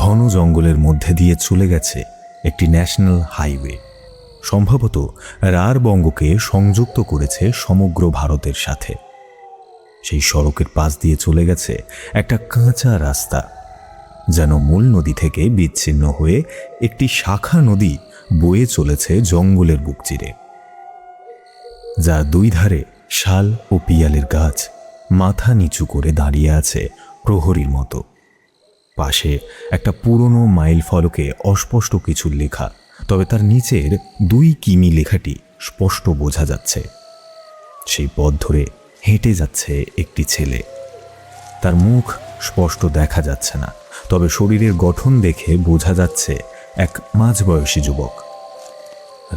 ঘন জঙ্গলের মধ্যে দিয়ে চলে গেছে একটি ন্যাশনাল হাইওয়ে। সম্ভবত রাঢ়বঙ্গকে সংযুক্ত করেছে সমগ্র ভারতের সাথে। সেই সড়কের পাশ দিয়ে চলে গেছে একটা কাঁচা রাস্তা, যেন মূল নদী থেকে বিচ্ছিন্ন হয়ে একটি শাখা নদী বয়ে চলেছে জঙ্গলের বুক চিরে, যার দুই ধারে শাল ও পিয়ালের গাছ মাথা নিচু করে দাঁড়িয়ে আছে প্রহরীর মতো। পাশে একটা পুরনো মাইল ফলকে অস্পষ্ট কিছু লেখা, তবে তার নিচের 2 কিমি লেখাটি স্পষ্ট বোঝা যাচ্ছে। সেই পথ ধরে হেঁটে যাচ্ছে একটি ছেলে। তার মুখ স্পষ্ট দেখা যাচ্ছে না, তবে শরীরের গঠন দেখে বোঝা যাচ্ছে এক মাঝবয়সী যুবক।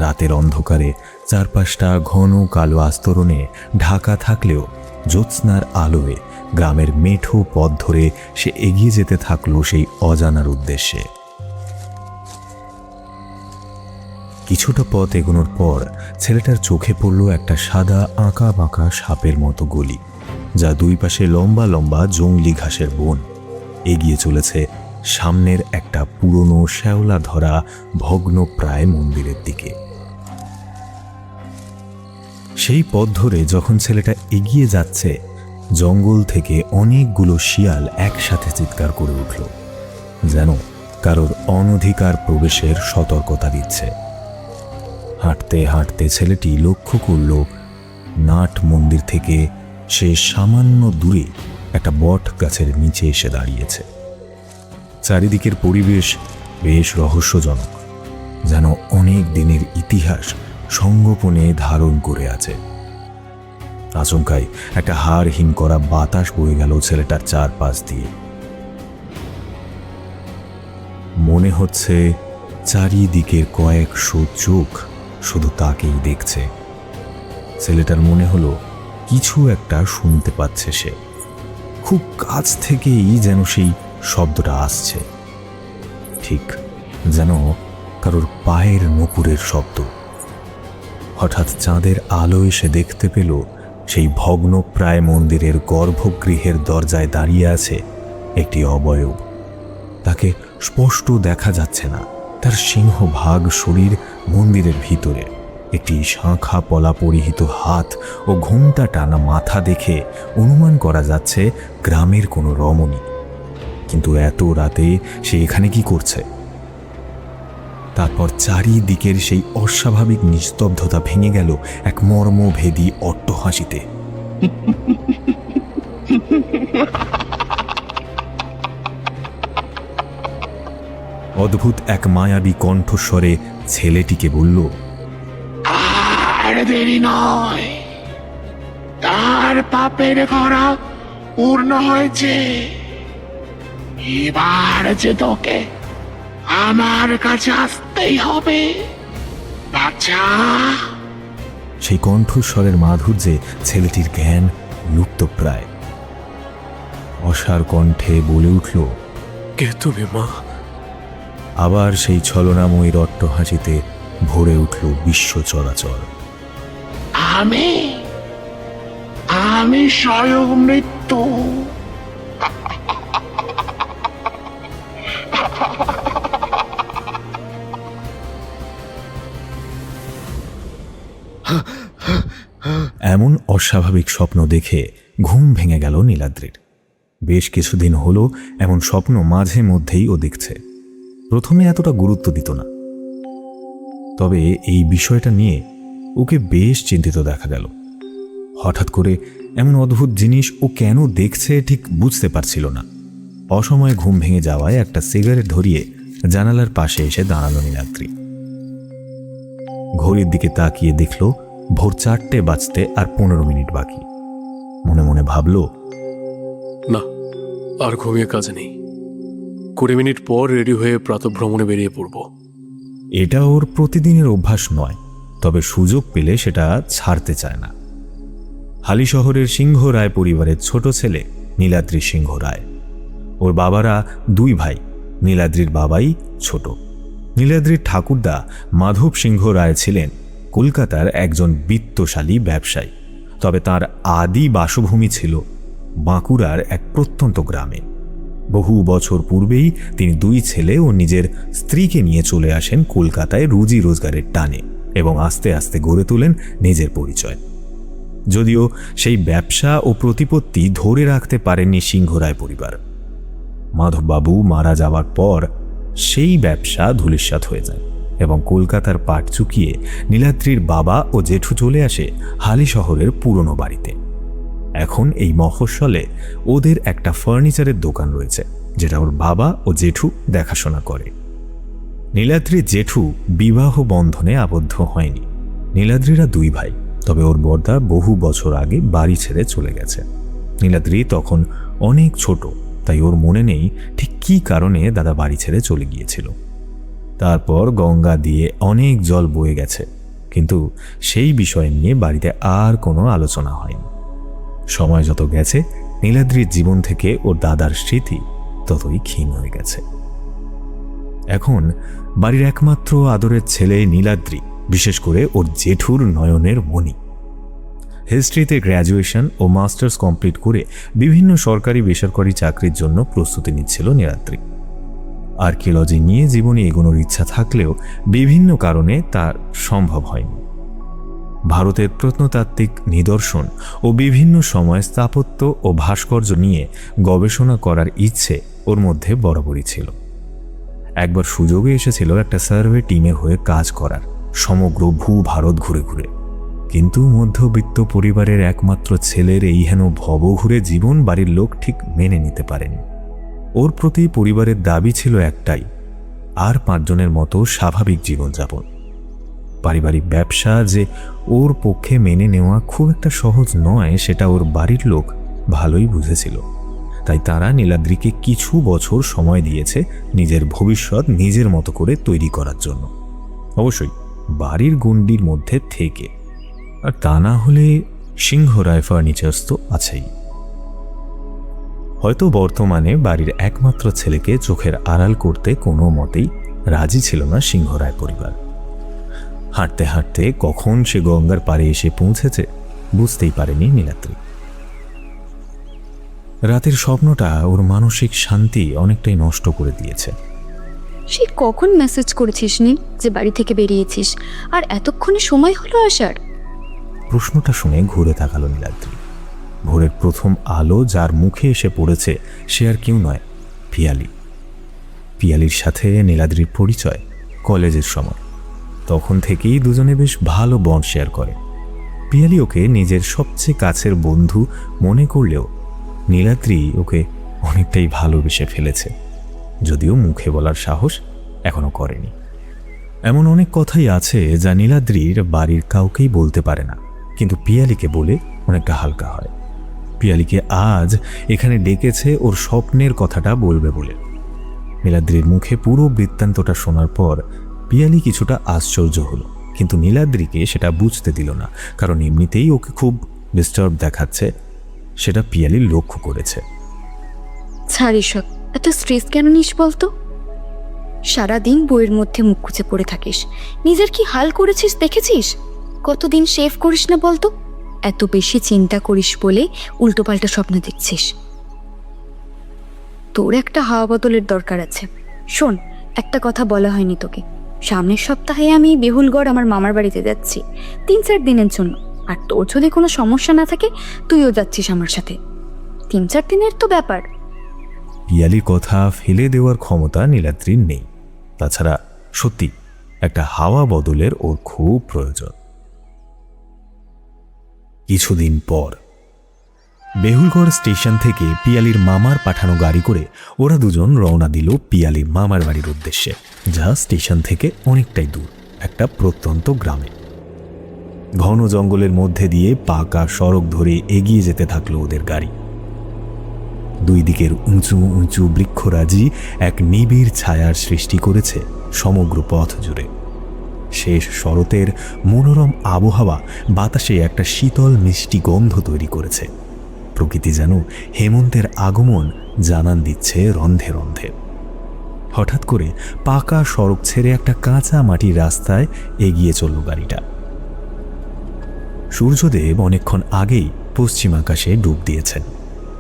রাতের অন্ধকারে চারপাশটা ঘন কালো আস্তরণে ঢাকা থাকলেও জ্যোৎস্নার আলোয় গ্রামের মেঠো পথ ধরে সে এগিয়ে যেতে থাকলো সেই অজানার উদ্দেশ্যে। কিছুটা পথ এগোনোর পর ছেলেটার চোখে পড়ল একটা সাদা আঁকা বাঁকা সাপের মতো গলি, যা দুই পাশে লম্বা লম্বা জংলি ঘাসের বন। এগিয়ে চলেছে সামনের একটা পুরনো শ্যাওলা ধরা ভগ্ন প্রায় মন্দিরের দিকে। সেই পথ ধরে যখন ছেলেটা এগিয়ে যাচ্ছে, জঙ্গল থেকে অনেকগুলো শিয়াল একসাথে চিৎকার করে উঠল, যেন কারোর অনধিকার প্রবেশের সতর্কতা দিচ্ছে। হাঁটতে হাঁটতে ছেলেটি লক্ষ্য করল নাট মন্দির থেকে সে সামান্য দূরে একটা বট গাছের নিচে এসে দাঁড়িয়েছে। চারিদিকের পরিবেশ বেশ রহস্যজনক, যেন অনেক দিনের ইতিহাস সংগোপনে ধারণ করে আছে। আচমকাই একটা হাড়হীন করা বাতাস বয়ে গেল ছেলেটার চারপাশ দিয়ে। মনে হচ্ছে চারিদিকের কয়েকশো চোখ শুধু তাকেই দেখছে। ছেলেটার মনে হলো কিছু একটা শুনতে পাচ্ছে সে। খুব কাছ থেকেই যেন সেই শব্দটা আসছে, ঠিক যেন কারোর পায়ের নূপুরের শব্দ। হঠাৎ চাঁদের আলোয় সে দেখতে পেল সেই ভগ্নপ্রায় মন্দিরের গর্ভগৃহের দরজায় দাঁড়িয়ে আছে একটি অবয়ব। তাকে স্পষ্ট দেখা যাচ্ছে না, তার সিংহভাগ শরীর মন্দিরের ভিতরে। একটি শাঁখা পলা পরিহিত হাত ও ঘোমটা টানা মাথা দেখে অনুমান করা যাচ্ছে গ্রামের কোনো রমণী। কিন্তু এত রাতে সে এখানে কি করছে? তারপর চারিদিকের সেই অস্বাভাবিক নিস্তব্ধতা ভেঙে গেল এক মর্মভেদী অট্টহাসিতে। অদ্ভুত এক মায়াবী কণ্ঠস্বরে ছেলেটিকে বলল, আর দেরি নয়, তার পাপের খরা পূর্ণ হয়েছে। এবার যে তোকে আমার কাছে আসতেই হবে বাচ্চা। সেই কণ্ঠস্বরের মাধুর্যে ছেলেটির জ্ঞান লুপ্তপ্রায়। অসার কণ্ঠে বলে উঠল, কে তুমি মা? আবার সেই ছলনাময়ী অট্টহাসিতে ভরে উঠল বিশ্ব চরাচর। আমি আমি স্বয়ং মৃত্যু। এমন অস্বাভাবিক স্বপ্ন দেখে ঘুম ভেঙে গেল নীলাদ্রির। বেশ কিছুদিন হলো এমন স্বপ্ন মাঝে মধ্যেই ও দেখছে। প্রথমে এতটা গুরুত্ব দিত না, তবে এই বিষয়টা নিয়ে ওকে বেশ চিন্তিত দেখা গেল। হঠাৎ করে এমন অদ্ভুত জিনিস ও কেন দেখছে ঠিক বুঝতে পারছিল না। অসময়ে ঘুম ভেঙে যাওয়ায় একটা সিগারেট ধরিয়ে জানালার পাশে এসে দাঁড়ালো নীলাদ্রি। ঘড়ির দিকে তাকিয়ে দেখল ভোর 4টে বাজতে আর 15 মিনিট বাকি। মনে মনে ভাবল, না, আর ঘুমিয়ে কাজ নেই। 20 মিনিট পর রেডি হয়ে প্রাতঃভ্রমণে বেরিয়ে পড়ব। এটা ওর প্রতিদিনের অভ্যাস নয়, তবে সুযোগ পেলে সেটা ছাড়তে চায় না। হালি শহরের সিংহ রায় পরিবারের ছোট ছেলে নীলাদ্রি সিংহ রায়। ওর বাবারা 2 ভাই। নীলাদ্রির বাবাই ছোট। নীলাদ্রির ঠাকুরদা মাধব সিংহ রায় ছিলেন কলকাতার একজন বিত্তশালী ব্যবসায়ী, তবে তার আদি বাসভূমি ছিল বাঁকুড়ার এক প্রত্যন্ত গ্রামে। বহু বছর পূর্বেই তিনি 2 ছেলে ও নিজের স্ত্রীকে নিয়ে চলে আসেন কলকাতায় রুজি রোজগারের টানে এবং আস্তে আস্তে গড়ে তোলেন নিজের পরিচয়। যদিও সেই ব্যবসা ও প্রতিপত্তি ধরে রাখতে পারেননি সিংহরায় পরিবার। মাধববাবু মারা যাওয়ার পর সেই ব্যবসা ধূলিসাৎ হয়ে যায় এবং কলকাতার পাট চুকিয়ে নীলাদ্রির বাবা ও জেঠু চলে আসে হালি শহরের পুরনো বাড়িতে। এখন এই মফস্বলে ওদের একটা ফার্নিচারের দোকান রয়েছে, যেটা ওর বাবা ও জেঠু দেখাশোনা করে। নীলাদ্রির জেঠু বিবাহ বন্ধনে আবদ্ধ হয়নি। নীলাদ্রিরা 2 ভাই, তবে ওর বড়দা বহু বছর আগে বাড়ি ছেড়ে চলে গেছে। নীলাদ্রি তখন অনেক ছোট, তাই ওর মনে নেই ঠিক কী কারণে দাদা বাড়ি ছেড়ে চলে গিয়েছিল। তারপর গঙ্গা দিয়ে অনেক জল বয়ে গেছে, কিন্তু সেই বিষয় নিয়ে বাড়িতে আর কোনো আলোচনা হয়নি। সময় যত গেছে নীলাদ্রির জীবন থেকে ওর দাদার স্মৃতি ততই ক্ষীণ হয়ে গেছে। এখন বাড়ির একমাত্র আদরের ছেলে নীলাদ্রি, বিশেষ করে ওর জেঠুর নয়নের মণি। হিস্ট্রিতে গ্র্যাজুয়েশন ও মাস্টার্স কমপ্লিট করে বিভিন্ন সরকারি বেসরকারি চাকরির জন্য প্রস্তুতি নিচ্ছিল নীলাদ্রি। আর্কিওলজি নিয়ে জীবনে এগোনোর ইচ্ছা থাকলেও বিভিন্ন কারণে তা সম্ভব হয়নি। ভারতের প্রত্নতাত্ত্বিক নিদর্শন ও বিভিন্ন সময় স্থাপত্য ও ভাস্কর্য নিয়ে গবেষণা করার ইচ্ছে ওর মধ্যে বরাবরই ছিল। একবার সুযোগে এসেছিল একটা সার্ভে টিমের হয়ে কাজ করার, সমগ্র ভারত ঘুরে ঘুরে। কিন্তু মধ্যবিত্ত পরিবারের একমাত্র ছেলের এই হেন ভবঘুরে জীবন বাড়ির লোক ঠিক মেনে নিতে পারেনি। ওর প্রতি পরিবারের দাবি ছিল একটাই, আর 5 জনের মতো স্বাভাবিক জীবনযাপন। পারিবারিক ব্যবসা যে ওর পক্ষে মেনে নেওয়া খুব একটা সহজ নয়, সেটা ওর বাড়ির লোক ভালোই বুঝেছিল। তাই তারা নীলাদ্রিকে কিছু বছর সময় দিয়েছে নিজের ভবিষ্যৎ নিজের মতো করে তৈরি করার জন্য, অবশ্যই বাড়ির গণ্ডির মধ্যে থেকে। আর তা না হলে সিংহরায় ফার্নিচার্স তো আছেই। হয়তো বর্তমানে বাড়ির একমাত্র ছেলেকে চোখের আড়াল করতে কোনো মতেই রাজি ছিল না সিংহরায় পরিবার। হাঁটতে হাঁটতে কখন সে গঙ্গার পাড়ে এসে পৌঁছেছে বুঝতেই পারেনি নীলাদ্রি। রাতের স্বপ্নটা ওর মানসিক শান্তি অনেকটাই নষ্ট করে দিয়েছে। সে কখন মেসেজ করেছিস নীল যে বাড়ি থেকে বেরিয়েছিস, আর এতক্ষণে সময় হলো আসার? প্রশ্নটা শুনে ঘুরে তাকালো নীলাদ্রি। ভোরের প্রথম আলো যার মুখে এসে পড়েছে সে আর কেউ নয়, পিয়ালি। পিয়ালির সাথে নীলাদ্রির পরিচয় কলেজের সময়। তখন থেকেই দুজনে বেশ ভালো বন্ড শেয়ার করে। পিয়ালি ওকে নিজের সবচেয়ে কাছের বন্ধু মনে করলেও নীলাদ্রি ওকে অনেকটাই ভালোবেসে ফেলেছে, যদিও মুখে বলার সাহস এখনো করেনি। এমন অনেক কথাই আছে যা নীলাদ্রির বাড়ির কাউকেই বলতে পারে না, কিন্তু পিয়ালিকে বলে অনেকটা হালকা হয়। পিয়ালিকে আজ এখানে ডেকেছে ওর স্বপ্নের কথাটা বলবে বলে। নীলাদ্রির মুখে পুরো বৃত্তান্তটা শোনার পর পিয়ালি কিছুটা আশ্চর্য হলো, কিন্তু নীলাদ্রিকে সেটা বুঝতে দিল না, কারণ এমনিতেই ওকে খুব ডিস্টার্ব দেখাচ্ছে, সেটা পিয়ালি লক্ষ্য করেছে। ছাড়ি সব, এত স্ট্রেস কেন নিস বলতো? সারাদিন বইয়ের মধ্যে মুখ খুঁজে পড়ে থাকিস, নিজের কি হাল করেছিস দেখেছিস? কতদিন শেভ করিস না বলতো? এত বেশি চিন্তা করিস বলে উল্টোপাল্টা স্বপ্ন দেখছিস। তোর একটা হাওয়া বদলের দরকার আছে। শোন, একটা কথা বলা হয়নি তোকে, সামনের সপ্তাহে আমি বেহুলগড় আমার মামার বাড়িতে যাচ্ছি 3-4 দিনের জন্য। আর তোর যদি কোনো সমস্যা না থাকে তুইও যাচ্ছিস আমার সাথে। 3-4 দিনের তো ব্যাপার। পিয়ালির কথা ফেলে দেওয়ার ক্ষমতা নীলাদ্রির নেই। তাছাড়া সত্যি একটা হাওয়া বদলের ওর খুব প্রয়োজন। কিছুদিন পর বেহুলগড় স্টেশন থেকে পিয়ালির মামার পাঠানো গাড়ি করে ওরা দুজন রওনা দিল পিয়ালির মামার বাড়ির উদ্দেশ্যে, যা স্টেশন থেকে অনেকটাই দূর, একটা প্রত্যন্ত গ্রামে। ঘন জঙ্গলের মধ্যে দিয়ে পাকা সড়ক ধরে এগিয়ে যেতে থাকলো ওদের গাড়ি। 2 দিকের উঁচু উঁচু বৃক্ষরাজি এক নিবিড় ছায়ার সৃষ্টি করেছে সমগ্র পথ জুড়ে। শেষ শরতের মনোরম আবহাওয়া বাতাসে একটা শীতল মিষ্টি গন্ধ তৈরি করেছে। প্রকৃতি যেন হেমন্তের আগমন জানান দিচ্ছে রন্ধে রন্ধে। হঠাৎ করে পাকা সড়ক ছেড়ে একটা কাঁচা মাটির রাস্তায় এগিয়ে চলল গাড়িটা। সূর্যদেব অনেকক্ষণ আগেই পশ্চিম আকাশে ডুব দিয়েছেন।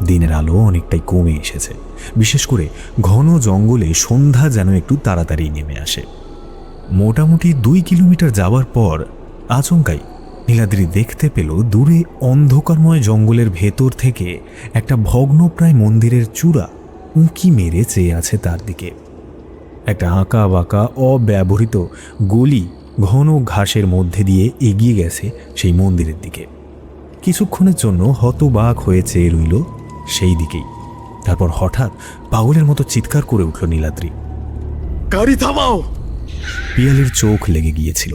দিনের আলো অনেকটাই কমে এসেছে। বিশেষ করে ঘন জঙ্গলে সন্ধ্যা যেন একটু তাড়াতাড়ি নেমে আসে। মোটামুটি 2 কিলোমিটার যাওয়ার পর আচমকাই নীলাদ্রি দেখতে পেল দূরে অন্ধকারময় জঙ্গলের ভেতর থেকে একটা ভগ্নপ্রায় মন্দিরের চূড়া উঁকি মেরে চেয়ে আছে তার দিকে। একটা আঁকা বাঁকা অব্যবহৃত গলি ঘন ঘাসের মধ্যে দিয়ে এগিয়ে গেছে সেই মন্দিরের দিকে। কিছুক্ষণের জন্য হতবাক হয়ে চেয়ে রইল সেই দিকেই। তারপর হঠাৎ পাগলের মতো চিৎকার করে উঠল নীলাদ্রি, গাড়ি থামাও! পিয়ালির চোখ লেগে গিয়েছিল।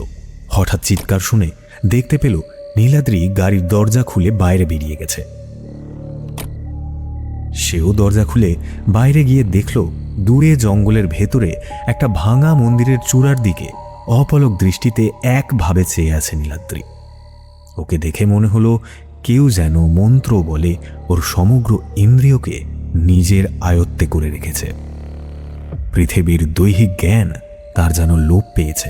হঠাৎ চিৎকার শুনে দেখতে পেল নীলাদ্রি গাড়ির দরজা খুলে বাইরে বেরিয়ে গেছে। সেও দরজা খুলে বাইরে গিয়ে দেখল দূরে জঙ্গলের ভেতরে একটা ভাঙা মন্দিরের চূড়ার দিকে অপলক দৃষ্টিতে একভাবে চেয়ে আছে নীলাদ্রি। ওকে দেখে মনে হলো কেউ যেন মন্ত্র বলে ওর সমগ্র ইন্দ্রিয়কে নিজের আয়ত্তে করে রেখেছে। পৃথিবীর দৈহিক জ্ঞান তার যেন লোপ পেয়েছে।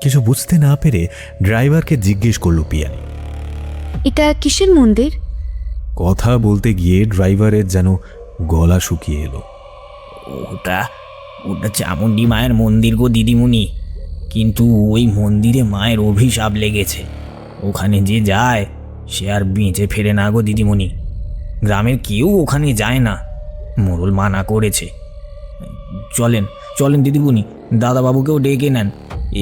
কিছু বুঝতে না পেরে ড্রাইভারকে জিজ্ঞেস করল পিয়ালি, এটা কিসের মন্দির? কথা বলতে গিয়ে ড্রাইভারের যেন গলা শুকিয়ে এলো। ওটা ওটা চামুণ্ডী মায়ের মন্দির গো দিদিমণি, কিন্তু ওই মন্দিরে মায়ের অভিশাপ লেগেছে। ওখানে যে যায় সে আর বেঁচে ফেরে না গো দিদিমণি। গ্রামের কেউ ওখানে যায় না, মোড়ল মানা করেছে। চলেন চলেন দিদিমণি, দাদাবাবুকেও ডেকে নেন।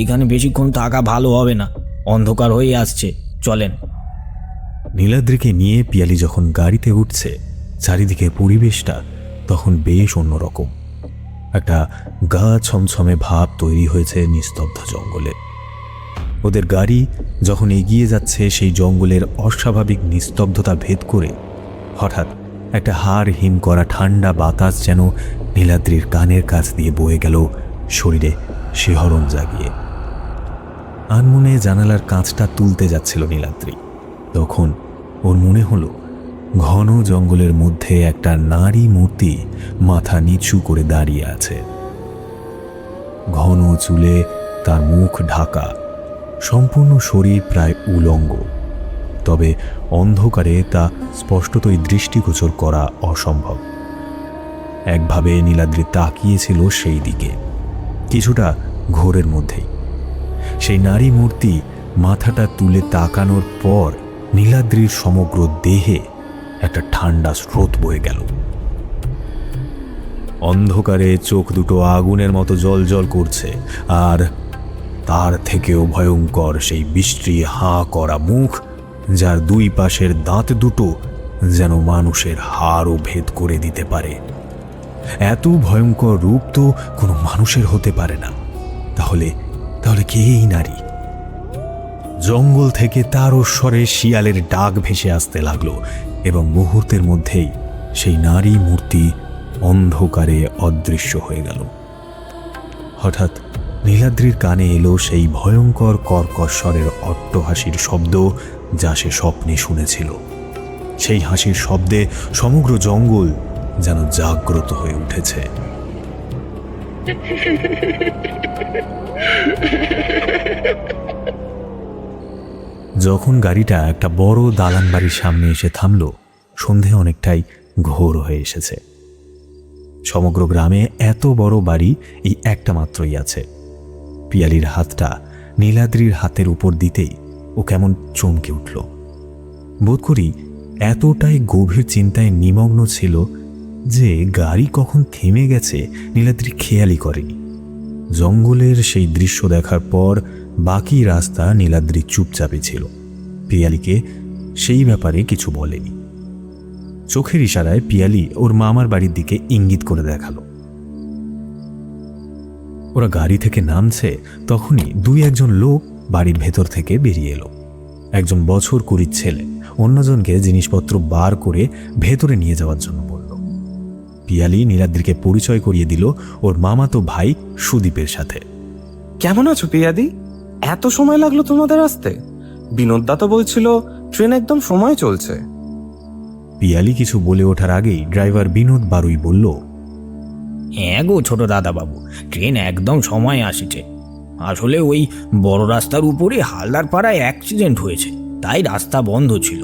এখানে বেশিক্ষণ থাকা ভালো হবে না, অন্ধকার হয়ে আসছে। চলেন। নীলাদ্রিকে নিয়ে পিয়ালি যখন গাড়িতে উঠছে, চারিদিকে পরিবেশটা তখন বেশ অন্যরকম। একটা গা ছমছমে ভাব তৈরি হয়েছে নিস্তব্ধ জঙ্গলে। ওদের গাড়ি যখন এগিয়ে যাচ্ছে সেই জঙ্গলের অস্বাভাবিক নিস্তব্ধতা ভেদ করে হঠাৎ একটা হাড় হিম করা ঠান্ডা বাতাস যেন নীলাদ্রির কানের কাছ দিয়ে বয়ে গেল, শরীরে শিহরণ জাগিয়ে। আনমনে জানালার কাঁচটা তুলতে যাচ্ছিল নীলাদ্রি, তখন ওর মনে হলো ঘন জঙ্গলের মধ্যে একটা নারী মূর্তি মাথা নিচু করে দাঁড়িয়ে আছে। ঘন চুলে তার মুখ ঢাকা, সম্পূর্ণ শরীর প্রায় উলঙ্গ, তবে অন্ধকারে তা স্পষ্টতই দৃষ্টিগোচর করা অসম্ভব। একভাবে নীলাদ্রি তাকিয়েছিল সেই দিকে, কিছুটা ঘোরের মধ্যেই। সেই নারী মূর্তি মাথাটা তুলে তাকানোর পর নীলাদ্রির সমগ্র দেহে একটা ঠান্ডা স্রোত বয়ে গেল। অন্ধকারে চোখ দুটো আগুনের মতো জ্বলজ্বল করছে, আর তার থেকেও ভয়ঙ্কর সেই বিশ্রী হাঁ করা মুখ, যার দুই পাশের দাঁত দুটো যেন মানুষের হাড়ও ভেদ করে দিতে পারে। এত ভয়ঙ্কর রূপ তো কোনো মানুষের হতে পারে না। তাহলে তাহলে কে এই নারী? জঙ্গল থেকে তারও স্বরে শিয়ালের ডাক ভেসে আসতে লাগলো, এবং মুহূর্তের মধ্যেই সেই নারী মূর্তি অন্ধকারে অদৃশ্য হয়ে গেল। হঠাৎ নীলাদ্রির কানে এলো সেই ভয়ঙ্কর কর্কশ স্বরের অট্টহাসির শব্দ, যা সে স্বপ্নে শুনেছিল। সেই হাসির শব্দে সমগ্র জঙ্গল যেন জাগ্রত হয়ে উঠেছে। যখন গাড়িটা একটা বড় দালান বাড়ির সামনে এসে থামল, সন্ধে অনেকটাই ঘোর হয়ে এসেছে। সমগ্র গ্রামে এত বড় বাড়ি এই একটা মাত্রই আছে। পিয়ালির হাতটা নীলাদ্রির হাতের উপর দিতেই ও কেমন চমকে উঠল। বোধ করি এতটাই গভীর চিন্তায় নিমগ্ন ছিল যে গাড়ি কখন থেমে গেছে নীলাদ্রি খেয়ালই করেনি। জঙ্গলের সেই দৃশ্য দেখার পর বাকি রাস্তা নীলাদ্রি চুপচাপে ছিল, পিয়ালিকে সেই ব্যাপারে কিছু বলেনি। চোখের ইশারায় পিয়ালি ওর মামার বাড়ির দিকে ইঙ্গিত করে দেখালো। ওরা গাড়ি থেকে নামছে, তখনই 2-1 লোক বাড়ির ভেতর থেকে বেরিয়ে এলো। একজন বছর 20 ছেলে অন্যজনকে জিনিসপত্র বার করে ভেতরে নিয়ে যাওয়ার জন্য বলল। পিয়ালি নীলাদ্রিকে পরিচয় করিয়ে দিল ওর মামাতো ভাই সুদীপের সাথে। কেমন আছো পিয়াদি? এত সময় লাগলো তোমাদের আসতে? বিনোদদা তো বলছিল ট্রেন একদম সময় চলছে। পিয়ালি কিছু বলে ওঠার আগেই ড্রাইভার বিনোদ বারুই বলল, হ্যাঁ গো ছোট দাদাবাবু, ট্রেন একদম সময় আসছে। আসলে ওই বড় রাস্তার উপরে হালদার পাড়ায় অ্যাক্সিডেন্ট হয়েছে, তাই রাস্তা বন্ধ ছিল।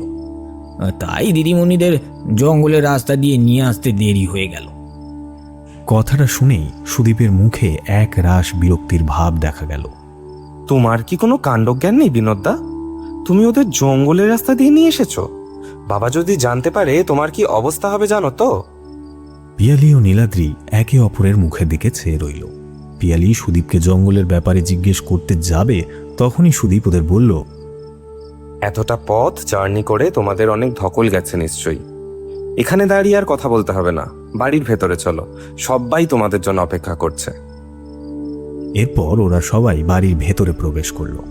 তাই দিদিমণিদের জঙ্গলের রাস্তা দিয়ে নিয়ে আসতে দেরি হয়ে গেল। কথাটা শুনেই সুদীপের মুখে এক রাশ বিরক্তির ভাব দেখা গেল। তোমার কি কোনো কাণ্ডজ্ঞান নেই বিনোদদা? তুমি ওদের জঙ্গলের রাস্তা দিয়ে নিয়ে এসেছো। বাবা যদি জানতে পারে তোমার কি অবস্থা হবে জানো তো? পিয়ালি ও নীলাদ্রি একে অপরের মুখের দিকে চেয়ে রইল। পিয়ালি সুদীপকে জঙ্গলের ব্যাপারে জিজ্ঞেস করতে যাবে, তখনই সুদীপ ওদের বলল, এতটা পথ জার্নি করে তোমাদের অনেক ধকল গেছে নিশ্চয়ই। এখানে দাঁড়িয়ে আর কথা বলতে হবে না, বাড়ির ভেতরে চলো, সবাই তোমাদের জন্য অপেক্ষা করছে। এরপর ওরা সবাই বাড়ির ভেতরে প্রবেশ করলো।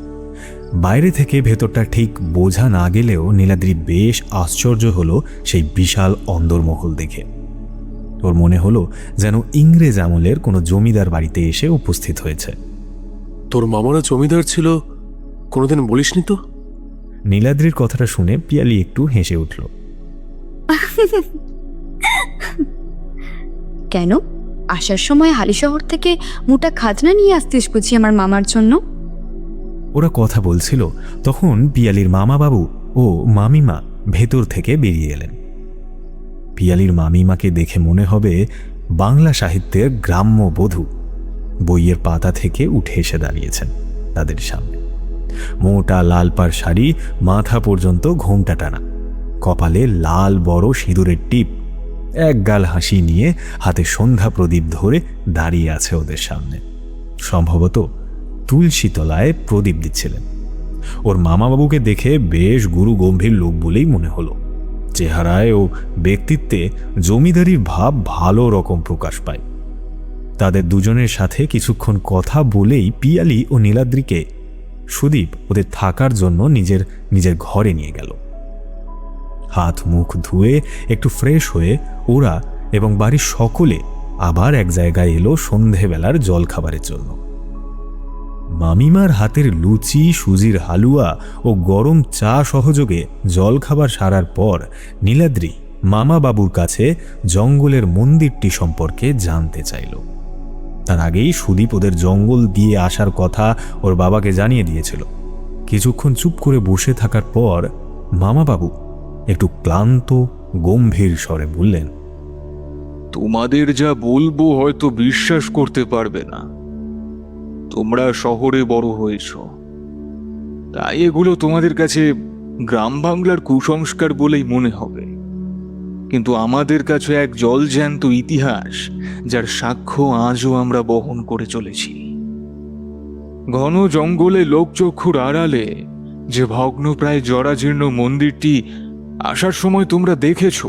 বাইরে থেকে ভেতরটা ঠিক বোঝা না গেলেও নীলাদ্রি বেশ আশ্চর্য হলো সেই বিশাল অন্দরমহল দেখে। ওর মনে হলো যেন ইংরেজ আমলের কোনো জমিদার বাড়িতে এসে উপস্থিত হয়েছে। তোর মামারা জমিদার ছিল, কোনোদিন বলিসনি তো? নীলাদ্রির কথাটা শুনে পিয়ালি একটু হেসে উঠল। কেন, আসার সময় হালিশহর থেকে মোটা খাজনা নিয়ে আসতিস বুঝি আমার মামার জন্য? ওরা কথা বলছিল, তখন পিয়ালির মামাবাবু ও মামিমা ভেতর থেকে বেরিয়ে এলেন। পিয়ালির মামিমাকে দেখে মনে হবে বাংলা সাহিত্যের গ্রাম্য বধূ। বইয়ের পাতা থেকে উঠে এসে দাঁড়িয়েছেন তাদের সামনে। মোটা লাল পাড় শাড়ি, মাথা পর্যন্ত ঘোমটা টানা, কপালে লাল বড় সিঁদুরের টিপ, এক গাল হাসি নিয়ে হাতে সন্ধ্যা প্রদীপ ধরে দাঁড়িয়ে আছে ওদের সামনে। সম্ভবত তুলসী তলায় প্রদীপ দিচ্ছিলেন। ওর মামাবাবুকে দেখে বেশ গুরু গম্ভীর লোক বলেই মনে হলো। চেহারায় ও ব্যক্তিত্বে জমিদারির ভাব ভালো রকম প্রকাশ পায়। তাদের দুজনের সাথে কিছুক্ষণ কথা বলেই পিয়ালি ও নীলাদ্রিকে সুদীপ ওদের থাকার জন্য নিজের ঘরে নিয়ে গেল। হাত মুখ ধুয়ে একটু ফ্রেশ হয়ে ওরা এবং বাড়ির সকলে আবার এক জায়গায় এলো সন্ধেবেলার জল খাবারের জন্য। মামিমার হাতের লুচি, সুজির হালুয়া ও গরম চা সহযোগে জল খাবার সারার পর নীলাদ্রি মামা বাবুর কাছে জঙ্গলের মন্দিরটি সম্পর্কে জানতে চাইল। তার আগেই সুদীপ ওদের জঙ্গল দিয়ে আসার কথা ওর বাবাকে জানিয়ে দিয়েছিল। কিছুক্ষণ চুপ করে বসে থাকার পর মামা বাবু একটু ক্লান্ত গম্ভীর স্বরে বললেন, তোমাদের যা বলবো হয়তো বিশ্বাস করতে পারবে না। তোমরা শহরে বড় হয়েছ, তাই এগুলো তোমাদের কাছে গ্রাম বাংলার কুসংস্কার বলেই মনে হবে। কিন্তু আমাদের কাছে এক জলজ্যান্ত ইতিহাস, যার সাক্ষ্য আজও আমরা বহন করে চলেছি। ঘন জঙ্গলে লোকচক্ষুর আড়ালে যে ভগ্নপ্রায় জরাজীর্ণ মন্দিরটি আসার সময় তোমরা দেখেছ,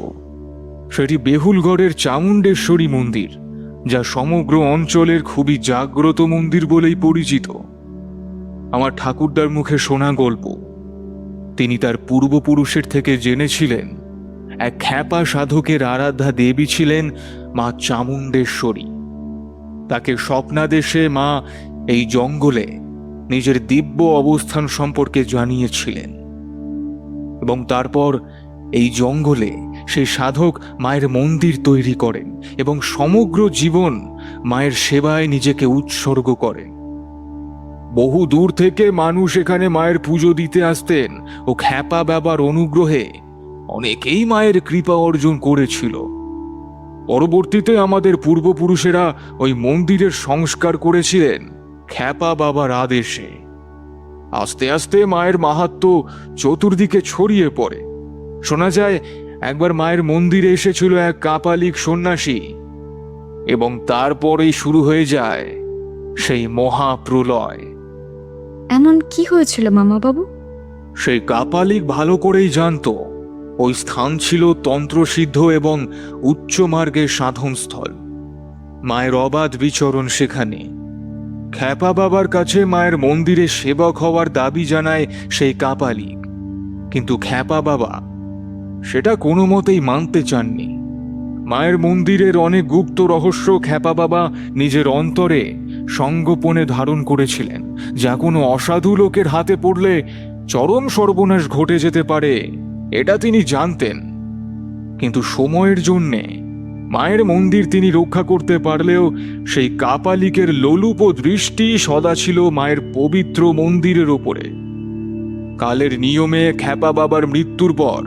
সেটি বেহুলগড়ের চামুণ্ডেশ্বরী মন্দির, যা সমগ্র অঞ্চলের খুবই জাগ্রত মন্দির বলেই পরিচিত। আমার ঠাকুরদার মুখে শোনা গল্প, তিনি তার পূর্বপুরুষের থেকে জেনেছিলেন এক খ্যাপা সাধকের আরাধ্যা দেবী ছিলেন মা চামুণ্ডেশ্বরী। তাকে স্বপ্নাদেশে মা এই জঙ্গলে নিজের দিব্য অবস্থান সম্পর্কে জানিয়েছিলেন, এবং তারপর এই জঙ্গলে সেই সাধক মায়ের মন্দির তৈরি করেন এবং সমগ্র জীবন মায়ের সেবায় নিজেকে উৎসর্গ করেন। বহু দূর থেকে মানুষ এখানে মায়ের পুজো দিতে আসতেন ও খ্যাপা বাবার অনুগ্রহে অনেকেই মায়ের কৃপা অর্জন করেছিল। পরবর্তীতে আমাদের পূর্বপুরুষেরা ওই মন্দিরের সংস্কার করেছিলেন খ্যাপা বাবার আদেশে। আস্তে আস্তে মায়ের মাহাত্ম্য চতুর্দিকে ছড়িয়ে পড়ে। শোনা যায় একবার মায়ের মন্দিরে এসেছিল এক কাপালিক সন্ন্যাসী, এবং তারপরেই শুরু হয়ে যায় সেই মহাপ্রলয়। এমন কি হয়েছিল মামা বাবু? সেই কাপালিক ভালো করেই জানতো ওই স্থান ছিল তন্ত্রসিদ্ধ এবং উচ্চ মার্গের সাধনস্থল। মায়ের অবাধ বিচরণ সেখানে। খ্যাপা বাবার কাছে মায়ের মন্দিরে সেবক হওয়ার দাবি জানায় সেই কাপালিক, কিন্তু খ্যাপা বাবা সেটা কোনো মতেই মানতে চাননি। মায়ের মন্দিরের অনেক গুপ্ত রহস্য খ্যাপা বাবা নিজের অন্তরে সঙ্গোপনে ধারণ করেছিলেন, যা কোনো অসাধু লোকের হাতে পড়লে চরম সর্বনাশ ঘটে যেতে পারে, এটা তিনি জানতেন। কিন্তু সময়ের জন্যে মায়ের মন্দির তিনি রক্ষা করতে পারলেও সেই কাপালিকের লোলুপ দৃষ্টি সদা ছিল মায়ের পবিত্র মন্দিরের ওপরে। কালের নিয়মে খ্যাপা বাবার মৃত্যুর পর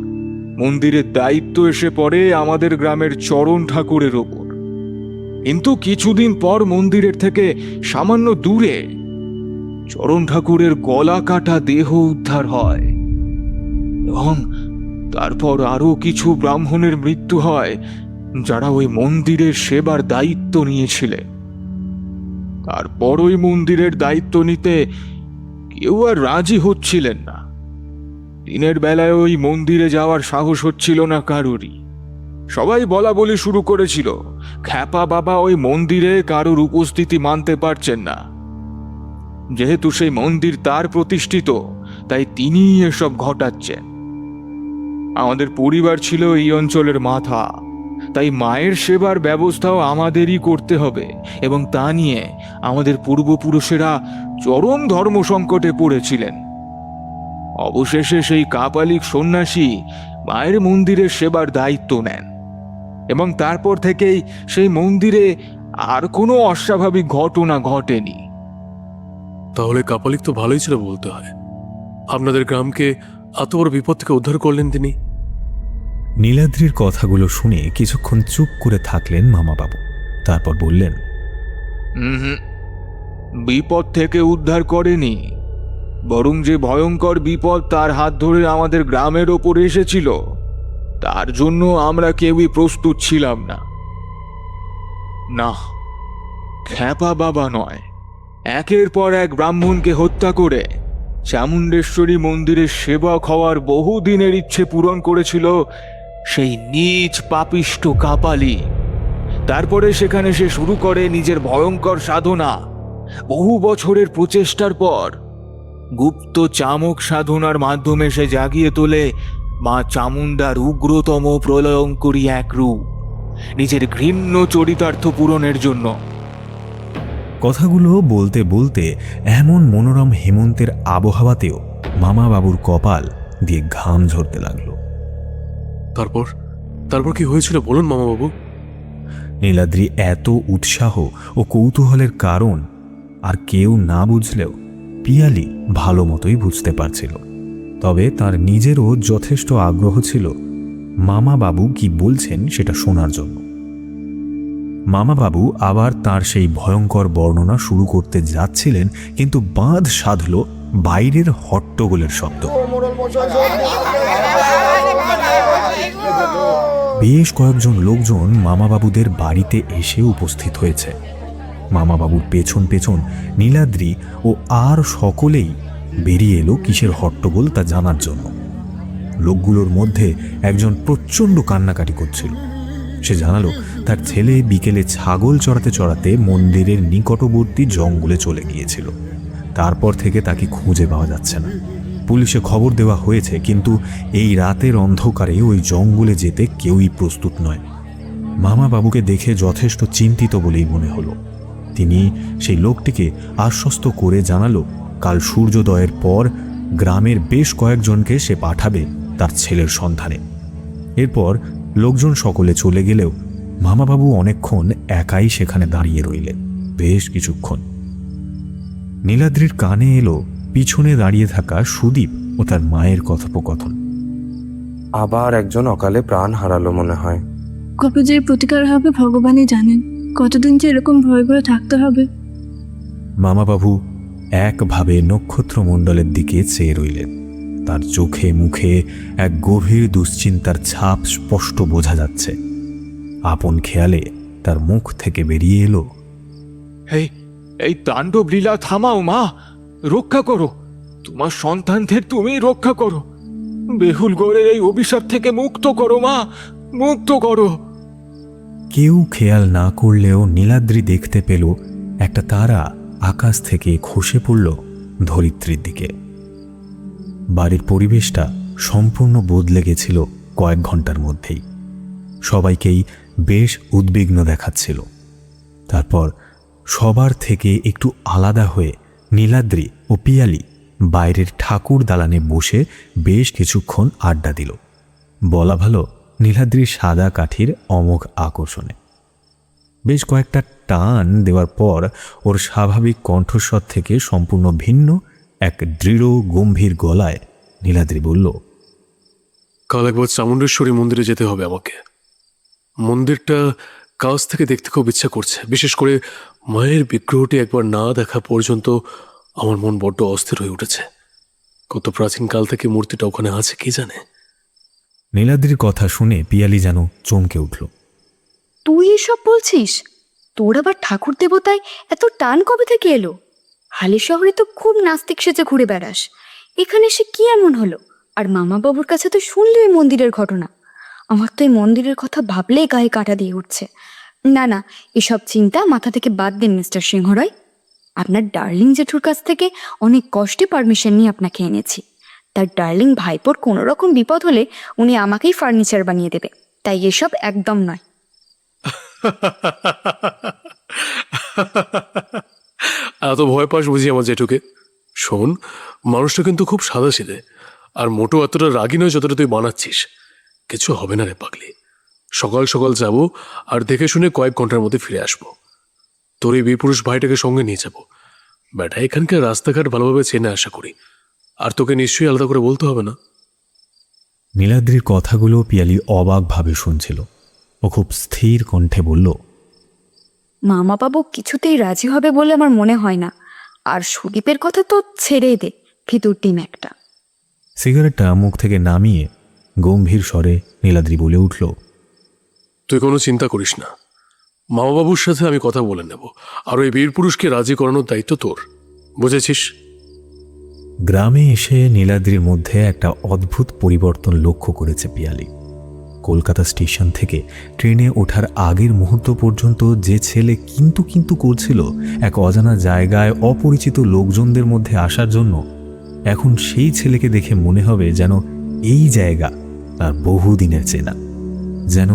মন্দিরের দায়িত্ব এসে পড়ে আমাদের গ্রামের চরণ ঠাকুরের ওপর। কিন্তু কিছুদিন পর মন্দিরের থেকে সামান্য দূরে চরণ ঠাকুরের গলা কাটা দেহ উদ্ধার হয় এবং তারপর আরো কিছু ব্রাহ্মণের মৃত্যু হয় যারা ওই মন্দিরের সেবার দায়িত্ব নিয়েছিলেন। তারপর ওই মন্দিরের দায়িত্ব নিতে কেউ আর রাজি হচ্ছিলেন না। দিনের বেলায় ওই মন্দিরে যাওয়ার সাহস হচ্ছিল না কারোরই। সবাই বলা বলি শুরু করেছিল খ্যাপা বাবা ওই মন্দিরে কারোর উপস্থিতি মানতে পারছেন না। যেহেতু সেই মন্দির তার প্রতিষ্ঠিত, তাই তিনিই এসব ঘটাচ্ছেন। আমাদের পরিবার ছিল এই অঞ্চলের মাথা, তাই মায়ের সেবার ব্যবস্থাও আমাদেরই করতে হবে এবং তা নিয়ে আমাদের পূর্বপুরুষেরা চরম ধর্ম সংকটে পড়েছিলেন। অবশেষে সেই কাপালিক সন্ন্যাসী মায়ের মন্দিরের সেবার দায়িত্ব নেন এবং তারপর থেকেই সেই মন্দিরে আর কোনো অস্বাভাবিক ঘটনা ঘটেনি। তাহলে কাপালিক তো ভালোই ছিল বলতে হয়। আপনাদের গ্রামকে এত বড় বিপদ থেকে উদ্ধার করলেন তিনি। নীলাদ্রির কথাগুলো শুনে কিছুক্ষণ চুপ করে থাকলেন মামাবাবু। তারপর বললেন, বিপদ থেকে উদ্ধার করেনি, বরং যে ভয়ঙ্কর বিপদ তার হাত ধরে আমাদের গ্রামের ওপর এসেছিল তার জন্য আমরা কেউই প্রস্তুত ছিলাম না। না, খ্যাপা বাবা নয়, একের পর এক ব্রাহ্মণকে হত্যা করে চামুণ্ডেশ্বরী মন্দিরের সেবক হওয়ার বহুদিনের ইচ্ছে পূরণ করেছিল সেই নীচ পাপিষ্ট কাপালি। তারপরে সেখানে সে শুরু করে নিজের ভয়ঙ্কর সাধনা। বহু বছরের প্রচেষ্টার পর গুপ্ত চামক সাধনার মাধ্যমে সে জাগিয়ে তোলে মা চামুণ্ডার উগ্রতম প্রলয়ঙ্করী এক রূপ, নিজের ঘৃণ্য চরিতার্থ পূরণের জন্য। কথাগুলো বলতে বলতে এমন মনোরম হেমন্তের আবহাওয়াতেও মামাবাবুর কপাল দিয়ে ঘাম ঝরতে লাগলো। তারপর তারপর কি হয়েছিল বলুন মামাবাবু। নীলাদ্রি এত উৎসাহ ও কৌতূহলের কারণ আর কেউ না বুঝলেও পিয়ালি ভালো মতোই বুঝতে পারছিল। তবে তার নিজেরও যথেষ্ট আগ্রহ ছিল মামাবাবু কি বলছেন সেটা শোনার জন্য। মামাবাবু আবার তার সেই ভয়ঙ্কর বর্ণনা শুরু করতে যাচ্ছিলেন, কিন্তু বাঁধ সাধল বাইরের হট্টগোলের শব্দ। বেশ কয়েকজন লোকজন মামাবাবুদের বাড়িতে এসে উপস্থিত হয়েছে। মামাবাবুর পেছন পেছন নীলাদ্রি ও আর সকলেই বেরিয়ে এলো কিসের হট্টগোল তা জানার জন্য। লোকগুলোর মধ্যে একজন প্রচণ্ড কান্নাকাটি করছিল। সে জানালো তার ছেলে বিকেলে ছাগল চড়াতে চড়াতে মন্দিরের নিকটবর্তী জঙ্গলে চলে গিয়েছিল। তারপর থেকে তাকে খুঁজে পাওয়া যাচ্ছে না। পুলিশে খবর দেওয়া হয়েছে, কিন্তু এই রাতের অন্ধকারে ওই জঙ্গলে যেতে কেউই প্রস্তুত নয়। মামাবাবুকে দেখে যথেষ্ট চিন্তিত বলেই মনে হলো। তিনি সেই লোকটিকে আশ্বস্ত করে জানালো কাল সূর্যোদয়ের পর গ্রামের বেশ কয়েকজনকে সে পাঠাবে তার ছেলের সন্ধানে। এরপর লোকজন সকলে চলে গেলেও মামাবাবু অনেকক্ষণ একাই সেখানে দাঁড়িয়ে রইলেন, বেশ কিছুক্ষণ। নীলাদ্রির কানে এলো পিছনে দাঁড়িয়ে থাকা সুদীপ ও তার মায়ের কথোপকথন। আবার একজন অকালে প্রাণ হারালো মনে হয়। কবে যে প্রতিকার হবে ভগবানই জানেন। কতদিন যে এরকম ভয় ভয়ে থাকতে হবে। মামাবাবু একভাবে নক্ষত্রমণ্ডলের দিকে চেয়ে রইলেন। তার চোখে মুখে এক গভীর দুশ্চিন্তার ছাপ স্পষ্ট বোঝা যাচ্ছে। আপন খেয়ালে তার মুখ থেকে বেরিয়ে এলো, এই তাণ্ডব লীলা থামাও মা, রক্ষা করো, তোমার সন্তানদের তুমি রক্ষা করো, বেহুল গড়ের এই অভিশাপ থেকে মুক্ত করো মা, মুক্ত করো। কেউ খেয়াল না করলেও নীলাদ্রি দেখতে পেল একটা তারা আকাশ থেকে খসে পড়ল ধরিত্রীর দিকে। বাড়ির পরিবেশটা সম্পূর্ণ বদলে গেছিল কয়েক ঘন্টার মধ্যেই। সবাইকেই বেশ উদ্বিগ্ন দেখাচ্ছিল। তারপর সবার থেকে একটু আলাদা হয়ে নীলাদ্রি ও পিয়ালি বাইরের ঠাকুর দালানে বসে বেশ কিছুক্ষণ আড্ডা দিল। বলা ভালো নীলাদ্রির সাদা কাঠির অমোঘ আকর্ষণে। বেশ কয়েকটা টান দেওয়ার পর ওর স্বাভাবিক কণ্ঠস্বর থেকে সম্পূর্ণ ভিন্ন এক দৃঢ় গম্ভীর গলায় নীলাদ্রি বলল, কাল একবার চামুণ্ডেশ্বরী মন্দিরে যেতে হবে আমাকে। মন্দিরটা কাছ থেকে দেখতে খুব ইচ্ছা করছে, বিশেষ করে মায়ের বিগ্রহটি একবার না দেখা পর্যন্ত আমার মন বড্ড অস্থির হয়ে উঠেছে। কত প্রাচীন কাল থেকে মূর্তিটা ওখানে আছে কে জানে। নীলাদ্রির কথা শুনে পিয়ালি যেন চমকে উঠল। তুই এসব বলছিস? তোর আবার ঠাকুর দেবতায় এত টান কবে থেকে এলো? হালি শহরে তো খুব নাস্তিক সেজে ঘুরে বেড়াস, এখানে সে কি এমন হলো? আর মামা বাবুর কাছে তো শুনলি ওই মন্দিরের ঘটনা। আমার তো এই মন্দিরের কথা ভাবলেই গায়ে কাঁটা দিয়ে উঠছে। না না, এসব চিন্তা মাথা থেকে বাদ দিন মিস্টার সিংহরায়। আপনার ডার্লিং জেঠুর কাছ থেকে অনেক কষ্টে পারমিশন নিয়ে আপনাকে এনেছি। তার ডার্লিং ভাইপোর কোনো রকম বিপদ হলে উনি আমাকেই ফার্নিচার বানিয়ে দেবে, তাই এসব একদম নয়। এত ভয় পাস বুঝি আমার জেঠুকে? শোন, মানুষটা কিন্তু খুব সাদাসিধে, আর মোটো এতটা রাগী নয় যতটা তুই বানাচ্ছিস। কিছু হবে না রে পাগলি। সকাল সকাল যাব, আর দেখে শুনে কয়েক ঘন্টার মধ্যে ফিরে আসবো। তোর এই বীরপুরুষ ভাইটাকে সঙ্গে নিয়ে যাব। ব্যাটা এখানকার রাস্তাঘাট ভালোভাবে চেনে আশা করি, আর তোকে নিশ্চয়ই আলাদা করে বলতে হবে না। নীলাদ্রির কথাগুলো পিয়ালি অবাকভাবে শুনছিল। ও খুব স্থির কণ্ঠে বলল, মামা বাবু কিছুতেই রাজি হবে বলে আমার মনে হয় না। আর সুদীপের কথা তো ছেড়েই দে, ভিতর টিম একটা। সিগারেটটা মুখ থেকে নামিয়ে গম্ভীর স্বরে নীলাদ্রি বলে উঠল, তুই কোনো চিন্তা করিস না, মামা বাবুর সাথে আমি কথা বলে নেব, আর ওই বীরপুরুষকে রাজি করানোর দায়িত্ব তোর, বুঝেছিস? গ্রামে এসে নীলাদ্রির মধ্যে একটা অদ্ভুত পরিবর্তন লক্ষ্য করেছে পিয়ালি। কলকাতা স্টেশন থেকে ট্রেনে ওঠার আগের মুহূর্ত পর্যন্ত যে ছেলে কিন্তু কিন্তু করছিল এক অজানা জায়গায় অপরিচিত লোকজনদের মধ্যে আসার জন্য, এখন সেই ছেলেকে দেখে মনে হবে যেন এই জায়গা তার বহুদিনের চেনা, যেন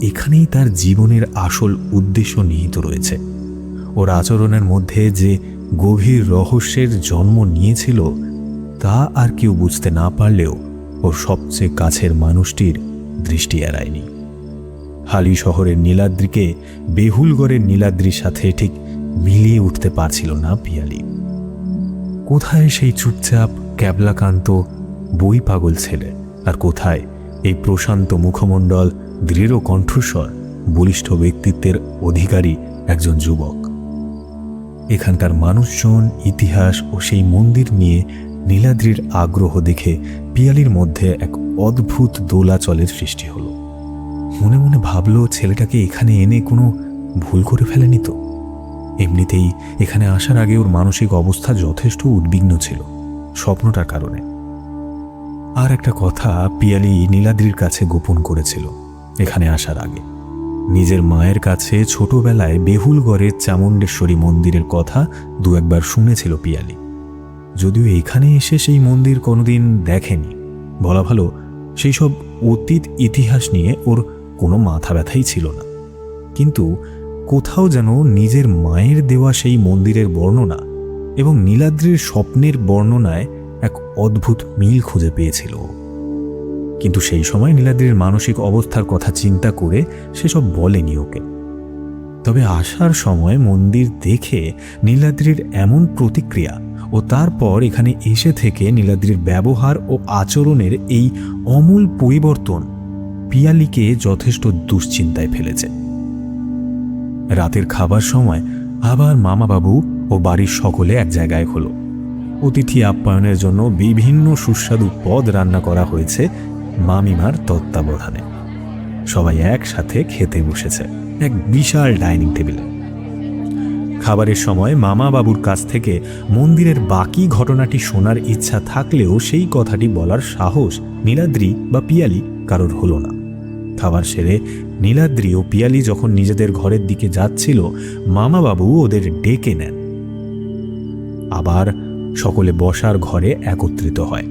এখানেই তার জীবনের আসল উদ্দেশ্য নিহিত রয়েছে। ওর আচরণের মধ্যে যে গভীর রহস্যের জন্ম নিয়েছিল তা আর কেউ বুঝতে না পারলেও ওর সবচেয়ে কাছের মানুষটির দৃষ্টি এড়ায়নি। হালি শহরের নীলাদ্রিকে বেহুলগড়ের নীলাদ্রির সাথে ঠিক মিলিয়ে উঠতে পারছিল না পিয়ালি। কোথায় সেই চুপচাপ ক্যাবলাকান্ত বই পাগল ছেলে, আর কোথায় এই প্রশান্ত মুখমণ্ডল, দৃঢ় কণ্ঠস্বর, বলিষ্ঠ ব্যক্তিত্বের অধিকারী একজন যুবক। এখানকার মানুষজন, ইতিহাস ও সেই মন্দির নিয়ে নীলাদ্রির আগ্রহ দেখে পিয়ালির মধ্যে এক অদ্ভুত দোলাচলের সৃষ্টি হলো। মনে মনে ভাবল, ছেলেটাকে এখানে এনে কোনো ভুল করে ফেলেনি তো? এমনিতেই এখানে আসার আগে ওর মানসিক অবস্থা যথেষ্ট উদ্বিগ্ন ছিল স্বপ্নটার কারণে। আর একটা কথা পিয়ালি নীলাদ্রির কাছে গোপন করেছিল এখানে আসার আগে। নিজের মায়ের কাছে ছোটবেলায় বেহুলগড়ের চামুণ্ডেশ্বরী মন্দিরের কথা দু একবার শুনেছিল পিয়ালি, যদিও এখানে এসে সেই মন্দির কোনোদিন দেখেনি। বলা ভালো, সেই সব অতীত ইতিহাস নিয়ে ওর কোনো মাথা ব্যথাই ছিল না। কিন্তু কোথাও যেন নিজের মায়ের দেওয়া সেই মন্দিরের বর্ণনা এবং নীলাদ্রির স্বপ্নের বর্ণনায় এক অদ্ভুত মিল খুঁজে পেয়েছিল। কিন্তু সেই সময় নীলাদ্রির মানসিক অবস্থার কথা চিন্তা করে সেসব বলেনি ওকে। তবে আসার সময় মন্দির দেখে নীলাদ্রির এমন প্রতিক্রিয়া ও তারপর এখানে এসে থেকে নীলাদ্রির ব্যবহার ও আচরণের এই অমূল পরিবর্তন পিয়ালিকে যথেষ্ট দুশ্চিন্তায় ফেলেছে। রাতের খাবার সময় আবার মামাবাবু ও বাড়ির সকলে এক জায়গায় হলো। অতিথি আপ্যায়নের জন্য বিভিন্ন সুস্বাদু পদ রান্না করা হয়েছে মামিমার তত্ত্বাবধানে। সবাই একসাথে খেতে বসেছে এক বিশাল ডাইনিং টেবিলে। খাবারের সময় মামা বাবুর কাছ থেকে মন্দিরের বাকি ঘটনাটি শোনার ইচ্ছা থাকলেও সেই কথাটি বলার সাহস নীলাদ্রি বা পিয়ালি কারোর হলো না। খাবার সেরে নীলাদ্রি ও পিয়ালি যখন নিজেদের ঘরের দিকে যাচ্ছিল, মামা বাবু ওদের ডেকে নেন। আবার সকলে বসার ঘরে একত্রিত হয়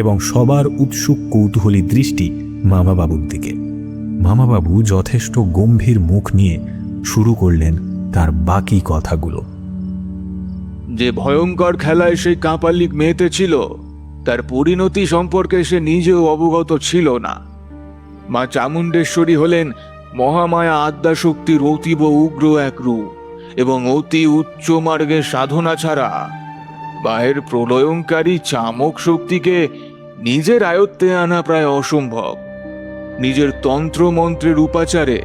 এবং সবার উৎসুক কৌতূহলী দৃষ্টি মামা বাবুর দিকে। মামা বাবু যথেষ্ট গম্ভীর মুখ নিয়ে শুরু করলেন তার বাকি কথাগুলো। যে ভয়ঙ্কর খেলায় সেই কাপালিক মেতে ছিল, তার পরিণতি সম্পর্কে সে নিজেও অবগত ছিল না। মা চামুণ্ডেশ্বরী হলেন মহামায়া আদ্যাশক্তির অতীব উগ্র এক রূপ, এবং অতি উচ্চ মার্গের সাধনা ছাড়া মায়ের প্রলয়ঙ্কারী চামক শক্তিকে নিজের আয়ত্তে আনা প্রায় অসম্ভব। নিজের তন্ত্রমন্ত্রের উপাচারে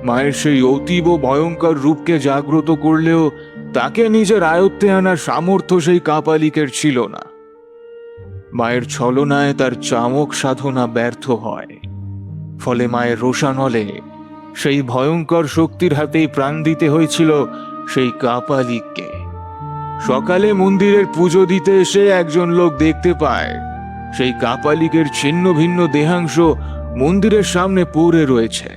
মায়ের সেই অতীব ভয়ঙ্কর রূপকে জাগ্রত করলেও তাকে নিজের আয়ত্তে আনার সামর্থ্য সেই কাপালিকের ছিল না। মায়ের ছলনায় তার চামক সাধনা ব্যর্থ হয়। ফলে মায়ের রোষানলে সেই ভয়ঙ্কর শক্তির হাতেই প্রাণ দিতে হয়েছিল সেই কাপালিককে। সকালে মন্দিরের পুজো দিতে এসে একজন লোক দেখতে পায় সেই কাপালিকের ছিন্ন ভিন্ন দেহাংশ মন্দিরের সামনে পড়ে রয়েছে।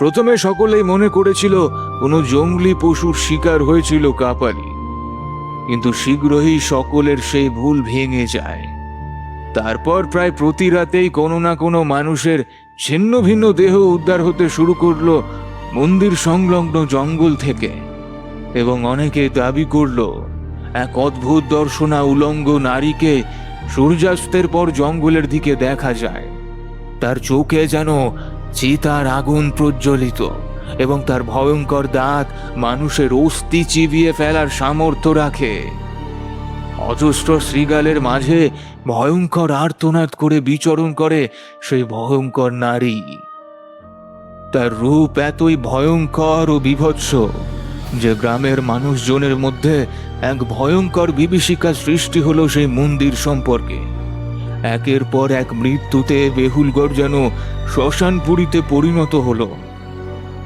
প্রথমে সকলেই মনে করেছিল কোনো জঙ্গলি পশুর শিকার হয়েছিল কাপালি, কিন্তু শীঘ্রই সকলের সেই ভুল ভেঙে যায়। তারপর প্রায় প্রতি রাতেই কোনো না কোনো মানুষের ছিন্ন ভিন্ন দেহ উদ্ধার হতে শুরু করলো মন্দির সংলগ্ন জঙ্গল থেকে, এবং অনেকে দাবি করলো এক অদ্ভুত দর্শনা উলঙ্গ নারীকে সূর্যাস্তের পর জঙ্গলের দিকে দেখা যায়। তার চোখে যেন চিতার আগুন প্রজ্বলিত এবং তার ভয়ঙ্কর দাঁত মানুষের অস্থি চিবিয়ে ফেলার সামর্থ্য রাখে। অজস্র শৃগালের মাঝে ভয়ঙ্কর আর্তনাদ করে বিচরণ করে সেই ভয়ঙ্কর নারী। তার রূপ এতই ভয়ঙ্কর ও বীভৎস যে গ্রামের মানুষজনের মধ্যে এক ভয়ঙ্কর বিভীষিকা সৃষ্টি হলো সেই মন্দির সম্পর্কে। একের পর এক মৃত্যুতে বেহুলগড় যেন শ্মশানপুরীতে পরিণত হলো।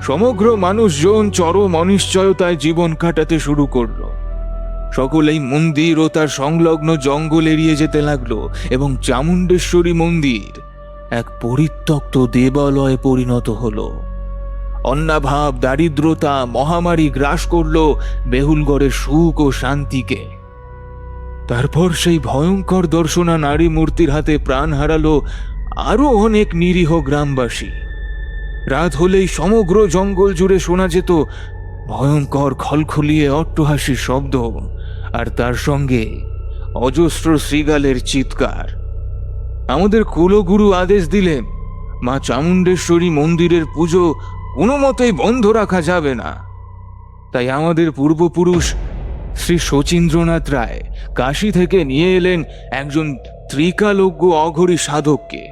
সমগ্র মানুষজন চরম অনিশ্চয়তায় জীবন কাটাতে শুরু করলো। সকলেই মন্দির ও তার সংলগ্ন জঙ্গল এড়িয়ে যেতে লাগলো এবং চামুণ্ডেশ্বরী মন্দির এক পরিত্যক্ত দেবালয়ে পরিণত হলো। অন্নাভাব, দারিদ্রতা, মহামারী গ্রাস করলো বেহুলগড়ের সুখ ও শান্তিকে। তারপর সেই ভয়ঙ্কর দর্শনা নারী মূর্তির হাতে প্রাণ হারালো আরো অনেক নিরীহ গ্রামবাসী। রাত হলেই সমগ্র জঙ্গল জুড়ে শোনা যেত ভয়ঙ্কর খলখলিয়ে অট্টহাসির শব্দ, আর তার সঙ্গে অজস্র শৃগালের চিৎকার। আমাদের কুলগুরু আদেশ দিলেন মা চামুণ্ডেশ্বরী মন্দিরের পুজো কোনো মতেই বন্ধ রাখা যাবে না। তাই আমাদের পূর্বপুরুষ শ্রী শচীন্দ্রনাথ রায় কাশী থেকে নিয়ে এলেন একজন ত্রিকালজ্ঞ অঘরী সাধককে,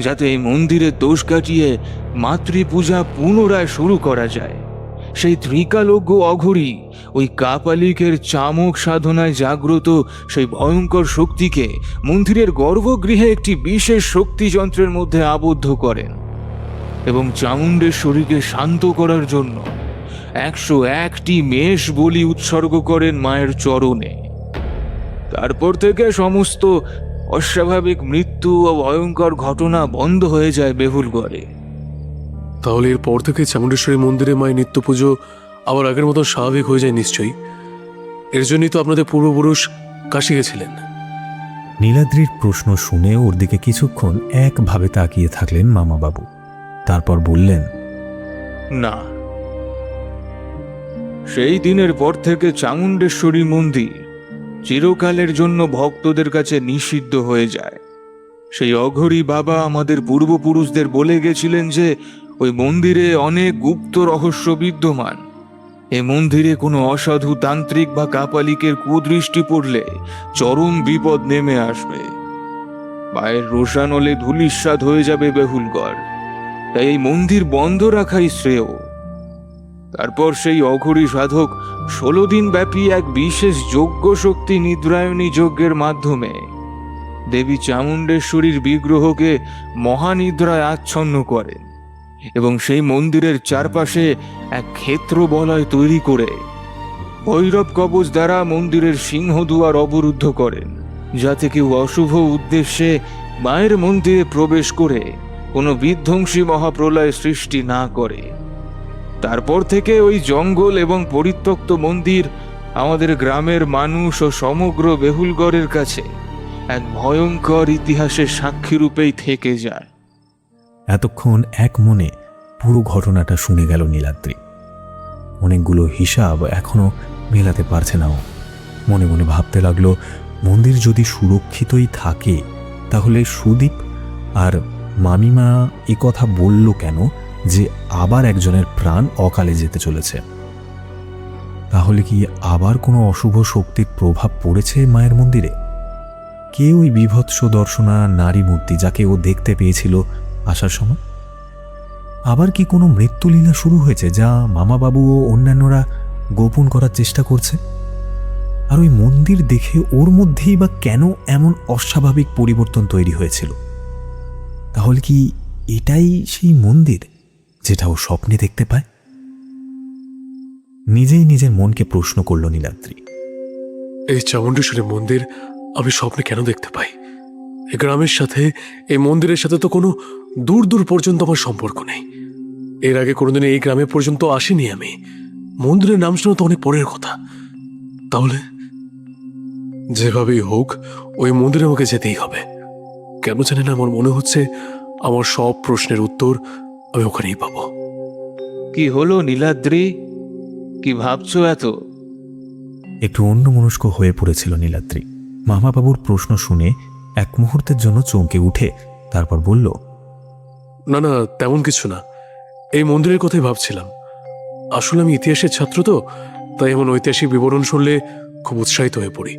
যাতে এই মন্দিরের দোষ কাটিয়ে মাতৃপূজা পুনরায় শুরু করা যায়। সেই ত্রিকালজ্ঞ অঘরী ওই কাপালিকের চামক সাধনায় জাগ্রত সেই ভয়ঙ্কর শক্তিকে মন্দিরের গর্ভগৃহে একটি বিশেষ শক্তিযন্ত্রের মধ্যে আবদ্ধ করেন এবং চামুণ্ডেশ্বরীকে শান্ত করার জন্য 101টি মেষ বলি উৎসর্গ করেন মায়ের চরণে। তারপর থেকে সমস্ত অস্বাভাবিক মৃত্যু ও ভয়ঙ্কর ঘটনা বন্ধ হয়ে যায় বেহুলগড়ে। তাহলে এরপর থেকে চামুণ্ডেশ্বরী মন্দিরে মায়ের নিত্য পুজো আবার আগের মতো স্বাভাবিক হয়ে যায় নিশ্চয়ই। এর জন্যই তো আপনাদের পূর্বপুরুষ কাশী গেছিলেন। নীলাদ্রির প্রশ্ন শুনে ওর দিকে কিছুক্ষণ একভাবে তাকিয়ে থাকলেন মামাবাবু। তারপর বললেন, না, সেই দিনের পর থেকে চামুণ্ডেশ্বরী মন্দির চিরকালের জন্য ভক্তদের কাছে নিষিদ্ধ হয়ে যায়। সেই অঘরী বাবা আমাদের পূর্বপুরুষদের বলে গেছিলেন যে ওই মন্দিরে অনেক গুপ্ত রহস্য বিদ্যমান। এ মন্দিরে কোনো অসাধু তান্ত্রিক বা কাপালিকের কুদৃষ্টি পড়লে চরম বিপদ নেমে আসবে। মায়ের রোষানলে ধূলিসাৎ হয়ে যাবে বেহুলগড়। তাই এই মন্দির বন্ধ রাখাই শ্রেয়। তারপর সেই অঘরী সাধক 16 দিন ব্যাপী এক বিশেষ যজ্ঞ শক্তি নিদ্রায়নী যজ্ঞের মাধ্যমে দেবী চামুণ্ডেশ্বরীর বিগ্রহকে মহানিদ্রায় আচ্ছন্ন করেন এবং সেই মন্দিরের চারপাশে এক ক্ষেত্র বলয় তৈরি করে ভৈরব কবচ দ্বারা মন্দিরের সিংহদুয়ার অবরুদ্ধ করেন, যাতে কেউ অশুভ উদ্দেশ্যে মায়ের মন্দিরে প্রবেশ করে কোনো বিধ্বংসী মহাপ্রলয় সৃষ্টি না করে। তারপর থেকে ওই জঙ্গল এবং পরিত্যক্ত মন্দির আমাদের গ্রামের মানুষ ও সমগ্র বেহুলগড়ের কাছে এক ভয়ঙ্কর ইতিহাসের সাক্ষী রূপেই থেকে যায়। এতক্ষণ এক মনে পুরো ঘটনাটা শুনে গেল নীলাদ্রি। অনেকগুলো হিসাব এখনো মেলাতে পারছে না ও। মনে মনে ভাবতে লাগলো, মন্দির যদি সুরক্ষিতই থাকে তাহলে সুদীপ আর মামিমা এ কথা বলল কেন যে আবার একজনের প্রাণ অকালে যেতে চলেছে? তাহলে কি আবার কোনো অশুভ শক্তির প্রভাব পড়েছে মায়ের মন্দিরে? কে ওই বীভৎস দর্শনা নারী মূর্তি যাকে ও দেখতে পেয়েছিল আসার সময়? আবার কি কোনো মৃত্যুলীলা শুরু হয়েছে যা মামাবাবু ও অন্যান্যরা গোপন করার চেষ্টা করছে? আর ওই মন্দির দেখে ওর মধ্যেই বা কেন এমন অস্বাভাবিক পরিবর্তন তৈরি হয়েছিল? তাহলে কি এটাই সেই মন্দির যেটা ও স্বপ্নে দেখতে পায়? নিজেই নিজের মনকে প্রশ্ন করল নীলাদ্রি। এই চামুণ্ডেশ্বরী মন্দির আমি স্বপ্নে কেন দেখতে পাই? এই গ্রামের সাথে, এই মন্দিরের সাথে তো কোনো দূর দূর পর্যন্ত আমার সম্পর্ক নেই। এর আগে কোনোদিন এই গ্রামে পর্যন্ত আসিনি আমি। মন্দিরের নাম শোনা তো অনেক পরের কথা। তাহলে যেভাবেই হোক ওই মন্দিরে আমাকে যেতেই হবে। কেন জানি না আমার মনে হচ্ছে আমার সব প্রশ্নের উত্তর আমি ওখানেই পাবো। কি হলো নীলাদ্রি, কি ভাবছো এত? একটু অন্যমনস্ক হয়ে পড়েছিল নীলাদ্রি। মামাবাবুর প্রশ্ন শুনে এক মুহূর্তের জন্য চমকে উঠে তারপর বলল, না না, তেমন কিছু না। এই মন্দিরের কথাই ভাবছিলাম। আসলে আমি ইতিহাসের ছাত্র তো, তাই এমন ঐতিহাসিক বিবরণ শুনলে খুব উৎসাহিত হয়ে পড়ি।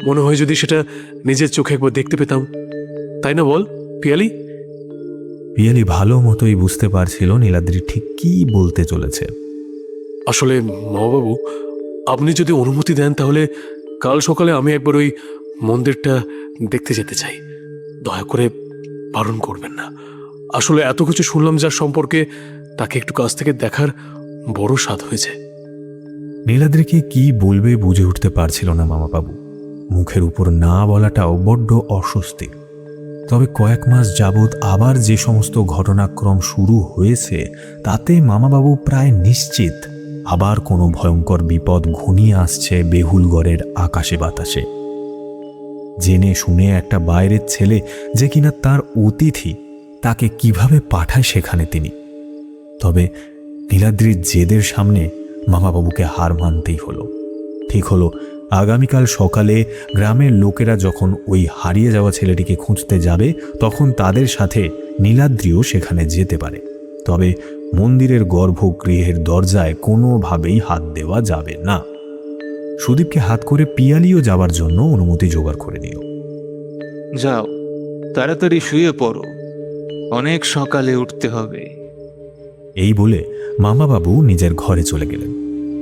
মনে হয় যদি সেটা নিজের চোখে একবার দেখতে পেতাম। তাই না বল পিয়ালি? পিয়ালি ভালো মতোই বুঝতে পারছিল নীলাদ্রি ঠিক কি বলতে চলেছে। আসলে মামাবাবু, আপনি যদি অনুমতি দেন তাহলে কাল সকালে আমি একবার ওই মন্দিরটা দেখতে যেতে চাই। দয়া করে বারণ করবেন না। আসলে এত কিছু শুনলাম যার সম্পর্কে, তাকে একটু কাছ থেকে দেখার বড় স্বাদ হয়েছে। নীলাদ্রিকে কি বলবে বুঝে উঠতে পারছিল না মামাবাবু। মুখের উপর না বলাটাও বড্ড অস্বস্তি। তবে কয়েক মাস যাবৎ আবার যে সমস্ত ঘটনাক্রম শুরু হয়েছে তাতে মামাবাবু প্রায় নিশ্চিত আবার কোনো ভয়ঙ্কর বিপদ ঘনিয়ে আসছে বেহুলগড়ের আকাশে বাতাসে। জেনে শুনে একটা বাইরের ছেলে যে কিনা তার অতিথি, তাকে কিভাবে পাঠায় সেখানে তিনি। তবে নীলাদ্রির জেদের সামনে মামাবাবুকে হার মানতেই হলো। ঠিক হলো, আগামীকাল সকালে গ্রামের লোকেরা যখন ওই হারিয়ে যাওয়া ছেলেটিকে খুঁজতে যাবে তখন তাদের সাথে নীলাদ্রিও সেখানে যেতে পারে। তবে মন্দিরের গর্ভগৃহের দরজায় কোনোভাবেই হাত দেওয়া যাবে না। সুদীপকে হাত করে পিয়ালিও যাবার জন্য অনুমতি জোগাড় করে নিল। যাও, তাড়াতাড়ি শুয়ে পড়ো, অনেক সকালে উঠতে হবে। এই বলে মামাবাবু নিজের ঘরে চলে গেলেন।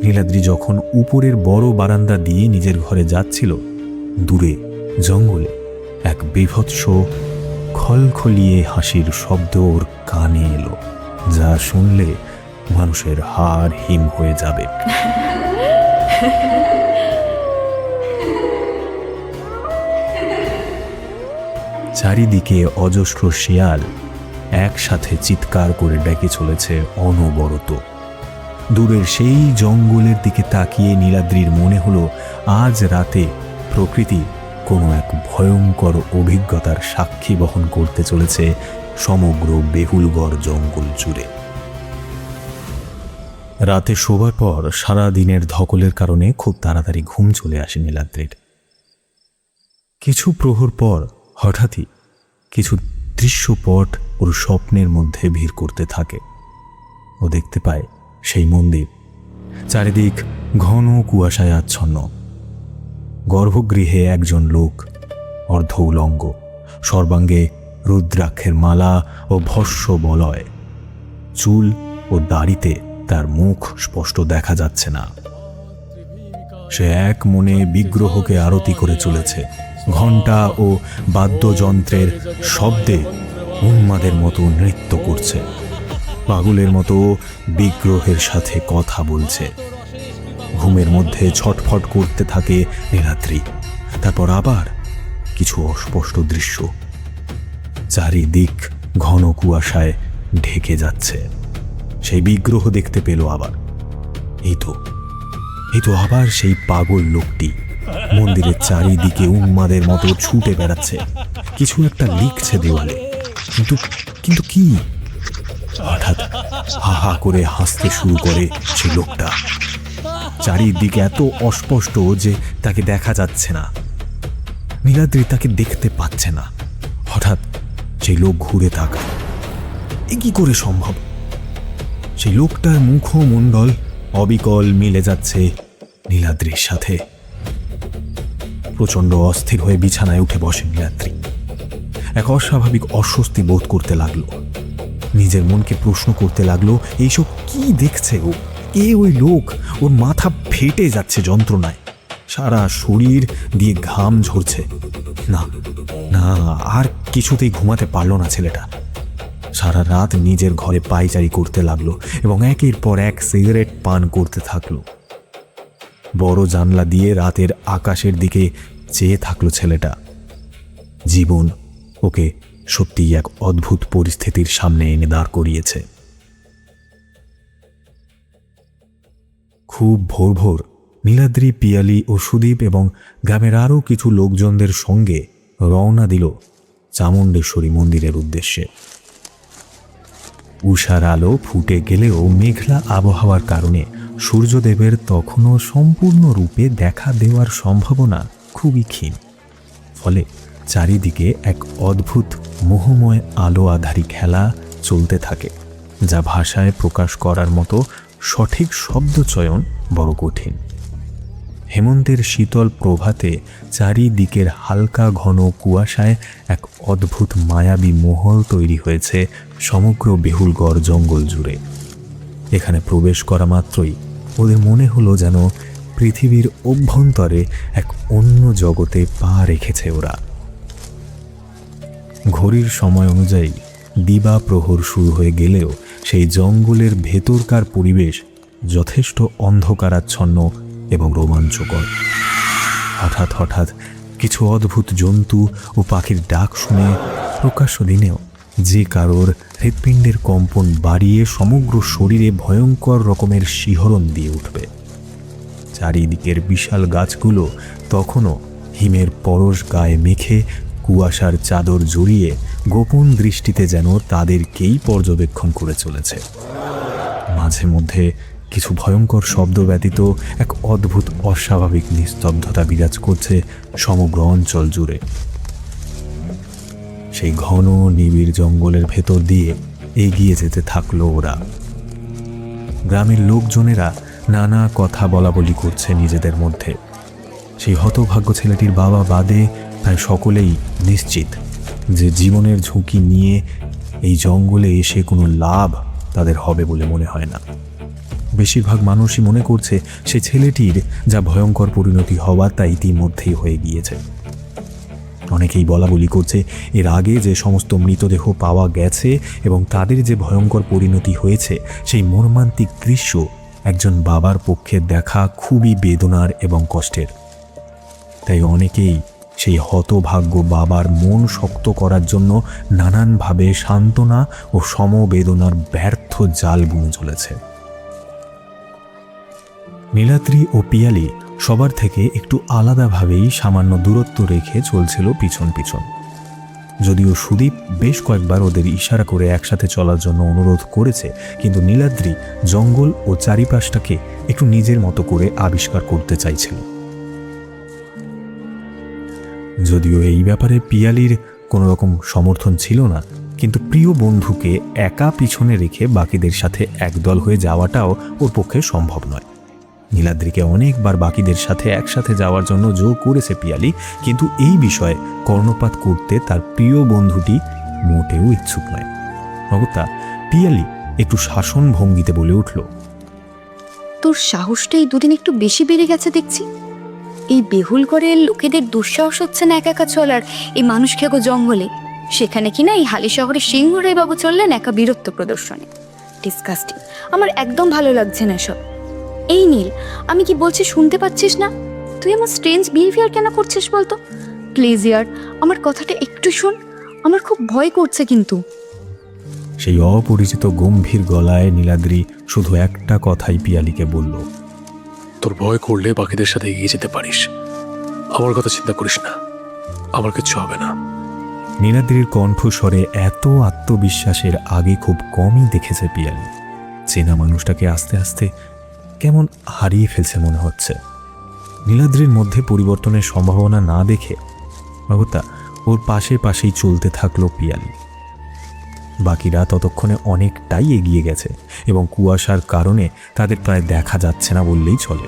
নীলাদ্রি যখন উপরের বড় বারান্দা দিয়ে নিজের ঘরে যাচ্ছিল, দূরে জঙ্গলে এক বীভৎস খলখলিয়ে হাসির শব্দ ওর কানে এলো, যা শুনলে মানুষের হাড় হিম হয়ে যাবে। চারিদিকে অজস্র শিয়াল একসাথে চিৎকার করে ডেকে চলেছে অনবরত। দূরের সেই জঙ্গলের দিকে তাকিয়ে নীলাদ্রির মনে হলো আজ রাতে প্রকৃতি কোনো এক ভয়ঙ্কর অভিজ্ঞতার সাক্ষী বহন করতে চলেছে সমগ্র বেহুলগড় জঙ্গল জুড়ে। রাতে শোবার পর সারা দিনের ধকলের কারণে খুব তাড়াতাড়ি ঘুম চলে আসে নীলাদ্রির। কিছু প্রহর পর হঠাৎই কিছু দৃশ্যপট ওর স্বপ্নের মধ্যে ভিড় করতে থাকে। ও দেখতে পায় সেই মন্দির, চারিদিক ঘন কুয়াশায় আচ্ছন্ন। গর্ভগৃহে একজন লোক, অর্ধ উলঙ্গ, সর্বাঙ্গে রুদ্রাক্ষের মালা ও ভস্য বলয়। চুল ও দাড়িতে তার মুখ স্পষ্ট দেখা যাচ্ছে না। সে এক মনে বিগ্রহকে আরতি করে চলেছে। ঘণ্টা ও বাদ্যযন্ত্রের শব্দে উন্মাদের মতো নৃত্য করছে। পাগলের মতো বিগ্রহের সাথে কথা বলছে। ঘুমের মধ্যে ছটফট করতে থাকে নীলাদ্রি। তারপর আবার কিছু অস্পষ্ট দৃশ্য, চারিদিক ঘন কুয়াশায় ঢেকে যাচ্ছে। সেই বিগ্রহ দেখতে পেল আবার। এই তো আবার সেই পাগল লোকটি মন্দিরের চারিদিকে উন্মাদের মতো ছুটে বেড়াচ্ছে। কিছু একটা লিখছে দেওয়ালে, কিন্তু কি? হঠাৎ হা হা করে হাসতে শুরু করে সেই লোকটা। চারিদিকে এত অস্পষ্ট যে তাকে দেখা যাচ্ছে না। নীলাদ্রি তাকে দেখতে পাচ্ছে না। হঠাৎ সেই লোক ঘুরে তাকায়। এ কি করে সম্ভব? সেই লোকটার মুখমণ্ডল অবিকল মিলে যাচ্ছে নীলাদ্রির সাথে। প্রচণ্ড অস্থির হয়ে বিছানায় উঠে বসে নীলাদ্রি। এক অস্বাভাবিক অস্বস্তি বোধ করতে লাগলো। নিজের মনকে প্রশ্ন করতে লাগলো, এইসব কি দেখছে ও? কে ওই লোক? ওর মাথা ফেটে যাচ্ছে যন্ত্রণায়, সারা শরীর দিয়ে ঘাম ঝরছে। না না, আর কিছুতেই ঘুমাতে পারল না ছেলেটা। সারা রাত নিজের ঘরে পায়চারি করতে লাগলো এবং একের পর এক সিগারেট পান করতে থাকলো। বড় জানলা দিয়ে রাতের আকাশের দিকে চেয়ে থাকলো ছেলেটা। জীবন ওকে সত্যিই এক অদ্ভুত পরিস্থিতির সামনে এনে দাঁড় করিয়েছে। খুব ভোর ভোর নীলাদ্রি, পিয়ালি ও সুদীপ এবং গ্রামের আরও কিছু লোকজনদের সঙ্গে রওনা দিল চামুণ্ডেশ্বরী মন্দিরের উদ্দেশ্যে। উষার আলো ফুটে গেলেও মেঘলা আবহাওয়ার কারণে সূর্যদেবের তখনও সম্পূর্ণরূপে দেখা দেওয়ার সম্ভাবনা খুবই ক্ষীণ। ফলে চারিদিকে এক অদ্ভুত মোহময় আলো আধারী খেলা চলতে থাকে, যা ভাষায় প্রকাশ করার মতো সঠিক শব্দচয়ন বড় কঠিন। হেমন্তের শীতল প্রভাতে চারিদিকের হালকা ঘন কুয়াশায় এক অদ্ভুত মায়াবী মহল তৈরি হয়েছে সমগ্র বেহুলগড় জঙ্গল জুড়ে। এখানে প্রবেশ করা মাত্রই ওদের মনে হলো যেন পৃথিবীর অভ্যন্তরে এক অন্য জগতে পা রেখেছে ওরা। ঘড়ির সময় অনুযায়ী দিবা প্রহর শুরু হয়ে গেলেও সেই জঙ্গলের ভেতরকার পরিবেশ যথেষ্ট অন্ধকারাচ্ছন্ন এবং রোমাঞ্চকর। হঠাৎ হঠাৎ কিছু অদ্ভুত জন্তু ও পাখির ডাক শুনে প্রকাশ্য দিনেও যে কারোর হৃৎপিণ্ডের কম্পন বাড়িয়ে সমগ্র শরীরে ভয়ঙ্কর রকমের শিহরণ দিয়ে উঠবে। চারিদিকের বিশাল গাছগুলো তখনও হিমের পরশ গায়ে মেখে কুয়াশার চাদর জড়িয়ে গোপন দৃষ্টিতে যেন তাদেরকেই পর্যবেক্ষণ করে চলেছে। মাঝে মধ্যে কিছু ভয়ঙ্কর শব্দ ব্যতীত এক অদ্ভুত অস্বাভাবিক নিস্তব্ধতা বিরাজ করছে সমগ্র অঞ্চল জুড়ে। সেই ঘন নিবিড় জঙ্গলের ভেতর দিয়ে এগিয়ে যেতে থাকলো ওরা। গ্রামের লোকজনেরা নানা কথা বলাবলি করছে নিজেদের মধ্যে। সেই হতভাগ্য ছেলেটির বাবা বাদে প্রায় সকলেই নিশ্চিত যে জীবনের ঝুঁকি নিয়ে এই জঙ্গলে এসে কোনো লাভ তাদের হবে বলে মনে হয় না। বেশিরভাগ মানুষই মনে করছে সে ছেলেটির যা ভয়ঙ্কর পরিণতি হওয়ার তা ইতিমধ্যেই হয়ে গিয়েছে। অনেকেই বলা বলি করছে এর আগে যে সমস্ত মৃতদেহ পাওয়া গেছে এবং তাদের যে ভয়ঙ্কর পরিণতি হয়েছে, সেই মর্মান্তিক দৃশ্য একজন বাবার পক্ষে দেখা খুবই বেদনার এবং কষ্টের। তাই অনেকেই সেই হতভাগ্য বাবার মন শক্ত করার জন্য নানানভাবে সান্ত্বনা ও সমবেদনার ব্যর্থ জাল বুনে চলেছে। নীলাদ্রি ও পিয়ালি সবার থেকে একটু আলাদাভাবেই সামান্য দূরত্ব রেখে চলছিল পিছন পিছন। যদিও সুদীপ বেশ কয়েকবার ওদের ইশারা করে একসাথে চলার জন্য অনুরোধ করেছে, কিন্তু নীলাদ্রি জঙ্গল ও চারিপাশটাকে একটু নিজের মতো করে আবিষ্কার করতে চাইছিল। যদিও এই ব্যাপারে পিয়ালির কোনো রকম সমর্থন ছিল না, কিন্তু প্রিয় বন্ধুকে একা পিছনে রেখে বাকিদের সাথে একদল হয়ে যাওয়াটাও ওর পক্ষে সম্ভব নয়। নীলাদ্রিকে অনেকবার বাকিদের সাথে একসাথে যাওয়ার জন্য জোর করেছে পিয়ালি, কিন্তু এই বিষয়ে কর্ণপাত করতে তার প্রিয় বন্ধুটি মোটেও ইচ্ছুক নয়। অগত্যা পিয়ালি একটু শাসন ভঙ্গিতে বলে উঠল, তোর সাহসটা এই দুদিন একটু বেশি বেড়ে গেছে দেখছি। এই বেহুলগড়ের লোকেদের দুঃসাহস হচ্ছে না একা একা চলার এই মানুষ খেগো জঙ্গলে, সেখানে কিনা এই হালি শহরে সিংহরাই বাবু চললেন একা বীরত্ব প্রদর্শনে। ডিসকাস্টিং, আমার একদম ভালো লাগছে না সব। এই নীল, আমি কি বলছি শুনতে পাচ্ছিস না? তুই আমার স্ট্রেঞ্জ বিহেভিয়ার কেন করছিস বলতো? প্লিজ ইয়ার, আমার কথাটা একটু শোন, আমার খুব ভয় করছে কিন্তু। সেই অপরিচিত গম্ভীর গলায় নীলাদ্রি শুধু একটা কথাই পিয়ালিকে বলল, তোর ভয় করলে বাকিদের সাথে এগিয়ে যেতে পারিস, আমার কথা চিন্তা করিস না, আমার কিচ্ছু হবে না। নীলাদ্রির কণ্ঠস্বরে এত আত্মবিশ্বাসের আগে খুব কমই দেখেছে পিয়ালি। চেনা মানুষটাকে আস্তে আস্তে কেমন হারিয়ে ফেলছে মনে হচ্ছে। নীলাদ্রির মধ্যে পরিবর্তনের সম্ভাবনা না দেখে অগত্যা ওর পাশে পাশেই চলতে থাকলো পিয়ালি। বাকিরা ততক্ষণে অনেকটাই এগিয়ে গেছে এবং কুয়াশার কারণে তাদের প্রায় দেখা যাচ্ছে না বললেই চলে।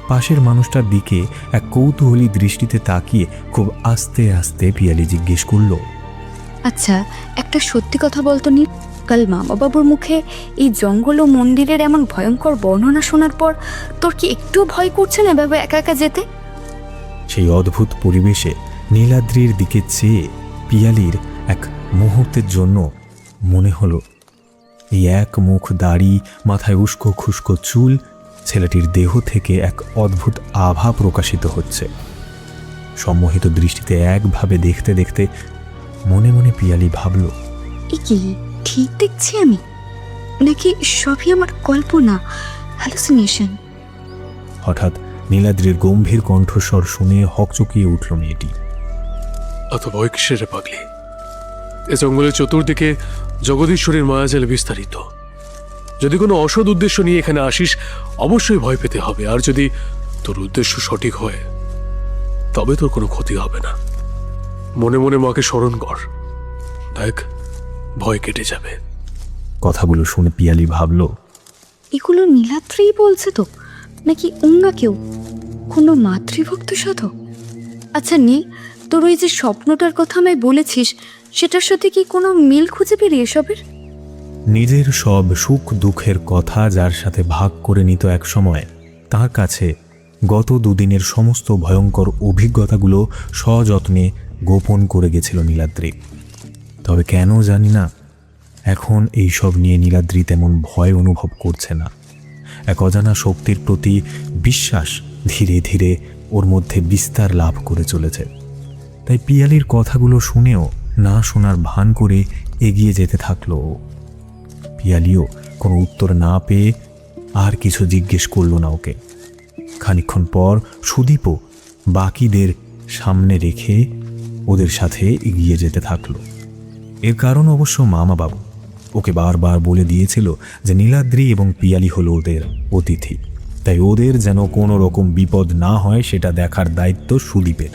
পাশের মানুষটার দিকে এক কৌতূহলী দৃষ্টিতে তাকিয়ে খুব আস্তে আস্তে পিয়ালি জিজ্ঞেস করল, আচ্ছা, একটা সত্যি কথা বলতো নীল, কাল মামা বাবুর মুখে এই জঙ্গল ও মন্দিরের এমন ভয়ঙ্কর বর্ণনা শোনার পর তোর কি একটু ভয় করছে না বাবা একা একা যেতে? সেই অদ্ভুত পরিবেশে নীলাদ্রির দিকে চেয়ে পিয়ালির এক মুহূর্তের জন্য মনে হলো এই এক মুখ দাড়ি, মাথায় উস্কো খুস্কো চুল, ছেলেটির দেহ থেকে এক অদ্ভুত আভা প্রকাশিত হচ্ছে। সম্মোহিত দৃষ্টিতে একভাবে দেখতে দেখতে মনে মনে পিয়ালি ভাবল, এ কি ঠিক দেখছি আমি, নাকি সবই আমার কল্পনা, হ্যালুসিনেশন? হঠাৎ নীলাদ্রির গম্ভীর কণ্ঠস্বর শুনে হকচকিয়ে উঠল মেয়েটি। অত ভয় কিসের রে পাগলি? এ জঙ্গলের চতুর্দিকে জগদীশ্বরের মায়াজাল বিস্তারিত। যদি কোনো অসৎ উদ্দেশ্য নিয়ে এখানে আসিস অবশ্যই ভয় পেতে হবে, আর যদি তোর উদ্দেশ্য সঠিক হয় তবে তোর কোনো ক্ষতি হবে না। মনে মনে মাকে স্মরণ কর, দেখ ভয় কেটে যাবে। কথাগুলো শুনে পিয়ালি ভাবল, এগুলো নীলাদ্রিই বলছে তো, নাকি অন্য কেউ, কোনো মাতৃভক্ত সাধক? আচ্ছা নীল, তোর ওই যে স্বপ্নটার কথা আমায় বলেছিস, সেটার সাথে কি কোনো মিল খুঁজে পেলি এসবের? নিজের সব সুখ দুঃখের কথা যার সাথে ভাগ করে নিত এক সময়, তার কাছে গত দুদিনের সমস্ত ভয়ঙ্কর অভিজ্ঞতাগুলো সযত্নে গোপন করে গেছিল নীলাদ্রি। তবে কেন জানি না, এখন এই সব নিয়ে নীলাদ্রি তেমন ভয় অনুভব করছে না। এক অজানা শক্তির প্রতি বিশ্বাস ধীরে ধীরে ওর মধ্যে বিস্তার লাভ করে চলেছে। তাই পিয়ালির কথাগুলো শুনেও না শোনার ভান করে এগিয়ে যেতে থাকলো। পিয়ালিও কোনো উত্তর না পেয়ে আর কিছু জিজ্ঞেস করলো না ওকে। খানিকক্ষণ পর সুদীপও বাকিদের সামনে রেখে ওদের সাথে এগিয়ে যেতে থাকলো। এর কারণ অবশ্য মামা বাবু ওকে বারবার বলে দিয়েছিল যে নীলাদ্রি এবং পিয়ালি হলো ওদের অতিথি, তাই ওদের যেন কোনো রকম বিপদ না হয় সেটা দেখার দায়িত্ব সুদীপের।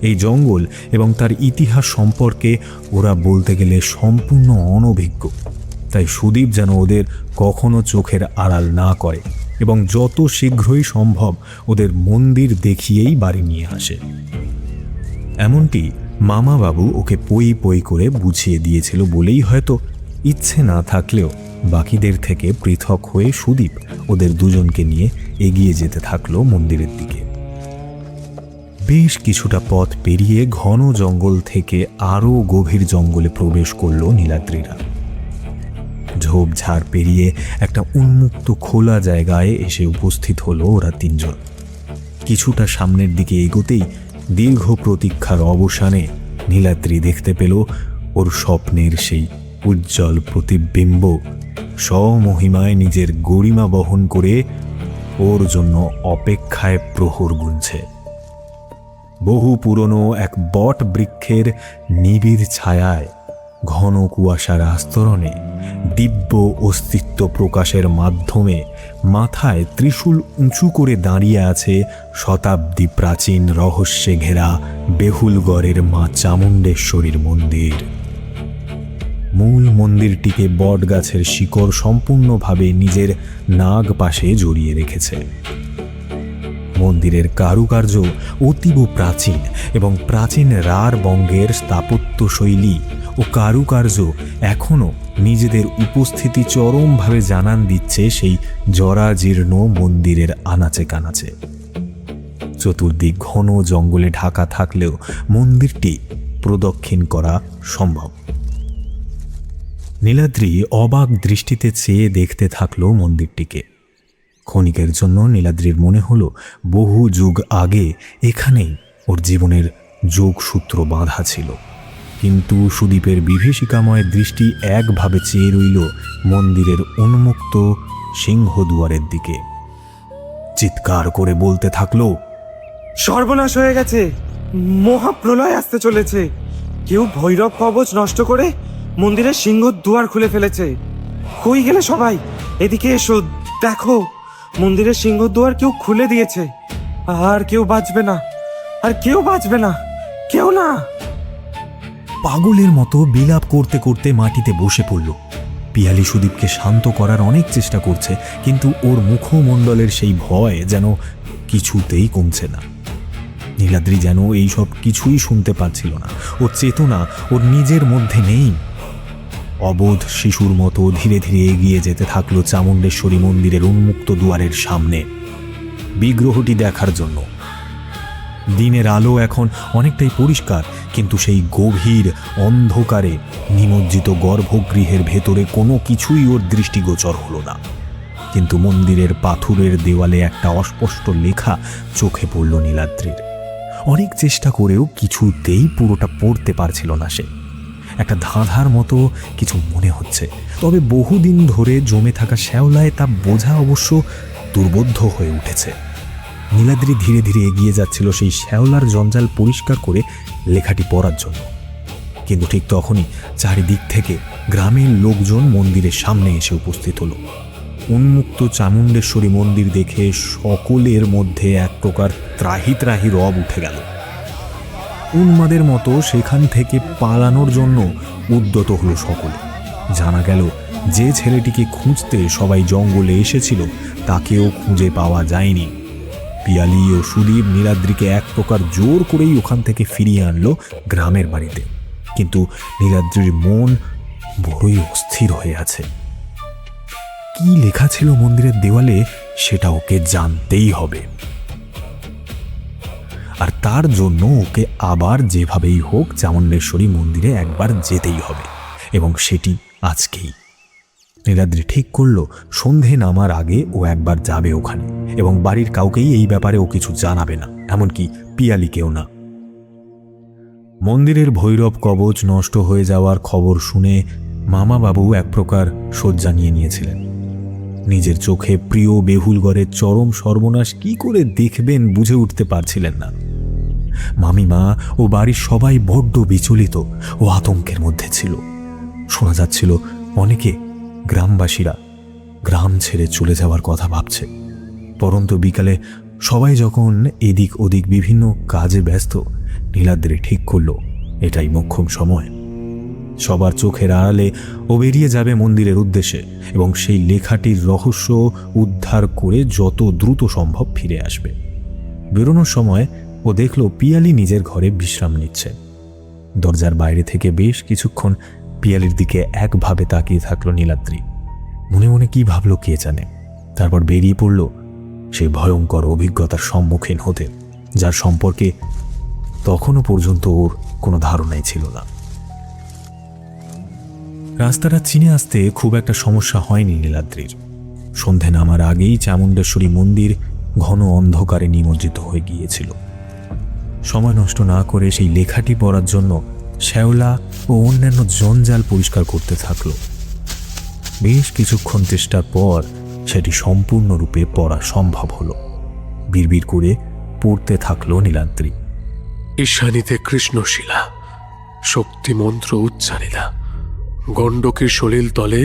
এই জঙ্গল এবং তার ইতিহাস সম্পর্কে ওরা বলতে গেলে সম্পূর্ণ অনভিজ্ঞ, তাই সুদীপ যেন ওদের কখনো চোখের আড়াল না করে এবং যত শীঘ্রই সম্ভব ওদের মন্দির দেখিয়েই বাড়ি নিয়ে আসে। এমনটি মামা বাবু ওকে পই পই করে বুঝিয়ে দিয়েছিল বলেই হয়তো ইচ্ছে না থাকলেও বাকিদের থেকে পৃথক হয়ে সুদীপ ওদের দুজনকে নিয়ে এগিয়ে যেতে থাকলো মন্দিরের দিকে। বেশ কিছুটা পথ পেরিয়ে ঘন জঙ্গল থেকে আরও গভীর জঙ্গলে প্রবেশ করলো নীলাদ্রিরা। ঝোপঝাড় পেরিয়ে একটা উন্মুক্ত খোলা জায়গায় এসে উপস্থিত হলো ওরা তিনজন। কিছুটা সামনের দিকে এগোতেই দীর্ঘ প্রতীক্ষার অবসানে নীলাদ্রি দেখতে পেল ওর স্বপ্নের সেই উজ্জ্বল প্রতিবিম্ব স্বমহিমায় নিজের গরিমা বহন করে ওর জন্য অপেক্ষায় প্রহর গুনছে। বহু পুরনো এক বট বৃক্ষের নিবিড় ছায়ায় ঘন কুয়াশার আস্তরণে দিব্য অস্তিত্ব প্রকাশের মাধ্যমে মাথায় ত্রিশূল উঁচু করে দাঁড়িয়ে আছে শতাব্দী প্রাচীন রহস্যে ঘেরা বেহুলগড়ের মা চামুণ্ডেশ্বরীর মন্দির। মূল মন্দিরটিকে বট গাছের শিকড় সম্পূর্ণভাবে নিজের নাগ পাশে জড়িয়ে রেখেছে। মন্দিরের কারুকার্য অতীব প্রাচীন এবং প্রাচীন রার বঙ্গের স্থাপত্যশৈলী ও কারুকার্য এখনও নিজেদের উপস্থিতি চরমভাবে জানান দিচ্ছে সেই জরাজীর্ণ মন্দিরের আনাচে কানাচে। চতুর্দিক ঘন জঙ্গলে ঢাকা থাকলেও মন্দিরটি প্রদক্ষিণ করা সম্ভব। নীলাদ্রি অবাক দৃষ্টিতে চেয়ে দেখতে থাকলো মন্দিরটিকে। ক্ষণিকের জন্য নীলাদ্রির মনে হলো বহু যুগ আগে এখানেই ওর জীবনের যোগসূত্র বাঁধা ছিল। কিন্তু সুদীপের বিভীষিকাময় দৃষ্টি একভাবে চেয়ে রইল মন্দিরের উন্মুক্ত সিংহদুয়ারের দিকে। চিৎকার করে বলতে থাকলো, সর্বনাশ হয়ে গেছে, মহাপ্রলয় আসতে চলেছে। কেউ ভৈরব কবচ নষ্ট করে মন্দিরের সিংহ দুয়ার খুলে ফেলেছে। কই গেলে সবাই? এদিকে এসো, দেখো মন্দিরের সিংহ দুয়ার কেউ খুলে দিয়েছে। আর কেউ বাঁচবে না, আর কেউ বাঁচবে না, কেউ না। পাগলের মতো বিলাপ করতে করতে মাটিতে বসে পড়ল। পিয়ালি সুদীপকে শান্ত করার অনেক চেষ্টা করছে, কিন্তু ওর মুখমণ্ডলের সেই ভয় যেন কিছুতেই কমছে না। নীলাদ্রি যেন এইসব কিছুই শুনতে পাচ্ছিল না। ওর চেতনা ওর নিজের মধ্যে নেই। অবোধ শিশুর মতো ধীরে ধীরে এগিয়ে যেতে থাকলো চামুণ্ডেশ্বরী মন্দিরের উন্মুক্ত দুয়ারের সামনে বিগ্রহটি দেখার জন্য। দিনের আলো এখন অনেকটাই পরিষ্কার, কিন্তু সেই গভীর অন্ধকারে নিমজ্জিত গর্ভগৃহের ভেতরে কোনো কিছুই ওর দৃষ্টিগোচর হলো না। কিন্তু মন্দিরের পাথরের দেওয়ালে একটা অস্পষ্ট লেখা চোখে পড়ল নীলাদ্রির। অনেক চেষ্টা করেও কিছুতেই পুরোটা পড়তে পারছিল না সে। একটা ধাঁধার মতো কিছু মনে হচ্ছে, তবে বহুদিন ধরে জমে থাকা শ্যাওলায় তা বোঝা অবশ্য দুর্বোধ্য হয়ে উঠেছে। নীলাদ্রি ধীরে ধীরে এগিয়ে যাচ্ছিল সেই শ্যাওলার জঞ্জাল পরিষ্কার করে লেখাটি পড়ার জন্য। কিন্তু ঠিক তখনই চারিদিক থেকে গ্রামের লোকজন মন্দিরের সামনে এসে উপস্থিত হলো। উন্মুক্ত চামুণ্ডেশ্বরী মন্দির দেখে সকলের মধ্যে এক প্রকার ত্রাহি ত্রাহি রব উঠে গেল। উন্মাদের মতো সেখান থেকে পালানোর জন্য উদ্যত হলো সকলে। জানা গেল যে ছেলেটিকে খুঁজতে সবাই জঙ্গলে এসেছিল তাকেও খুঁজে পাওয়া যায়নি। পিয়ালি ও সুদীপ নীলাদ্রিকে এক প্রকার জোর করেই ওখান থেকে ফিরিয়ে আনলো গ্রামের বাড়িতে। কিন্তু নীলাদ্রির মন বড়ই অস্থির হয়ে আছে। কি লেখা ছিল মন্দিরের দেওয়ালে সেটা ওকে জানতেই হবে, আর তার জন্য ওকে আবার যেভাবেই হোক চামুণ্ডেশ্বরী মন্দিরে একবার যেতেই হবে, এবং সেটি আজকেই। নীলাদ্রি ঠিক করলো সন্ধে নামার আগে ও একবার যাবে ওখানে, এবং বাড়ির কাউকেই এই ব্যাপারে ও কিছু জানাবে না, এমনকি পিয়ালিকেও না। মন্দিরের ভৈরব কবচ নষ্ট হয়ে যাওয়ার খবর শুনে মামাবাবু এক প্রকার শয্যা নিয়ে নিয়েছিলেন। নিজের চোখে প্রিয় বেহুলগড়ের চরম সর্বনাশ কি করে দেখবেন বুঝে উঠতে পারছিলেন না। মামিমা ও বাড়ির সবাই বড্ড বিচলিত ও আতঙ্কের মধ্যে ছিল। শোনা যাচ্ছিল অনেকে গ্রামবাসীরা গ্রাম ছেড়ে চলে যাওয়ার কথা ভাবছে। পরন্তু বিকালে সবাই যখন এদিক ওদিক বিভিন্ন কাজে ব্যস্ত, নীলাদ্রি ঠিক করলো এটাই মোক্ষম সময়। সবার চোখের আড়ালে ও বেরিয়ে যাবে মন্দিরের উদ্দেশ্যে, এবং সেই লেখাটির রহস্য উদ্ধার করে যত দ্রুত সম্ভব ফিরে আসবে। বেরোনোর সময় ও দেখল পিয়ালি নিজের ঘরে বিশ্রাম নিচ্ছে। দরজার বাইরে থেকে বেশ কিছুক্ষণ পিয়ালির দিকে একভাবে তাকিয়ে থাকলো নীলাদ্রি। মনে মনে কি ভাবলো কে জানে। তারপর বেরিয়ে পড়ল সেই ভয়ঙ্কর অভিজ্ঞতার সম্মুখীন হতে, যার সম্পর্কে তখনও পর্যন্ত ওর কোনো ধারণাই ছিল না। রাস্তাটা চিনে আসতে খুব একটা সমস্যা হয়নি নীলাদ্রির। সন্ধে নামার আগেই চামুণ্ডেশ্বরী মন্দির ঘন অন্ধকারে নিমজ্জিত হয়ে গিয়েছিল। সময় নষ্ট না করে সেই লেখাটি পড়ার জন্য শ্যাওলা ও অন্যান্য জঞ্জাল পরিষ্কার করতে থাকল। বেশ কিছুক্ষণ চেষ্টার পর সেটি সম্পূর্ণরূপে পড়া সম্ভব হলো। বিড়বিড় করে পড়তে থাকলো নীলাদ্রি। ঈশানীতে কৃষ্ণশিলা, শক্তিমন্ত্র উচ্চারিলা, গণ্ডকের সলিল তলে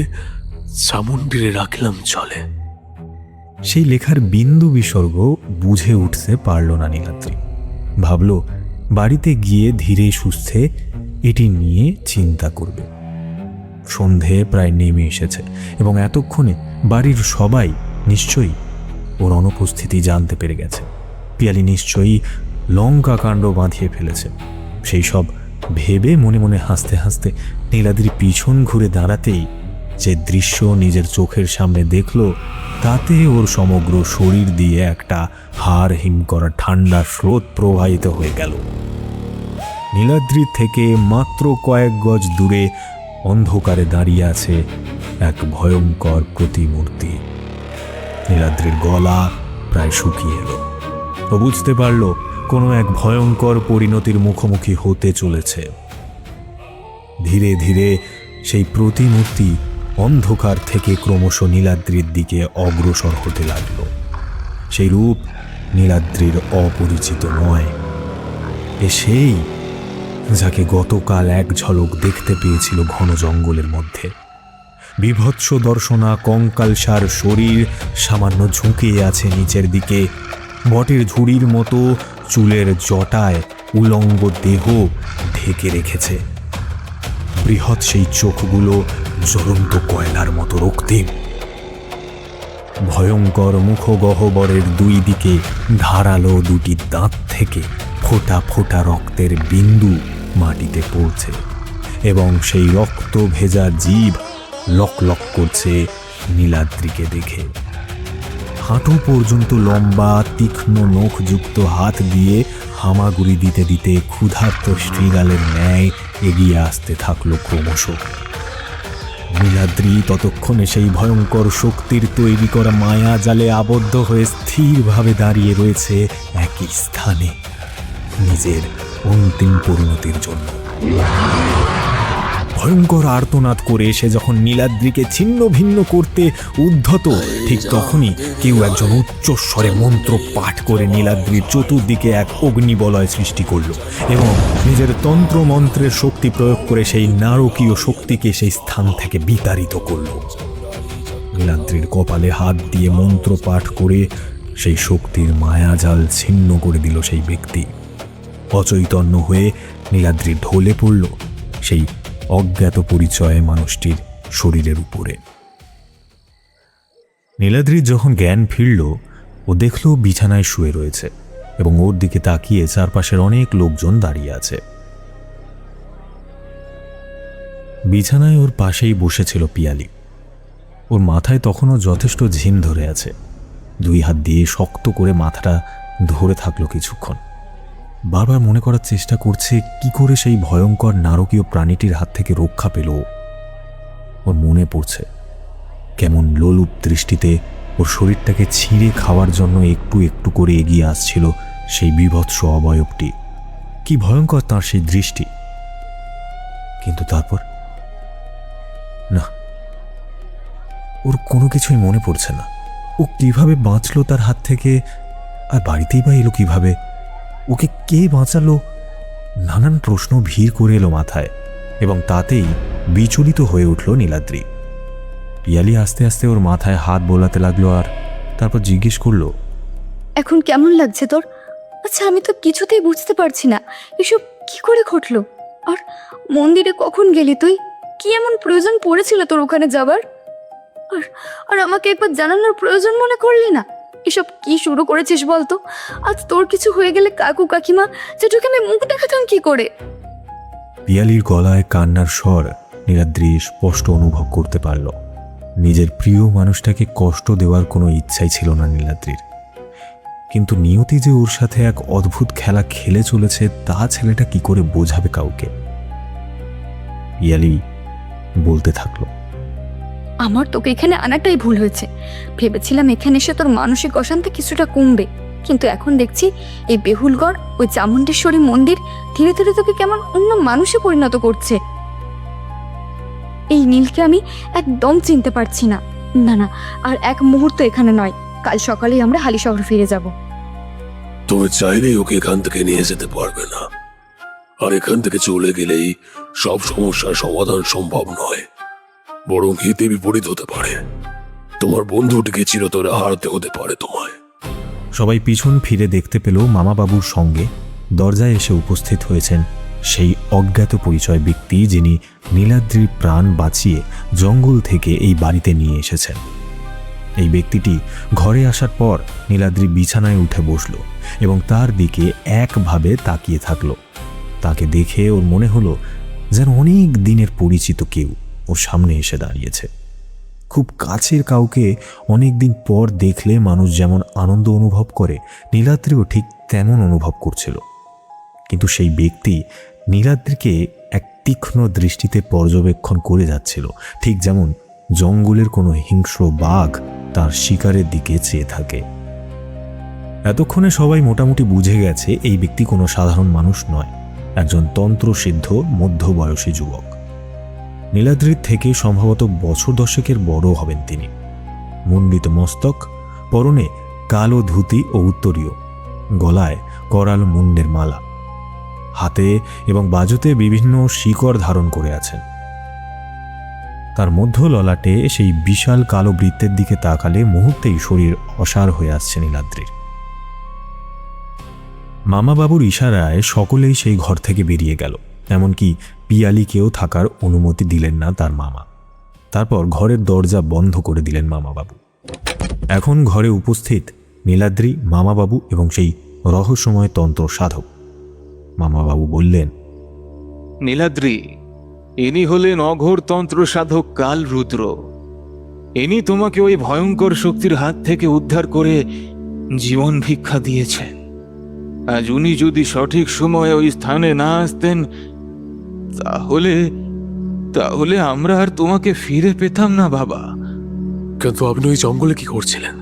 চামুণ্ডীরে রাখলাম চলে। সেই লেখার বিন্দু বিসর্গ বুঝে উঠতে পারল না নীলাদ্রি। ভাবল বাড়িতে গিয়ে ধীরে সুস্থে এটি নিয়ে চিন্তা করবে। সন্ধে প্রায় নেমে এসেছে, এবং এতক্ষণে বাড়ির সবাই নিশ্চয়ই ওর অনুপস্থিতি জানতে পেরে গেছে। পিয়ালি নিশ্চয়ই লঙ্কা কাণ্ড বাঁধিয়ে ফেলেছে। সেই সব ভেবে মনে মনে হাসতে হাসতে নীলাদ্রি পিছন ঘুরে দাঁড়াতেই যে দৃশ্য নিজের চোখের সামনে দেখল, তাতে ওর সমগ্র শরীর দিয়ে একটা হাড় হিম করা ঠান্ডা স্রোত প্রবাহিত হয়ে গেল। নীলাদ্রি থেকে মাত্র কয়েক গজ দূরে অন্ধকারে দাঁড়িয়ে আছে এক ভয়ঙ্কর প্রতিমূর্তি। নীলাদ্রির গলা প্রায় শুকিয়ে এলো। ও বুঝতে পারল কোনো এক ভয়ঙ্কর পরিণতির মুখোমুখি হতে চলেছে। ধীরে ধীরে সেই প্রতিমূর্তি অন্ধকার থেকে ক্রমশ নীলাদ্রির দিকে অগ্রসর হতে লাগল। সেই রূপ নীলাদ্রির অপরিচিত নয়। এ সেই যাকে গতকাল এক ঝলক দেখতে পেয়েছিল ঘন জঙ্গলের মধ্যে। বিভৎস দর্শনা কঙ্কালসার শরীর সামান্য ঝুঁকিয়ে আছে নিচের দিকে। বটের ঝুড়ির মতো চুলের জটায় উলঙ্গ দেহ ঢেকে রেখেছে। বৃহৎ সেই চোখগুলো জ্বলন্ত কয়লার মতো রক্তিম। ভয়ঙ্কর মুখগহ্বরের দুই দিকে ধারালো দুটি দাঁত থেকে ফোঁটা ফোঁটা রক্তের বিন্দু মাটিতে পড়ছে, এবং সেই রক্ত ভেজা জিভ লক লক করছে নীলাদ্রিকে দেখে। হাঁটু পর্যন্ত লম্বা তীক্ষ্ণ নখযুক্ত হাত দিয়ে হামাগুড়ি দিতে দিতে ক্ষুধার্ত শৃগালের ন্যায় এগিয়ে আসতে থাকলো ক্রমশ। নীলাদ্রি ততক্ষণে সেই ভয়ঙ্কর শক্তির তৈরি করা মায়া জালে আবদ্ধ হয়ে স্থিরভাবে দাঁড়িয়ে রয়েছে একই স্থানে, নিজের অন্তিম পরিণতির জন্য। ভয়ঙ্কর আর্তনাদ করে সে যখন নীলাদ্রিকে ছিন্ন ভিন্ন করতে উদ্ধত, ঠিক তখনই কেউ একজন উচ্চস্বরে মন্ত্র পাঠ করে নীলাদ্রির চতুর্দিকে এক অগ্নিবলয় সৃষ্টি করল এবং নিজের তন্ত্র মন্ত্রের শক্তি প্রয়োগ করে সেই নারকীয় শক্তিকে সেই স্থান থেকে বিতাড়িত করল। নীলাদ্রির কপালে হাত দিয়ে মন্ত্র পাঠ করে সেই শক্তির মায়াজাল ছিন্ন করে দিল সেই ব্যক্তি। অচৈতন্য হয়ে নীলাদ্রি ঢলে পড়ল সেই অজ্ঞাত পরিচয়ে মানুষটির শরীরের উপরে। নীলাদ্রির যখন জ্ঞান ফিরল, ও দেখল বিছানায় শুয়ে রয়েছে এবং ওর দিকে তাকিয়ে চারপাশের অনেক লোকজন দাঁড়িয়ে আছে। বিছানায় ওর পাশেই বসেছিল পিয়ালি। ওর মাথায় তখনও যথেষ্ট ঝিম ধরে আছে। দুই হাত দিয়ে শক্ত করে মাথাটা ধরে থাকলো কিছুক্ষণ। বারবার মনে করার চেষ্টা করছে কি করে সেই ভয়ঙ্কর নারকীয় প্রাণীটির হাত থেকে রক্ষা পেল। ওর মনে পড়ছে কেমন লোলুপ দৃষ্টিতে ওর শরীরটাকে ছিঁড়ে খাওয়ার জন্য একটু একটু করে এগিয়ে আসছিল সেই বীভৎস অবয়বটি। কি ভয়ঙ্কর তার সেই দৃষ্টি! কিন্তু তারপর না, ওর কোনো কিছুই মনে পড়ছে না। ও কিভাবে বাঁচলো তার হাত থেকে, আর বাড়িতেই বা এলো কিভাবে? ওকে কে বাঁচালো? নানান প্রশ্ন ভিড় করে এলো মাথায় এবং তাতেই বিচলিত হয়ে উঠল নীলাদ্রি। পিয়ালি আস্তে আস্তে ওর মাথায় হাত বোলাতে লাগলো আর তারপর জিজ্ঞেস করলো, এখন কেমন লাগছে তোর? আচ্ছা, আমি তো কিছুতেই বুঝতে পারছি না এসব কি করে ঘটলো। আর মন্দিরে কখন গেলি তুই? কি এমন প্রয়োজন পড়েছিল তোর ওখানে যাবার? আর আর আমাকে একবার জানানোর প্রয়োজন মনে করলি না? এসব কি শুরু করেছিস বলতো? আজ তোর কিছু হয়ে গেলে কাকু কাকিমা যেটুকু আমি মুখ দেখাতাম কি করে? পিয়ালির গলায় কান্নার স্বর নীলাদ্রি স্পষ্ট অনুভব করতে পারল। নিজের প্রিয় মানুষটাকে কষ্ট দেওয়ার কোনো ইচ্ছাই ছিল না নীলাদ্রির, কিন্তু নিয়তি যে ওর সাথে এক অদ্ভুত খেলা খেলে চলেছে তা ছেলেটা কি করে বোঝাবে কাউকে? পিয়ালি বলতে থাকলো, আমার তোকে এখানে আনাটাই ভুল হয়েছে। ভেবেছিলাম এখানে এসে তোর মানসিক অশান্তি কিছুটা কমবে, কিন্তু এখন দেখছি এই বেহুলগড়, ওই চামুণ্ডেশ্বরী মন্দির ধীরে ধীরে তোকে কেমন অন্য মানুষে পরিণত করছে। এই নীলকে আমি একদম চিনতে পারছি না। না না, আর এক মুহূর্ত এখানে নয়, কাল সকালেই আমরা হালিশহর ফিরে যাব। তুমি চাইলেই ওকে এখান থেকে নিয়ে যেতে পারবে না, আর এখান থেকে চলে গেলেই সব সমস্যার সমাধান সম্ভব নয়, বরং হিতে বিপরীত হতে পারে। তোমার বন্ধুটিকে চিরতরে হারাতে হতে পারে তোমায়। সবাই পিছন ফিরে দেখতে পেল মামাবাবুর সঙ্গে দরজায় এসে উপস্থিত হয়েছেন সেই অজ্ঞাত পরিচয় ব্যক্তি যিনি নীলাদ্রির প্রাণ বাঁচিয়ে জঙ্গল থেকে এই বাড়িতে নিয়ে এসেছেন। এই ব্যক্তিটি ঘরে আসার পর নীলাদ্রি বিছানায় উঠে বসল এবং তার দিকে একভাবে তাকিয়ে থাকল। তাকে দেখে ওর মনে হলো যেন অনেক দিনের পরিচিত কেউ ওর সামনে এসে দাঁড়িয়েছে। খুব কাছের কাউকে অনেক দিন পর দেখলে মানুষ যেমন আনন্দ অনুভব করে, নীলাদ্রিও ঠিক তেমন অনুভব করছিল। কিন্তু সেই ব্যক্তি নীলাদ্রিকে এক তীক্ষ্ণ দৃষ্টিতে পর্যবেক্ষণ করে যাচ্ছিল, ঠিক যেমন জঙ্গলের কোনো হিংস্র বাঘ তার শিকারের দিকে চেয়ে থাকে। এতক্ষণে সবাই মোটামুটি বুঝে গেছে এই ব্যক্তি কোনো সাধারণ মানুষ নয়, একজন তন্ত্রসিদ্ধ মধ্যবয়সী যুবক। নীলাদ্রির থেকে সম্ভবত বছর দশেকের বড় হবেন তিনি। মুন্ডিত মস্তক, পরনে কালো ধুতি ও উত্তরীয়, গলায় করাল মুন্ডের মালা, হাতে এবং বাজুতে বিভিন্ন শিকড় ধারণ করে আছেন। তার মধ্য ললাটে সেই বিশাল কালো বৃত্তের দিকে তাকালে মুহূর্তেই শরীর অসাড় হয়ে আসছে নীলাদ্রির। মামাবাবুর ইশারায় সকলেই সেই ঘর থেকে বেরিয়ে গেল, এমনকি পিয়ালিকেও থাকার অনুমতি দিলেন না তার মামা। তারপর ঘরের দরজা বন্ধ করে দিলেন মামাবাবু। এখন ঘরে উপস্থিত নীলাদ্রি, মামাবাবু এবং সেই রহস্যময় তন্ত্র সাধক। মামাবাবু বললেন, নীলাদ্রি, ইনি হলেন অঘোরতন্ত্র সাধক কাল রুদ্র। ইনি তোমাকে ওই ভয়ঙ্কর শক্তির হাত থেকে উদ্ধার করে জীবন ভিক্ষা দিয়েছেন। আজ উনি যদি সঠিক সময়ে ওই স্থানে না আসতেন, তাহলে তাহলে আমরা আর তোমাকে ফিরে পেতাম না বাবা। কিন্তু আপনি ওই জঙ্গলে কি করছিলেন?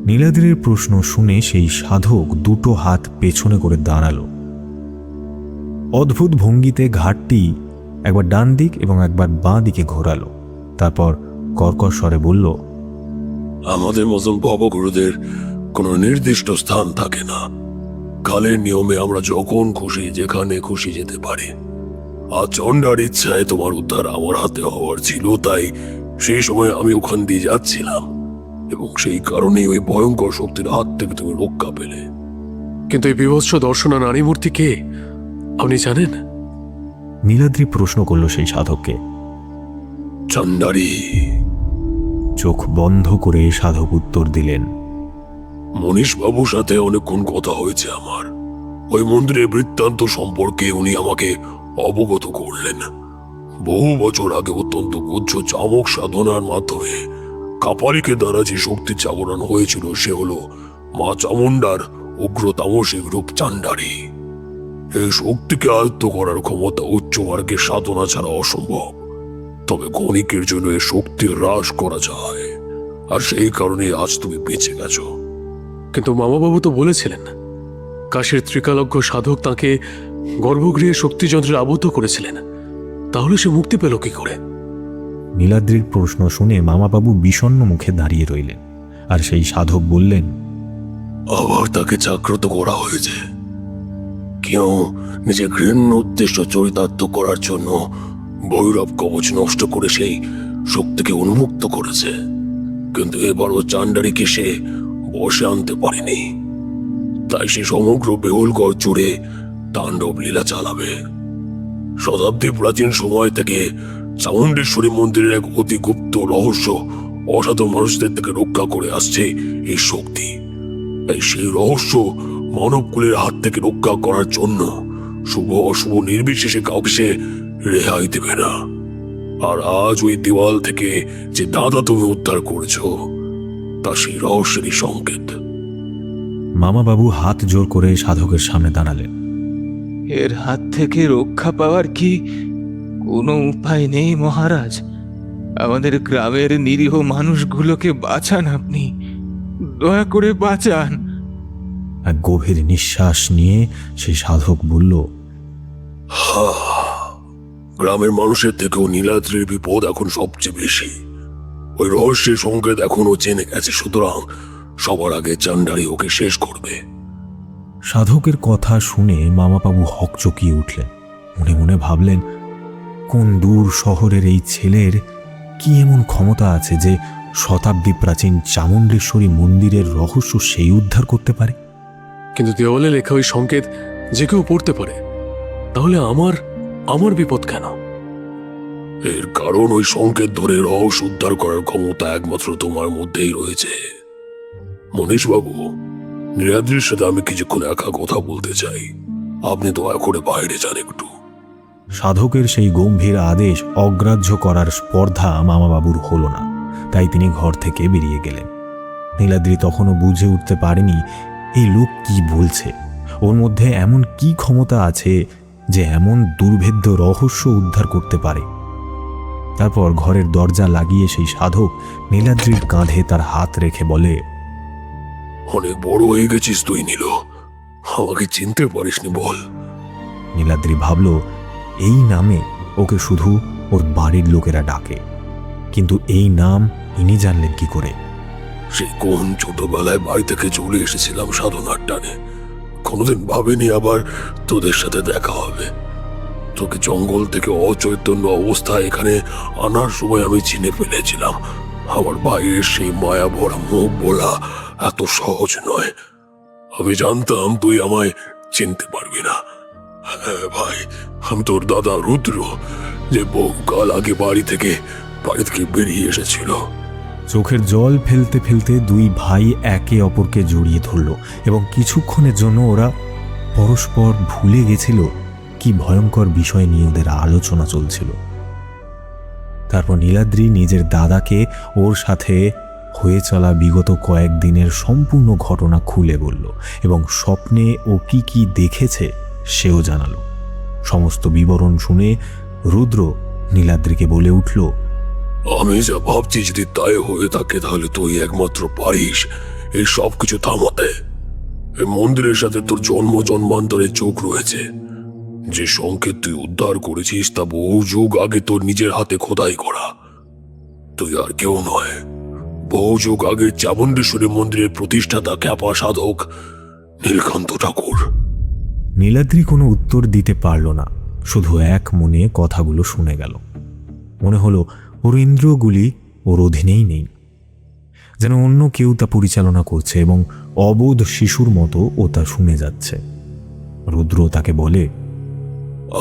নীলাদ্রির প্রশ্ন শুনে সেই সাধক দুটো হাত পেছনে করে দাঁড়ালো। অদ্ভুত ভঙ্গিতে ঘাটটি একবার ডান দিক এবং একবার বাঁ দিকে ঘোরালো। তারপর কর্কশ স্বরে বলল, আমাদের মতন ভবগুরুদের কোনো নির্দিষ্ট স্থান থাকে না। কালের নিয়মে আমরা যখন খুশি যেখানে খুশি যেতে পারি। আর চন্ডার ইচ্ছায় তোমার উদ্ধার আমার হাতে হওয়ার ছিল, তাই সেই সময় আমি ওখান দিয়ে যাচ্ছিলাম এবং সেই কারণেই ওই ভয়ঙ্কর শক্তির হাত থেকে তুমি রক্ষা পেলে। কিন্তু এই বিভৎস দর্শনা নারী মূর্তি কে আপনি জানেন? নীলাদ্রি প্রশ্ন করল সেই সাধককে। চন্ডারি। চোখ বন্ধ করে সাধক উত্তর দিলেন, মনীষ বাবুর সাথে অনেকক্ষণ কথা হয়েছে আমার। ওই মন্দিরের বৃত্তান্ত সম্পর্কে উনি আমাকে অবগত করলেন। বহু বছর আগে অত্যন্ত গুচ্ছ চামক সাধনার মাধ্যমে কাপালিকে দ্বারা যে শক্তি জাগরণ হয়েছিল সে হলো মা চামুন্ডার উগ্র তামসিক রূপ চান্ডারি। এই শক্তিকে আয়ত্ত করার ক্ষমতা উচ্চ মার্গের সাধনা ছাড়া অসম্ভব। তবে ক্ষণিকের জন্য এই শক্তি হ্রাস করা যায়, আর সেই কারণে আজ তুমি বেঁচে গেছো। কিন্তু মামাবাবু তো বলেছিলেন কাশীর ত্রিকালজ্ঞ সাধক তাকে গর্ভগৃহে শক্তিযন্ত্রে আবদ্ধ করেছিলেন। তাহলে সে মুক্তি পেল কি করে? নীলাদ্রির প্রশ্ন শুনে মামাবাবু বিষণ্ণ মুখে দাঁড়িয়ে রইলেন। আর সেই সাধক বললেন, আবার তাকে জাগ্রত করা হয়েছে। কেউ নিজের ঘৃণ্য উদ্দেশ্য চরিতার্থ করার জন্য ভৈরব কবচ নষ্ট করে সেই শক্তিকে উন্মুক্ত করেছে। কিন্তু এবারও চান্ডারিকে সে বশে আনতে পারেনি, তাই সে সমগ্র বেহুলগড় জুড়ে তাণ্ডব লীলা চালাবে। শতাব্দী প্রাচীন সময় থেকে চামুণ্ডেশ্বরী মন্দিরের এক অতি গুপ্ত রহস্য অসাধু মানুষদের থেকে রক্ষা করে আসছে এই শক্তি। তাই সেই রহস্য মানবকুলের হাত থেকে রক্ষা করার জন্য শুভ অশুভ নির্বিশেষে কাউকে সে রেহাই দেবে না। আর আজ ওই দেওয়াল থেকে যে দাদা তুমি উদ্ধার করেছো তা সেই রহস্যেরই সংকেত। মামাবাবু হাত জোর করে সাধকের সামনে দাঁড়ালেন। এর হাত থেকে রক্ষা পাওয়ার কি কোনো উপায় নেই মহারাজ? আমাদের গ্রামের নিরীহ মানুষগুলোকে বাঁচান, আপনি দয়া করে বাঁচান। এক গভীর নিঃশ্বাস নিয়ে সেই সাধক বলল, গ্রামের মানুষের থেকেও নীলাদ্রির বিপদ এখন সবচেয়ে বেশি। ওই রহস্যের সংকেত এখনো জেনে গেছে, সুতরাং সবার আগে চান্ডারি ওকে শেষ করবে। সাধকের কথা শুনে মামাবাবু হকচকিয়ে উঠলেন। মনে মনে ভাবলেন, কোন দূর শহরের এই ছেলের কি এমন ক্ষমতা আছে যে শতাব্দী প্রাচীন চামুণ্ডেশ্বরী মন্দিরের রহস্য সেই উদ্ধার করতে পারে? কিন্তু দেওয়ালে লেখা ওই সংকেত যে কেউ পড়তে পারে, তাহলে আমার বিপদ কেন? এর কারণ ওই সংকেত ধরে রহস্য উদ্ধার করার ক্ষমতা একমাত্র তোমার মধ্যেই রয়েছে। মনীষ বাবু, নীলাদ্রির সাথে আমি কিছুক্ষণ একা কথা বলতে চাই। আপনি দয়া করে বাইরে যান একটু। সাধকের সেই গম্ভীর আদেশ অগ্রাহ্য করার স্পর্ধা মামাবাবুর হলো না, তাই তিনি ঘর থেকে বেরিয়ে গেলেন। নীলাদ্রি তখনও বুঝে উঠতে পারেনি এই লোক কি বলছে। ওর মধ্যে এমন কি ক্ষমতা আছে যে এমন দুর্ভেদ্য রহস্য উদ্ধার করতে পারে। তারপর ঘরের দরজা লাগিয়ে সেই সাধক নীলাদ্রির কাঁধে তার হাত রেখে বলে, অনেক বড় হয়ে গেছিস তুই নীল, আমাকে চিনতে পারিসনি বল? নীলাদ্রি ভাবল এই নামে ওকে শুধু ওর বাড়ির লোকেরা ডাকে, কিন্তু এই নাম ইনি জানলেন কি করে? সে কোন ছোটবেলায় বাড়ি থেকে চলে এসেছিলাম সাধনার টানে। কোনোদিন ভাবিনি আবার তোদের সাথে দেখা হবে। তোকে জঙ্গল থেকে অচৈতন্য অবস্থায় এখানে আনার সময় আমি চিনে ফেলেছিলাম। আমার বাইরের সেই মায়া ভরা মুখ বলা এত সহজ নয়। আমি জানতাম তুই আমায় চিনতে পারবি না। হ্যাঁ ভাই, আমি তোর দাদা রুদ্র, যে বহুকাল আগে বাড়ি থেকে বেরিয়ে এসেছিল। চোখের জল ফেলতে ফেলতে দুই ভাই একে অপরকে জড়িয়ে ধরল এবং কিছুক্ষণের জন্য ওরা পরস্পর ভুলে গেছিল কি ভয়ঙ্কর বিষয় নিয়ে ওদের আলোচনা চলছিল। তারপর নীলাদ্রি নিজের দাদাকে ওর সাথে হয়ে চলা বিগত কয়েকদিনের সম্পূর্ণ ঘটনা খুলে বলল এবং স্বপ্নে ও কি কি দেখেছে সেও জানালো। সমস্ত বিবরণ শুনে রুদ্র নীলাদ্রিকে বলে উঠল, আমি যা ভাবছি যদি তাই হয়ে থাকে তাহলে তুই একমাত্র পারিস এই সব কিছু থামাতে। এই মন্দিরের সাথে তোর জন্ম জন্মান্তরের যোগ রয়েছে। যে সংকেত তুই উদ্ধার করেছিস তা বহু যুগ আগে তোর নিজের হাতে খোদাই করা। তুই আর কেউ নয়, বহু যুগ আগে চামুণ্ডেশ্বরী মন্দিরের প্রতিষ্ঠাতা খ্যাপা সাধক নীলকান্ত ঠাকুর। নীলাদ্রি কোনো উত্তর দিতে পারল না, শুধু এক মনে কথাগুলো শুনে গেল। মনে হলো ওর ইন্দ্রিয়গুলি ওর অধীনেই নেই, যেন অন্য কেউ তা পরিচালনা করছে এবং অবোধ শিশুর মতো ও তা শুনে যাচ্ছে। রুদ্র তাকে বলে,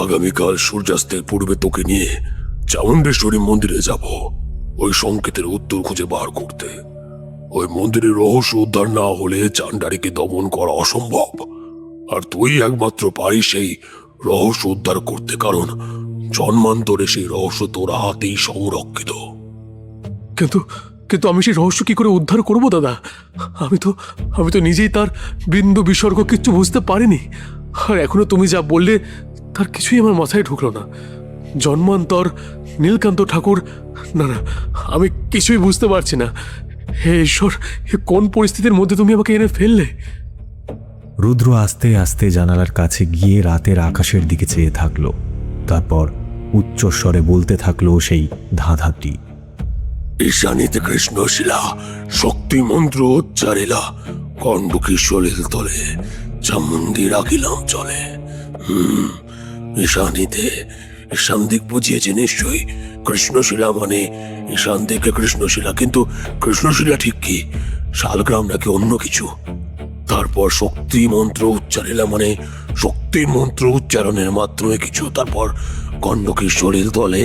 আগামীকাল সূর্যাস্তের পূর্বে তোকে নিয়ে চামুণ্ডেশ্বরী মন্দিরে যাব ওই সংকেতের উত্তর খুঁজে বার করতে। ওই মন্দিরের রহস্য উদ্ধার না হলে চান্ডারিকে দমন করা অসম্ভব, আর তুই একমাত্র পারিস সেই রহস্য উদ্ধার করতে, কারণ জন্মান্তরে সেই রহস্য তোর হাতেই সংরক্ষিত। কিন্তু কিন্তু আমি সেই রহস্য কি করে উদ্ধার করব দাদা? আমি তো নিজেই তার বিন্দু বিসর্গ কিচ্ছু বুঝতে পারিনি। আর এখনো তুমি যা বললে তার কিছুই আমার মাথায় ঢুকলো না। জন্মান্তর, নীলকান্ত ঠাকুর, না না, আমি কিছুই বুঝতে পারছি না। হে ঈশ্বর, কোন পরিস্থিতির মধ্যে তুমি আমাকে এনে ফেললে? রুদ্র আস্তে আস্তে জানালার কাছে গিয়ে রাতের আকাশের দিকে চেয়ে থাকলো। তারপর উচ্চস্বরে বলতে থাকলো সেই ধাঁধাটি, ঈশানীতে কৃষ্ণশিলা শক্তি মন্ত্র উচ্চারিলা কণ্ডকী সলিল তলে চামুণ্ডী রাখিলাম চলে। ঈশানীতে ঈশান দিক বুঝিয়েছে নিশ্চয়ই। কৃষ্ণশিলা মানে ঈশান দিকে কৃষ্ণশিলা, কিন্তু কৃষ্ণশিলা ঠিক কি? শালগ্রাম নাকি অন্য কিছু? তারপর শক্তি মন্ত্র উচ্চারিলা মানে শক্তি মন্ত্র উচ্চারণের মাধ্যমে কিছু। তারপর কণ্ডকী সলিল তলে,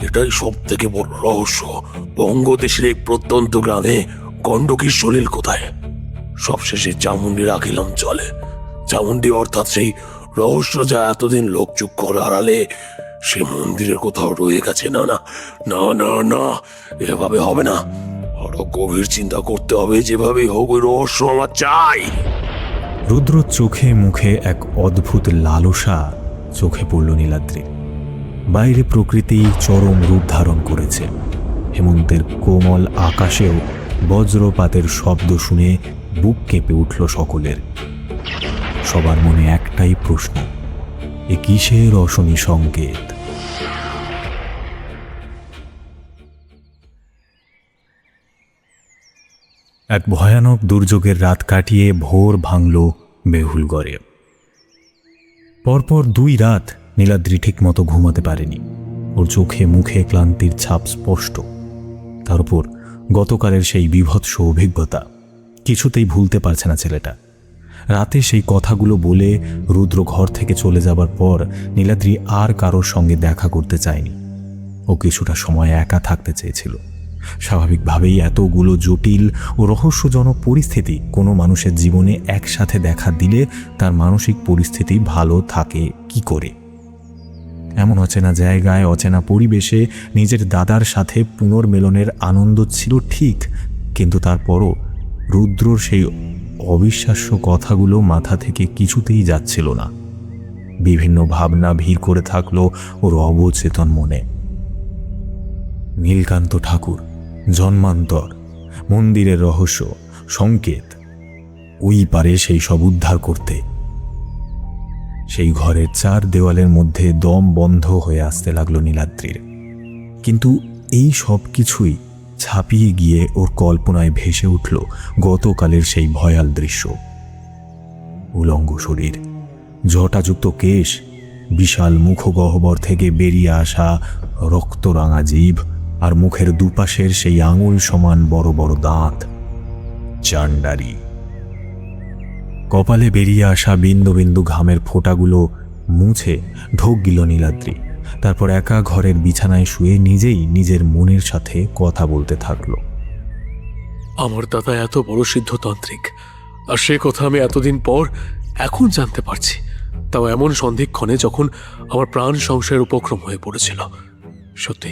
এটাই সব থেকে বড় রহস্য। বঙ্গদেশের এই প্রত্যন্ত গ্রামে গণ্ডকীর সলিল কোথায়? সবশেষে চামুণ্ডী রাখিলাম চলে। চামুণ্ডী অর্থাৎ সেই রহস্য যা এতদিন লোকচক্ষুর আড়ালে সে মন্দিরের কোথাও রয়ে গেছে। না না না না না, এভাবে হবে না। আরো গভীর চিন্তা করতে হবে। যেভাবেই হোক ওই রহস্য আমার চাই। রুদ্র চোখে মুখে এক অদ্ভুত লালসা চোখে পড়ল নীলাদ্রি। বাইরে প্রকৃতি চরম রূপ ধারণ করেছে। হেমন্তের কোমল আকাশেও বজ্রপাতের শব্দ শুনে বুক কেঁপে উঠল সকলের। সবার মনে একটাই প্রশ্ন, এ কিসের অশনি সংকেত? এক ভয়ানক দুর্যোগের রাত কাটিয়ে ভোর ভাঙল বেহুলগড়ে। পরপর 2 রাত নীলাদ্রি ঠিক মতো ঘুমাতে পারেনি। ওর চোখে মুখে ক্লান্তির ছাপ স্পষ্ট। তার উপর গতকালের সেই বীভৎস অভিজ্ঞতা কিছুতেই ভুলতে পারছে না ছেলেটা। রাতে সেই কথাগুলো বলে রুদ্র ঘর থেকে চলে যাবার পর নীলাদ্রি আর কারোর সঙ্গে দেখা করতে চায়নি। ও কিছুটা সময় একা থাকতে চেয়েছিল। স্বাভাবিকভাবেই এতগুলো জটিল ও রহস্যজনক পরিস্থিতি কোনো মানুষের জীবনে একসাথে দেখা দিলে তার মানসিক পরিস্থিতি ভালো থাকে কি করে? এমন অচেনা জায়গায় অচেনা পরিবেশে নিজের দাদার সাথে পুনর্মিলনের আনন্দ ছিল ঠিক, কিন্তু তারপরও রুদ্রর সেই অবিশ্বাস্য কথাগুলো মাথা থেকে কিছুতেই যাচ্ছিল না। বিভিন্ন ভাবনা ভিড় করে থাকলো ওর অবচেতন মনে। নীলকান্ত ঠাকুর, জন্মান্তর, মন্দিরের রহস্য, সংকেত, ওই পারে সেই সব উদ্ধার করতে। সেই ঘরের 4 দেওয়ালের মধ্যে দম বন্ধ হয়ে আসতে লাগলো নীলাদ্রির। কিন্তু এই সব কিছুই ছাপিয়ে গিয়ে ওর কল্পনায় ভেসে উঠল গতকালের সেই ভয়াল দৃশ্য। উলঙ্গ শরীর, জটাযুক্ত কেশ, বিশাল মুখগহ্বর থেকে বেরিয়ে আসা রক্তরাঙা জিভ, আর মুখের দুপাশের সেই আঙুল সমান বড় বড় দাঁত। চান্ডারি। কপালে বেরিয়ে আসা বিন্দু বিন্দু ঘামের ফোঁটাগুলো মুছে ঢোক গিল নীলাদ্রি। তারপর একা ঘরের বিছানায় শুয়ে নিজেই নিজের মনের সাথে কথা বলতে থাকলো। আমার দাদা এত বড় সিদ্ধতান্ত্রিক, আর সে কথা আমি এতদিন পর এখন জানতে পারছি। তাও এমন সন্ধিক্ষণে যখন আমার প্রাণ সংশয়ের উপক্রম হয়ে পড়েছিল। সত্যি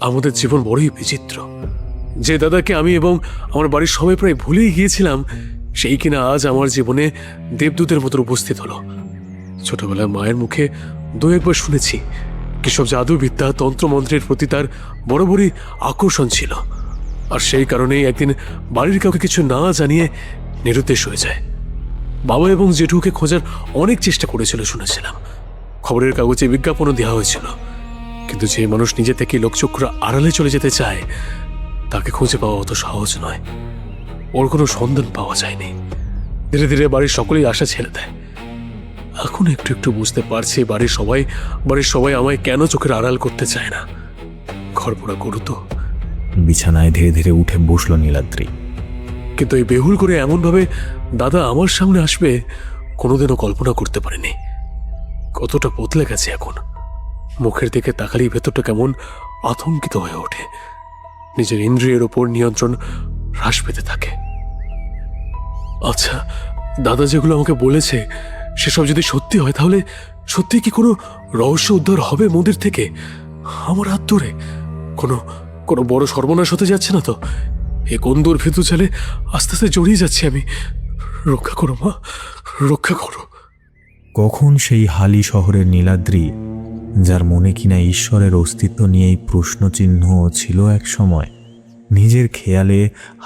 আমাদের জীবন বড়ই বিচিত্র। যে দাদাকে আমি এবং আমার বাড়ির সবাই প্রায় ভুলেই গিয়েছিলাম, সেই কিনা আজ আমার জীবনে দেবদূতের মতো উপস্থিত হলো। ছোটবেলায় মায়ের মুখে দু একবার শুনেছি কিসব জাদুবিদ্যা তন্ত্রমন্ত্রের প্রতি তার বরাবরই আকর্ষণ ছিল, আর সেই কারণেই একদিন বাড়ির কাউকে কিছু না জানিয়ে নিরুদ্দেশ হয়ে যায়। বাবা এবং জেঠুকে খোঁজার অনেক চেষ্টা করেছিল শুনেছিলাম, খবরের কাগজে বিজ্ঞাপনও দেওয়া হয়েছিল, কিন্তু যে মানুষ নিজে থেকে লোকচক্ষুর আড়ালে চলে যেতে চায় তাকে খুঁজে পাওয়া অত সহজ নয়। ওর কোনো সন্ধান পাওয়া যায়নি। ধীরে ধীরে বাড়ির সকলেই আশা ছেড়ে দেয়। এখন একটু একটু বুঝতে পারছি বাড়ির সবাই আমায় কেন চোখের আড়াল করতে চায় না। ঘর পোড়া গরু তো। বিছানায় ধীরে ধীরে উঠে বসল নীলাদ্রি। কিন্তু এই বেহুল করে এমনভাবে দাদা আমার সামনে আসবে কোনোদিনও কল্পনা করতে পারিনি। কতটা বদলে গেছে এখন। মুখের দিকে তাকালেই ভেতরটা কেমন আতঙ্কিত হয়ে ওঠে। নিজের ইন্দ্রিয়ের ওপর নিয়ন্ত্রণ হ্রাস পেতে থাকে। আচ্ছা, দাদা যেগুলো আমাকে বলেছে সেসব যদি সত্যি হয়, তাহলে সত্যি কি কোনো রহস্য উদ্ধার হবে মন্দির থেকে আমার হাত ধরে? কোনো বড় সর্বনাশ হতে যাচ্ছে না তো? এ কন্দুর ভেতু ছেলে আস্তে আস্তে জড়িয়ে যাচ্ছি আমি। রক্ষা করো মা, রক্ষা করো। কখন সেই হালি শহরের নীলাদ্রি, যার মনে কিনা ঈশ্বরের অস্তিত্ব নিয়েই প্রশ্নচিহ্ন ছিল এক সময়, নিজের খেয়ালে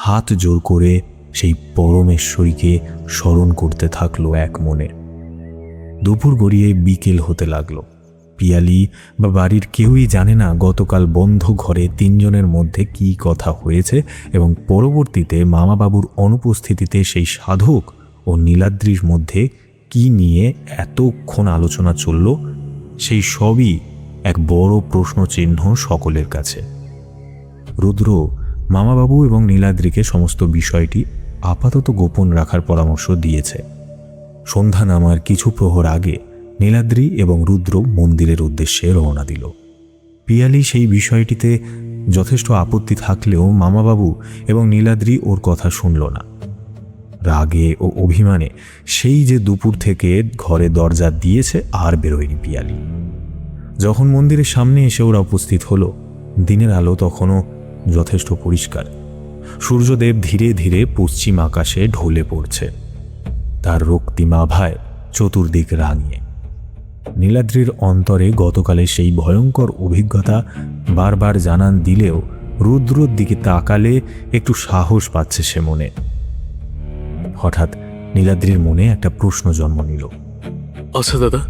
হাত জোর করে সেই পরমেশ্বরীকে স্মরণ করতে থাকলো এক মনে। দুপুর গড়িয়ে বিকেল হতে লাগলো। পিয়ালি বা বাড়ির কেউই জানে না গতকাল বন্ধ ঘরে তিনজনের মধ্যে কি কথা হয়েছে এবং পরবর্তীতে মামাবাবুর অনুপস্থিতিতে সেই সাধক ও নীলাদ্রির মধ্যে কি নিয়ে এতক্ষণ আলোচনা চলল, সেই সবই এক বড় প্রশ্নচিহ্ন সকলের কাছে। রুদ্র মামাবাবু এবং নীলাদ্রিকে সমস্ত বিষয়টি আপাতত গোপন রাখার পরামর্শ দিয়েছে। সন্ধ্যা নামার কিছু প্রহর আগে নীলাদ্রি এবং রুদ্র মন্দিরের উদ্দেশ্যে রওনা দিল। পিয়ালি সেই বিষয়টিতে যথেষ্ট আপত্তি থাকলেও মামাবাবু এবং নীলাদ্রি ওর কথা শুনল না। রাগে ও অভিমানে সেই যে দুপুর থেকে ঘরে দরজা দিয়েছে আর বেরোয়নি পিয়ালি। যখন মন্দিরের সামনে এসে ওরা উপস্থিত হলো, দিনের আলো তখনও যথেষ্ট পরিষ্কার। সূর্যদেব ধীরে ধীরে পশ্চিম আকাশে ঢলে পড়ছে, তার রক্তিমাভায় চতুর্দিক রাঙিয়ে। নীলাদ্রির অন্তরে গতকালে সেই ভয়ঙ্কর অভিজ্ঞতা বারবার জানান দিলেও রুদ্রর দিকে তাকালে একটু সাহস পাচ্ছে সে মনে। হঠাৎ নীলাদ্রির মনে একটা প্রশ্ন জন্ম নিল। আচ্ছা দাদা,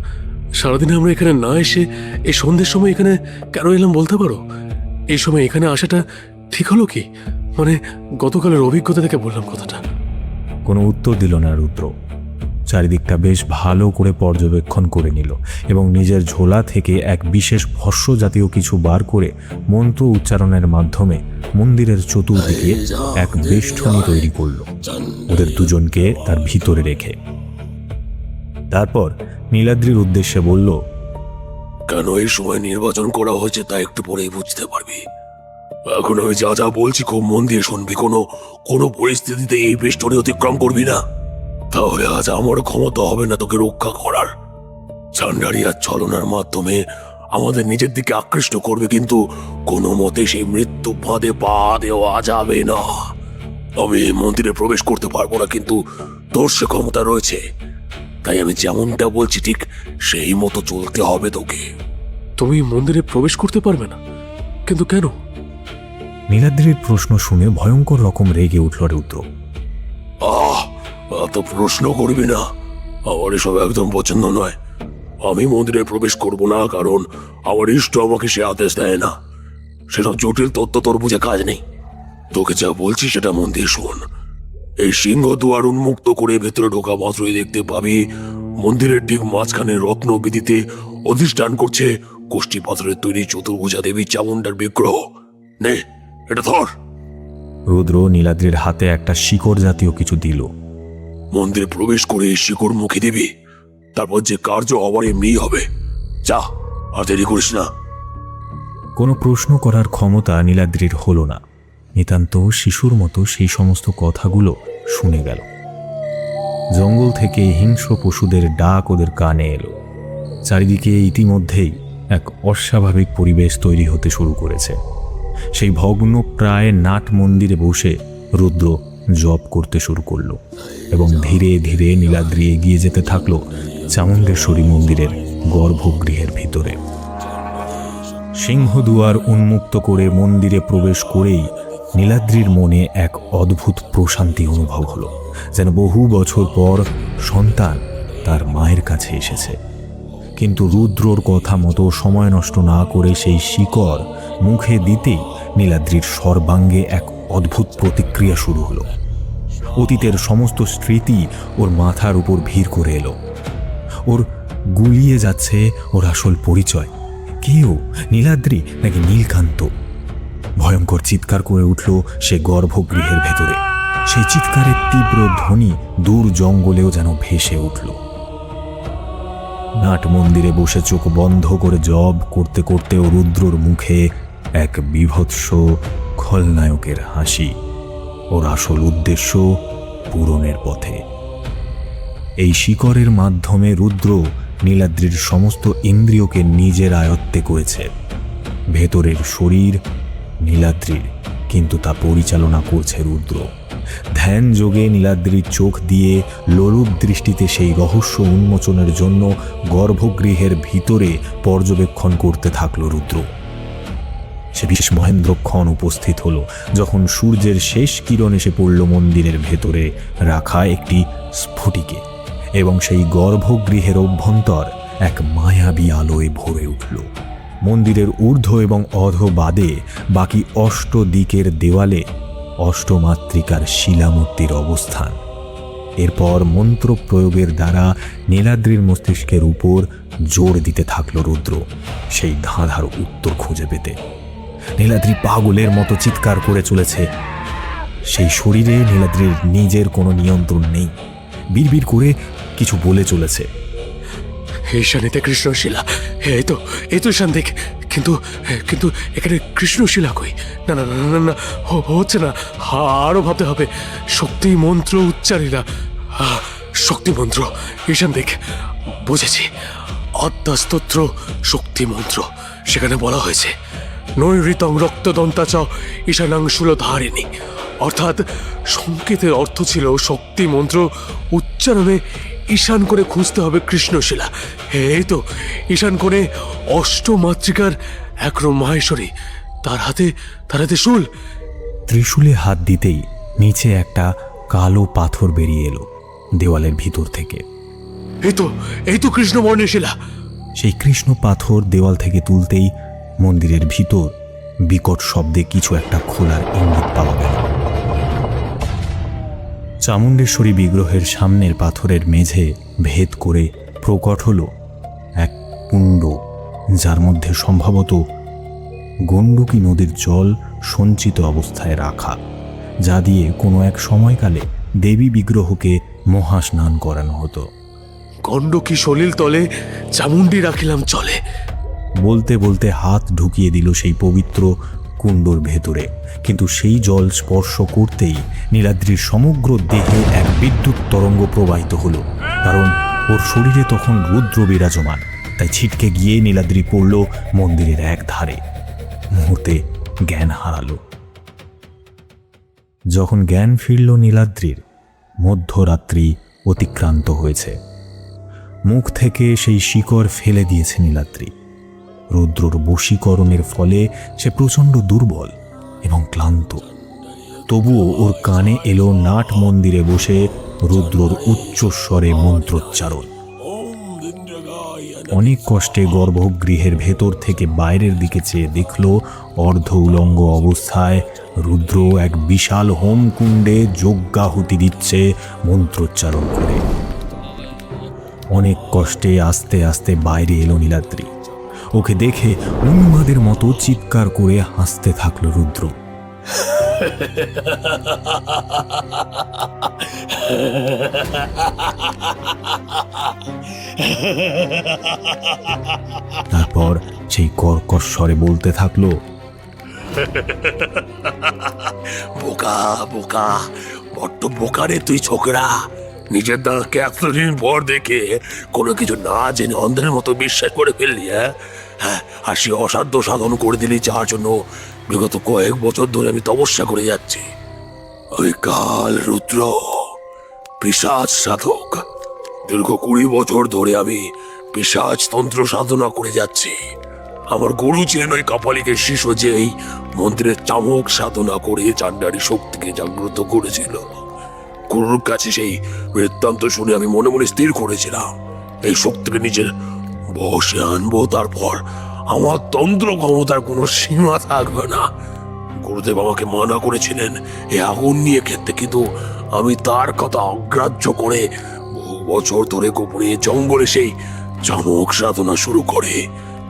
সারাদিনে আমরা এখানে না এসে এই সন্ধ্যের সময় এখানে কেন এলাম বলতে পারো? এই সময় এখানে আসাটা ঠিক হলো কি? মানে গতকালের অভিজ্ঞতা থেকে বললাম কথাটা। কোনো উত্তর দিল না রুদ্র। চারিদিকটা বেশ ভালো করে পর্যবেক্ষণ করে নিল এবং নিজের ঝোলা থেকে এক বিশেষ ভস্য জাতীয় কিছু বার করে মন্ত্র উচ্চারণের মাধ্যমে মন্দিরের চতুর্দিকে এক বেষ্টনী তৈরি করল, ওদের দুজনকে তার ভিতরে রেখে। তারপর নীলাদ্রির উদ্দেশ্যে বলল, কেন এই সময় নির্বাচন করা হয়েছে তা একটু পরেই বুঝতে পারবি। এখন আমি যা যা বলছি খুব মন দিয়ে শুনবি। কোনো পরিস্থিতিতে এই বেষ্টনী অতিক্রম করবি না, তাহলে আজ আমার ক্ষমতা হবে না তোকে রক্ষা করার। চান্ডারিয়ার ছলনার মাধ্যমে আমাদের নিজের দিকে আকৃষ্ট করবে, কিন্তু কোনো মতে সেই মৃত্যু ফাঁদে পা দেওয়া যাবে না। আমি এই মন্দিরে প্রবেশ করতে পারবো না, কিন্তু তোর সে ক্ষমতা রয়েছে। তাই আমি যেমনটা বলছি ঠিক সেই মতো চলতে হবে তোকে। তুমি মন্দিরে প্রবেশ করতে পারবে না? কিন্তু কেন? নীলাদ্রির প্রশ্ন শুনে ভয়ঙ্কর রকম রেগে উঠল রুদ্র। এত প্রশ্ন করবি না, আমার এসব একদম পছন্দ নয়। আমি মন্দিরে প্রবেশ করব না, কারণ আমার ইষ্ট আমাকে সে আদেশ দেয় না। সেসব জটিল তত্ত্ব তোর বুঝে কাজ নেই। তোকে যা বলছি সেটা মন দিয়ে শোন। এই সিংহ দুয়ার উন্মুক্ত করে ভেতরে ঢোকা মাত্রই দেখতে পাবি মন্দিরের ঠিক মাঝখানে রত্ন বিধিতে অধিষ্ঠান করছে কোষ্ঠী পাথরের তৈরি চতুর্ভুজা দেবী চামুণ্ডার বিগ্রহ। নে, এটা ধর। রুদ্র নীলাদ্রির হাতে একটা শিকড় জাতীয় কিছু দিল। মন্দিরে প্রবেশ করে শিকড় মুখে দিবি, তারপর যে কার্য হবার এমনিই হবে। যা, আর দেরি করিস না। কোনো প্রশ্ন করার ক্ষমতা নীলাদ্রির হলো না। নিতান্ত শিশুর মতো সেই সমস্ত কথাগুলো শুনে গেল। জঙ্গল থেকে হিংস্র পশুদের ডাক ওদের কানে এলো। চারিদিকে ইতিমধ্যেই এক অস্বাভাবিক পরিবেশ তৈরি হতে শুরু করেছে। সেই ভগ্ন প্রায় নাট মন্দিরে বসে রুদ্র জপ করতে শুরু করলো এবং ধীরে ধীরে নীলাদ্রি এগিয়ে যেতে থাকলো চামুণ্ডেশ্বরী মন্দিরের গর্ভগৃহের ভিতরে। সিংহদুয়ার উন্মুক্ত করে মন্দিরে প্রবেশ করেই নীলাদ্রির মনে এক অদ্ভুত প্রশান্তি অনুভব হলো, যেন বহু বছর পর সন্তান তার মায়ের কাছে এসেছে। কিন্তু রুদ্রর কথা মতো সময় নষ্ট না করে সেই শিকড় মুখে দিতেই নীলাদ্রির সর্বাঙ্গে এক অদ্ভুত প্রতিক্রিয়া শুরু হলো। অতীতের সমস্ত স্মৃতি ওর মাথার উপর ভিড় করে এলো। ওর গুলিয়ে যাচ্ছে ওর আসল পরিচয়। কেউ নীলাদ্রি নাকি নীলকান্ত? ভয়ঙ্কর চিৎকার করে উঠল সে গর্ভগৃহের ভেতরে। সেই চিৎকারের তীব্র ধ্বনি দূর জঙ্গলেও যেন ভেসে উঠল। নাট মন্দিরে বসে চোখ বন্ধ করে জব করতে করতে রুদ্রর মুখে এক বীভৎস খলনায়কের হাসি, ওর আসল উদ্দেশ্য পূরণের পথে। এই শিকড়ের মাধ্যমে রুদ্র নীলাদ্রির সমস্ত ইন্দ্রিয়কে নিজের আয়ত্তে করেছে। ভেতরের শরীর নীলাদ্রির, কিন্তু তা পরিচালনা করছে রুদ্র। ধ্যান যোগে নীলাদ্রির চোখ দিয়ে লোলুপ দৃষ্টিতে সেই রহস্য উন্মোচনের জন্য গর্ভগৃহের ভিতরে পর্যবেক্ষণ করতে থাকল রুদ্র। সে বিশেষ মহেন্দ্রক্ষণ উপস্থিত হলো যখন সূর্যের শেষ কিরণ এসে পড়ল মন্দিরের ভেতরে রাখা একটি স্ফটিকে, এবং সেই গর্ভগৃহের অভ্যন্তর এক মায়াবী আলোয় ভরে উঠল। মন্দিরের ঊর্ধ্ব এবং অধ বাদে বাকি অষ্ট দিকের দেওয়ালে অষ্টমাতৃকার শিলামূর্তির অবস্থান। এরপর মন্ত্র প্রয়োগের দ্বারা নীলাদ্রির মস্তিষ্কের উপর জোর দিতে থাকল রুদ্র সেই ধাঁধার উত্তর খুঁজে পেতে। নীলাদ্রি পাগলের মতো চিৎকার করে চলেছে। সেই শরীরে নীলাদ্রির নিজের কোনো নিয়ন্ত্রণ নেই। বিড়বিড় করে কিছু বলে চলেছে। ঈশানীতে কৃষ্ণশিলা, এই তো ঈশান দেখ, কিন্তু কিন্তু এখানে কৃষ্ণশিলা কই? না না না না না, হচ্ছে না, আরো ভাবতে হবে। শক্তি মন্ত্র উচ্চারিলা, শক্তি মন্ত্র। ঈশান দেখ, বুঝেছি, অদ্যাস্তোত্র শক্তি মন্ত্র। সেখানে বলা হয়েছে নৈঋতং রক্তদন্তা চ ঈশানাংশুল ধারিণী, অর্থাৎ সংকেতের অর্থ ছিল শক্তি মন্ত্র উচ্চারণে ঈশান করে খুঁজতে হবে কৃষ্ণশিলা। এই তো ঈশান করে অষ্টমাতৃকার এক মাহেশ্বরী, তার হাতে শূল। ত্রিশূলে হাত দিতেই নিচে একটা কালো পাথর বেরিয়ে এলো দেওয়ালের ভিতর থেকে। এই তো কৃষ্ণবর্ণের শিলা। সেই কৃষ্ণ পাথর দেওয়াল থেকে তুলতেই মন্দিরের ভিতর বিকট শব্দে কিছু একটা খোলার ইঙ্গিত পাওয়া গেল। চামুণ্ডেশ্বরী বিগ্রহের সামনের পাথরের মেঝে ভেদ করে প্রকট হল এক কুণ্ড, যার মধ্যে সম্ভবত গণ্ডকী নদীর জল সঞ্চিত অবস্থায় রাখা, যা দিয়ে কোনো এক সময়কালে দেবী বিগ্রহকে মহাস্নান করানো হতো। গণ্ডকী সলিল তলে চামুণ্ডী রাখিলাম চলে। বলতে বলতে হাত ঢুকিয়ে দিল সেই পবিত্র কুণ্ডর ভেতরে, কিন্তু সেই জল স্পর্শ করতেই নীলাদ্রির সমগ্র দেহে এক বিদ্যুৎ তরঙ্গ প্রবাহিত হলো, কারণ ওর শরীরে তখন রুদ্র বিরাজমান। তাই ছিটকে গিয়ে নীলাদ্রি পড়ল মন্দিরের এক ধারে। মুহূর্তে জ্ঞান হারালো। যখন জ্ঞান ফিরল নীলাদ্রির, মধ্যরাত্রি অতিক্রান্ত হয়েছে। মুখ থেকে সেই শিকড় ফেলে দিয়েছে নীলাদ্রি। রুদ্রর বশীকরণের ফলে সে প্রচণ্ড দুর্বল এবং ক্লান্ত। তবুও ওর কানে এলো নাট মন্দিরে বসে রুদ্রর উচ্চস্বরে মন্ত্রোচ্চারণ। অনেক কষ্টে গর্ভগৃহের ভেতর থেকে বাইরের দিকে চেয়ে দেখল অর্ধ উলঙ্গ অবস্থায় রুদ্র এক বিশাল হোমকুণ্ডে যজ্ঞাহুতি দিচ্ছে মন্ত্রোচ্চারণ করে। অনেক কষ্টে আস্তে আস্তে বাইরে এলো নীলাদ্রি। ওকে দেখে উন্মাদের মতো চিৎকার করে হাসতে থাকলো রুদ্র। তারপর সেই কর্কশ স্বরে বলতে থাকলো, বোকা বোকা, বড্ড বোকা রে তুই ছোকরা। নিজের দাঁতকে এতদিন পর দেখে কোনো কিছু না জেনে অন্ধের মতো বিশ্বাস করে ফেললি, হ্যাঁ? হ্যাঁ, আর সে অসাধ্য সাধন করে দিলি, যার জন্য বিগত কয়েক বছর ধরে আমি তপস্যা করে যাচ্ছি। ওই কাল রুদ্র পিশাচ সাধক। দীর্ঘ 20 বছর ধরে আমি পিশাচ তন্ত্র সাধনা করে যাচ্ছি। আমার গুরু ছিলেন ওই কাপালিকের শিষ্য, যে এই মন্দিরের চামক সাধনা করে চান্ডারি শক্তিকে জাগ্রত করেছিল। গুরুর কাছে সেই বৃত্তান্ত শুনে আমি মনে মনে স্থির করেছিলাম এই শক্তিকে নিজের বশে আনবো, তারপর আমার তন্ত্র ক্ষমতার কোনো সীমা থাকবে না। গুরুদেব আমাকে মানা করেছিলেন এই আগুন নিয়ে খেতে, কিন্তু আমি তার কথা অগ্রাহ্য করে বহু বছর ধরে গোপনে জঙ্গলে সেই চামক সাধনা শুরু করে,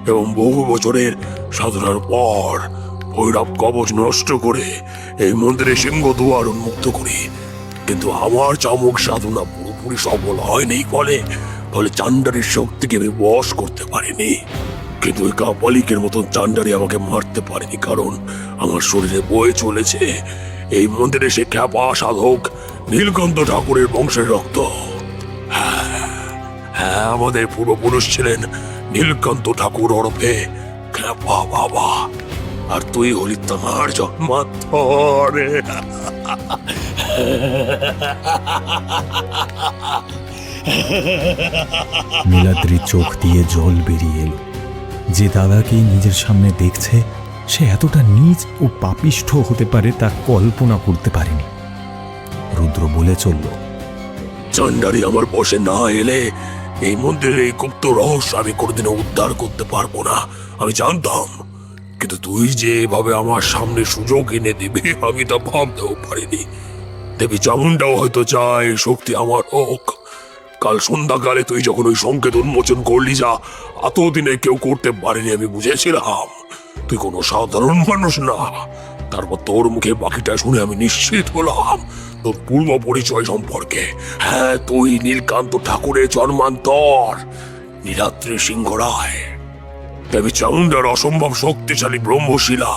এবং বহু বছরের সাধনার পর ভৈরব কবচ নষ্ট করে এই মন্দিরের সিংহ দুয়ার উন্মুক্ত করি। কিন্তু আমার চামক সাধনা পুরোপুরি সফল হয়নি, ফলে চান্ডারির শক্তিকে আমি বশ করতে পারিনি। কিন্তু ওই কাপালিকের মতন চান্ডারি আমাকে মারতে পারেনি, কারণ আমার শরীরে বয়ে চলেছে এই মন্দিরে সে খ্যাপা সাধক নীলকান্ত ঠাকুরের বংশের রক্ত। হ্যাঁ, আমাদের পূর্বপুরুষ ছিলেন নীলকান্ত ঠাকুর ওরফে খ্যাপা বাবা, আর তুই হলি তাঁর জন্মান্তরে। নীলাদ্রির চোখ দিয়ে জল বেরিয়ে এলো। যে দাদাকে নিজের সামনে দেখছে সে এতটা নীচ ও পাপিষ্ঠ হতে পারে তা কল্পনা করতে পারেনি। রুদ্র বলে চলল, চান্ডারি আমার বসে না এলে এই মন্দিরের এই গুপ্ত রহস্য আমি কোনোদিনও উদ্ধার করতে পারবো না, আমি জানতাম। কিন্তু তুই যে এভাবে আমার সামনে সুযোগ এনে দিবি আমি তা ভাবতেও পারিনি। দেবী চামুন্ডাও হয়তো চায় শক্তি আমার হোক। কাল সন্ধ্যাকালে তুই যখন ওই সংকেত উন্মোচন করলি, যা এতদিনে কেউ করতে পারেনি, আমি বুঝেছিলাম তুই কোনো সাধারণ মানুষ না। তারপর তোর মুখে বাকিটা শুনে আমি নিশ্চিত হলাম তোর পূর্ব পরিচয় সম্পর্কে। হ্যাঁ, তুই নীলকান্ত ঠাকুরের জন্মান্তর, নীলাদ্রি সিংহ রায়। দেবী চামুন্ডার অসম্ভব শক্তিশালী ব্রহ্মশিলা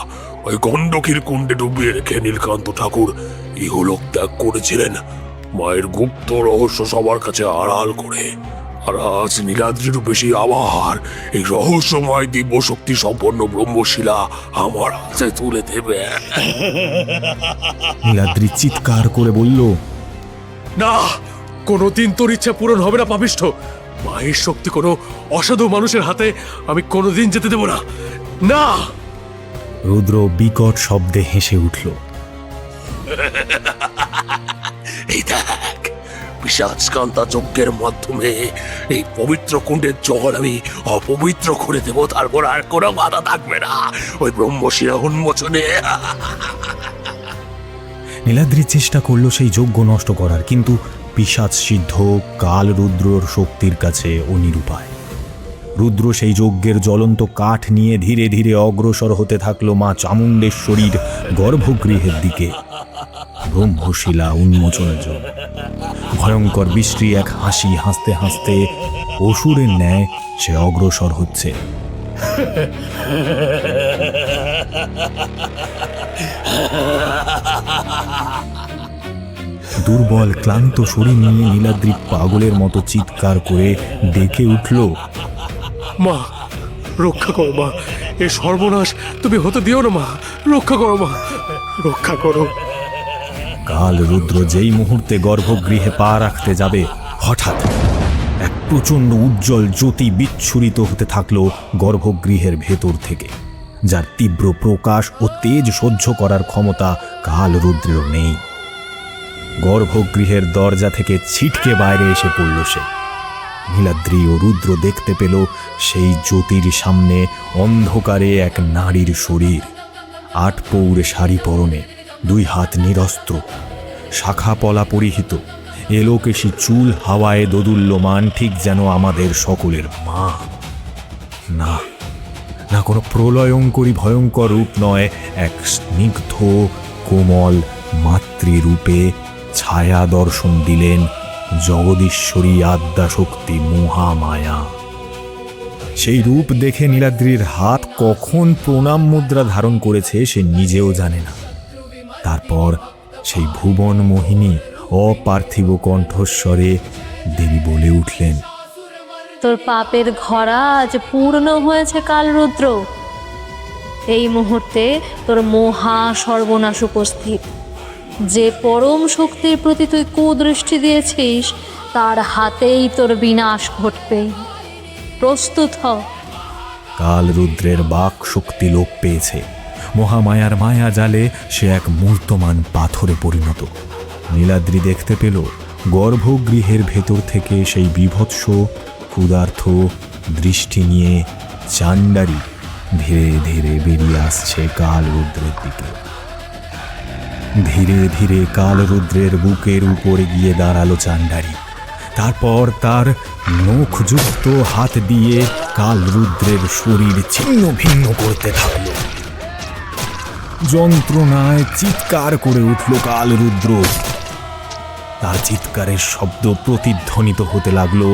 ওই গণ্ডকীর কুণ্ডে ডুবিয়ে রেখে নীলকান্ত ঠাকুর ইহলোক ত্যাগ করেছিলেন মায়ের গুপ্ত রহস্য সবার কাছে আড়াল করে। আর আজ নীলাদ্রি রূপে সেই আবার এই রহস্যময় দিব্য শক্তি সম্পন্ন ব্রহ্মশিলা আমার হাতে তুলে দেবে। নীলাদ্রি চিৎকার করে বলল, না, কোনোদিন তোর ইচ্ছা পূরণ হবে না পাপিষ্ঠ। মায়ের শক্তি কোনো অসাধু মানুষের হাতে আমি কোনোদিন যেতে দেব না। না! রুদ্র বিকট শব্দে হেসে উঠল। এই দেখ, পিশাচকান্তা যজ্ঞের মাধ্যমে এই পবিত্র কুণ্ডের জল আমি অপবিত্র করে দেব, তারপর আর কোনো বাধা থাকবে না ওই ব্রহ্মশিরা উন্মোচনে। নীলাদ্রি চেষ্টা করলো সেই যজ্ঞ নষ্ট করার, কিন্তু পিশাচ সিদ্ধ কাল রুদ্রর শক্তির কাছে ও নিরুপায়। রুদ্র সেই যজ্ঞের জ্বলন্ত কাঠ নিয়ে ধীরে ধীরে অগ্রসর হতে থাকলো মা চামুণ্ডেশ্বরীর গর্ভগৃহের দিকে, ব্রহ্মশিলা উন্মোচনের জন্য। ভয়ঙ্কর বিশ্রী এক হাসি হাসতে হাসতে অসুরের ন্যায় সে অগ্রসর হচ্ছে। দুর্বল ক্লান্ত শরীর নিয়ে নীলাদ্রি পাগলের মতো চিৎকার করে ডেকে উঠল, মা, রক্ষা করো মা, এ সর্বনাশ তুমি হতে দিও না মা, রক্ষা করো মা, রক্ষা করো। কাল রুদ্র যেই মুহূর্তে গর্ভগৃহে পা রাখতে যাবে, হঠাৎ এক প্রচণ্ড উজ্জ্বল জ্যোতি বিচ্ছুরিত হতে থাকলো গর্ভগৃহের ভেতর থেকে, যার তীব্র প্রকাশ ও তেজ সহ্য করার ক্ষমতা কাল রুদ্রের নেই। গর্ভগৃহের দরজা থেকে ছিটকে বাইরে এসে পড়ল সে। নীলাদ্রি ও রুদ্র দেখতে পেল সেই জ্যোতির সামনে অন্ধকারে এক নারীর শরীর, 8 পৌরে শাড়ি পরনে, 2 হাত নিরস্ত্র, শাখা পলা পরিহিত, এলোকেশি চুল হাওয়ায় দোদুল্যমান, ঠিক যেন আমাদের সকলের মা। না, না কোনো প্রলয়ঙ্করী ভয়ঙ্কর রূপ নয়, এক স্নিগ্ধ কোমল মাতৃরূপে ছায়া দর্শন দিলেন জগদীশ্বরী আদ্যাশক্তি মহামায়া। সেই রূপ দেখে নীলাদ্রির হাত কখন প্রণাম মুদ্রা ধারণ করেছে সে নিজেও জানে না। তারপর সেই ভুবন মোহিনী অপার্থিব কণ্ঠস্বরে দেবী বলে উঠলেন, তোর পাপের ঘরা আজ পূর্ণ হয়েছে কালরুদ্র। এই মুহূর্তে তোর মহা সর্বনাশ উপস্থিত। যে পরম শক্তির প্রতি তুই কুদৃষ্টি দিয়েছিস তার হাতেই তোর বিনাশ ঘটবে। প্রস্তুত হ। কালরুদ্রের বাক শক্তি লোপ পেয়েছে। মহামায়ার মায়া জালে সে এক মূর্তমান পাথরে পরিণত। নীলাদ্রি দেখতে পেল গর্ভগৃহের ভেতর থেকে সেই বীভৎস ক্ষুধার্ত দৃষ্টি নিয়ে চাণ্ডারি ধীরে ধীরে বেরিয়ে আসছে কালরুদ্রের দিকে। ধীরে ধীরে কালরুদ্রের বুকের উপরে গিয়ে দাঁড়ালো চাণ্ডারি। তারপর তার নখযুক্ত হাত দিয়ে কালরুদ্রের শরীর ছিন্ন ভিন্ন করতে থাকল। যন্ত্রণায় চিৎকার করে উঠল কালরুদ্র। তার চিৎকারের শব্দ প্রতিধ্বনিত হতে লাগলো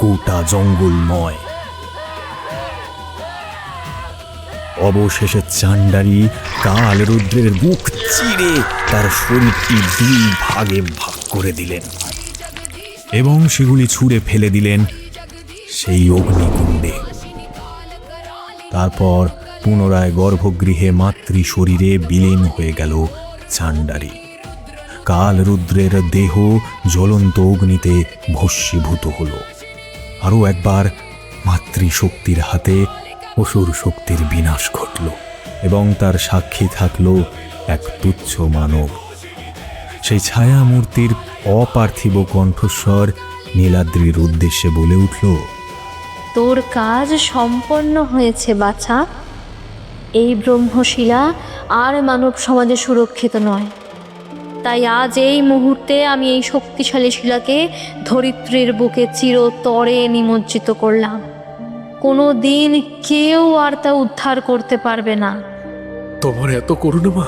গোটা জঙ্গলময়। অবশেষে চাণ্ডারি কালরুদ্রের বুক চিরে তার শরীরটি 2 ভাগে ভাগ করে দিলেন এবং সেগুলি ছুঁড়ে ফেলে দিলেন সেই অগ্নিকুণ্ডে। তারপর পুনরায় গর্ভগৃহে মাতৃ শরীরে বিলীন হয়ে গেল চাণ্ডারি। কালরুদ্রের দেহ জ্বলন্ত অগ্নিতে ভস্মীভূত হল। আরও একবার মাতৃশক্তির হাতে অসুর শক্তির বিনাশ ঘটল এবং তার সাক্ষী থাকল এক তুচ্ছ মানব। সেই ছায়া মূর্তির অপার্থিব কণ্ঠস্বর নীলাদ্রির উদ্দেশ্যে বলে উঠল, তোর কাজ সম্পন্ন হয়েছে বাছা। এই ব্রহ্মশিলা আর মানব সমাজে সুরক্ষিত নয়। তাই আজ এই মুহূর্তে আমি এই শক্তিশালী শিলাকে ধরিত্রীর বুকে চিরতরে নিমজ্জিত করলাম। কোনো দিন কেউ আর তা উদ্ধার করতে পারবে না। তোমার এত করুণা মা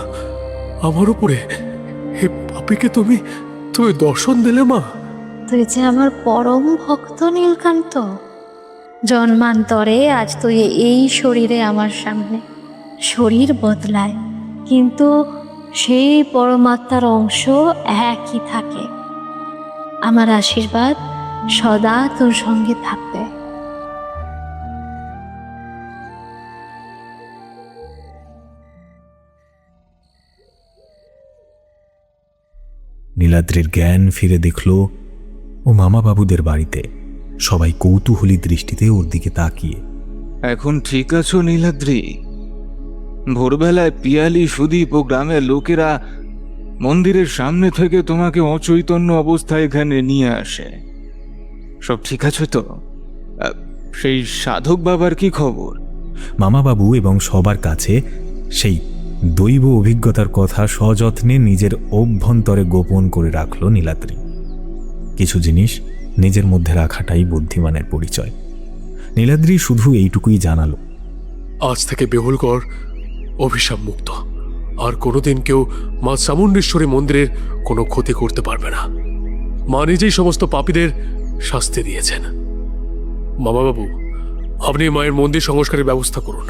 আমার উপরে। হে পাপীকে তুমি দর্শন দিলে মা। তুই যে আমার পরম ভক্ত নীলকান্ত। জন্মান্তরে আজ তুই এই শরীরে আমার সামনে। শরীর বদলায় কিন্তু সেই পরমাত্মার অংশ একই থাকে। আমার আশীর্বাদ সদা তোর সঙ্গে থাকবে। নীলাদ্রির জ্ঞান ফিরে দেখল ও মামা বাবুদের বাড়িতে। সবাই কৌতূহলী দৃষ্টিতে ওর দিকে তাকিয়ে। এখন ঠিক আছো নীলাদ্রি? ভোরবেলায় পিয়ালি, সুদীপ ও গ্রামের লোকেরা মন্দিরের সামনে থেকে তোমাকে অচৈতন্য অবস্থায় এখানে নিয়ে আসে। সব ঠিক আছে তো? সেই সাধক বাবার কি খবর? মামাবাবু এবং সবার কাছে সেই দৈব অভিজ্ঞতার কথা সযত্নে নিজের অভ্যন্তরে গোপন করে রাখল নীলাদ্রি। কিছু জিনিস নিজের মধ্যে রাখাটাই বুদ্ধিমানের পরিচয়। নীলাদ্রি শুধু এইটুকুই জানালো, আজ থেকে বেহুলগড় অভিশাপ মুক্ত। আর কোনোদিন কেউ মা চামুণ্ডেশ্বরী মন্দিরের কোনো ক্ষতি করতে পারবে না। মা নিজেই সমস্ত পাপীদের শাস্তি দিয়েছেন। মামাবাবু, আপনি মায়ের মন্দির সংস্কারের ব্যবস্থা করুন।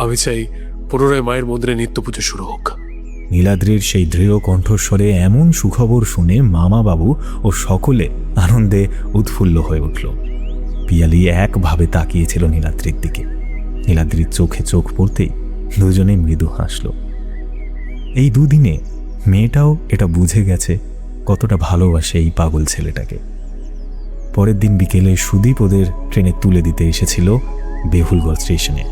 আমি চাই পুনরায় মায়ের মন্দিরে নিত্য পুজো শুরু হোক। নীলাদ্রির সেই দৃঢ় কণ্ঠস্বরে এমন সুখবর শুনে মামাবাবু ও সকলে আনন্দে উৎফুল্ল হয়ে উঠল। পিয়ালি একভাবে তাকিয়েছিল নীলাদ্রির দিকে। নীলাদ্রির চোখে চোখ পড়তেই দুজনে মৃদু হাসল। এই দুদিনে মেয়েটাও এটা বুঝে গেছে কতটা ভালোবাসে এই পাগল ছেলেটাকে। পরের দিন বিকেলে সুদীপ ওদের ট্রেনে তুলে দিতে এসেছিল বেহুলগড় স্টেশনে।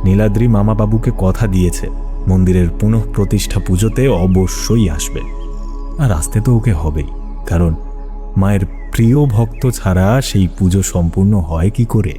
নীলাদ্রি মামাবাবুকে কথা দিয়েছে মন্দিরের পুনঃপ্রতিষ্ঠা পুজোতে অবশ্যই আসবে। আর আসতে তো ওকে হবেই, কারণ মায়ের প্রিয় ভক্ত ছাড়া সেই পুজো সম্পূর্ণ হয় কি করে।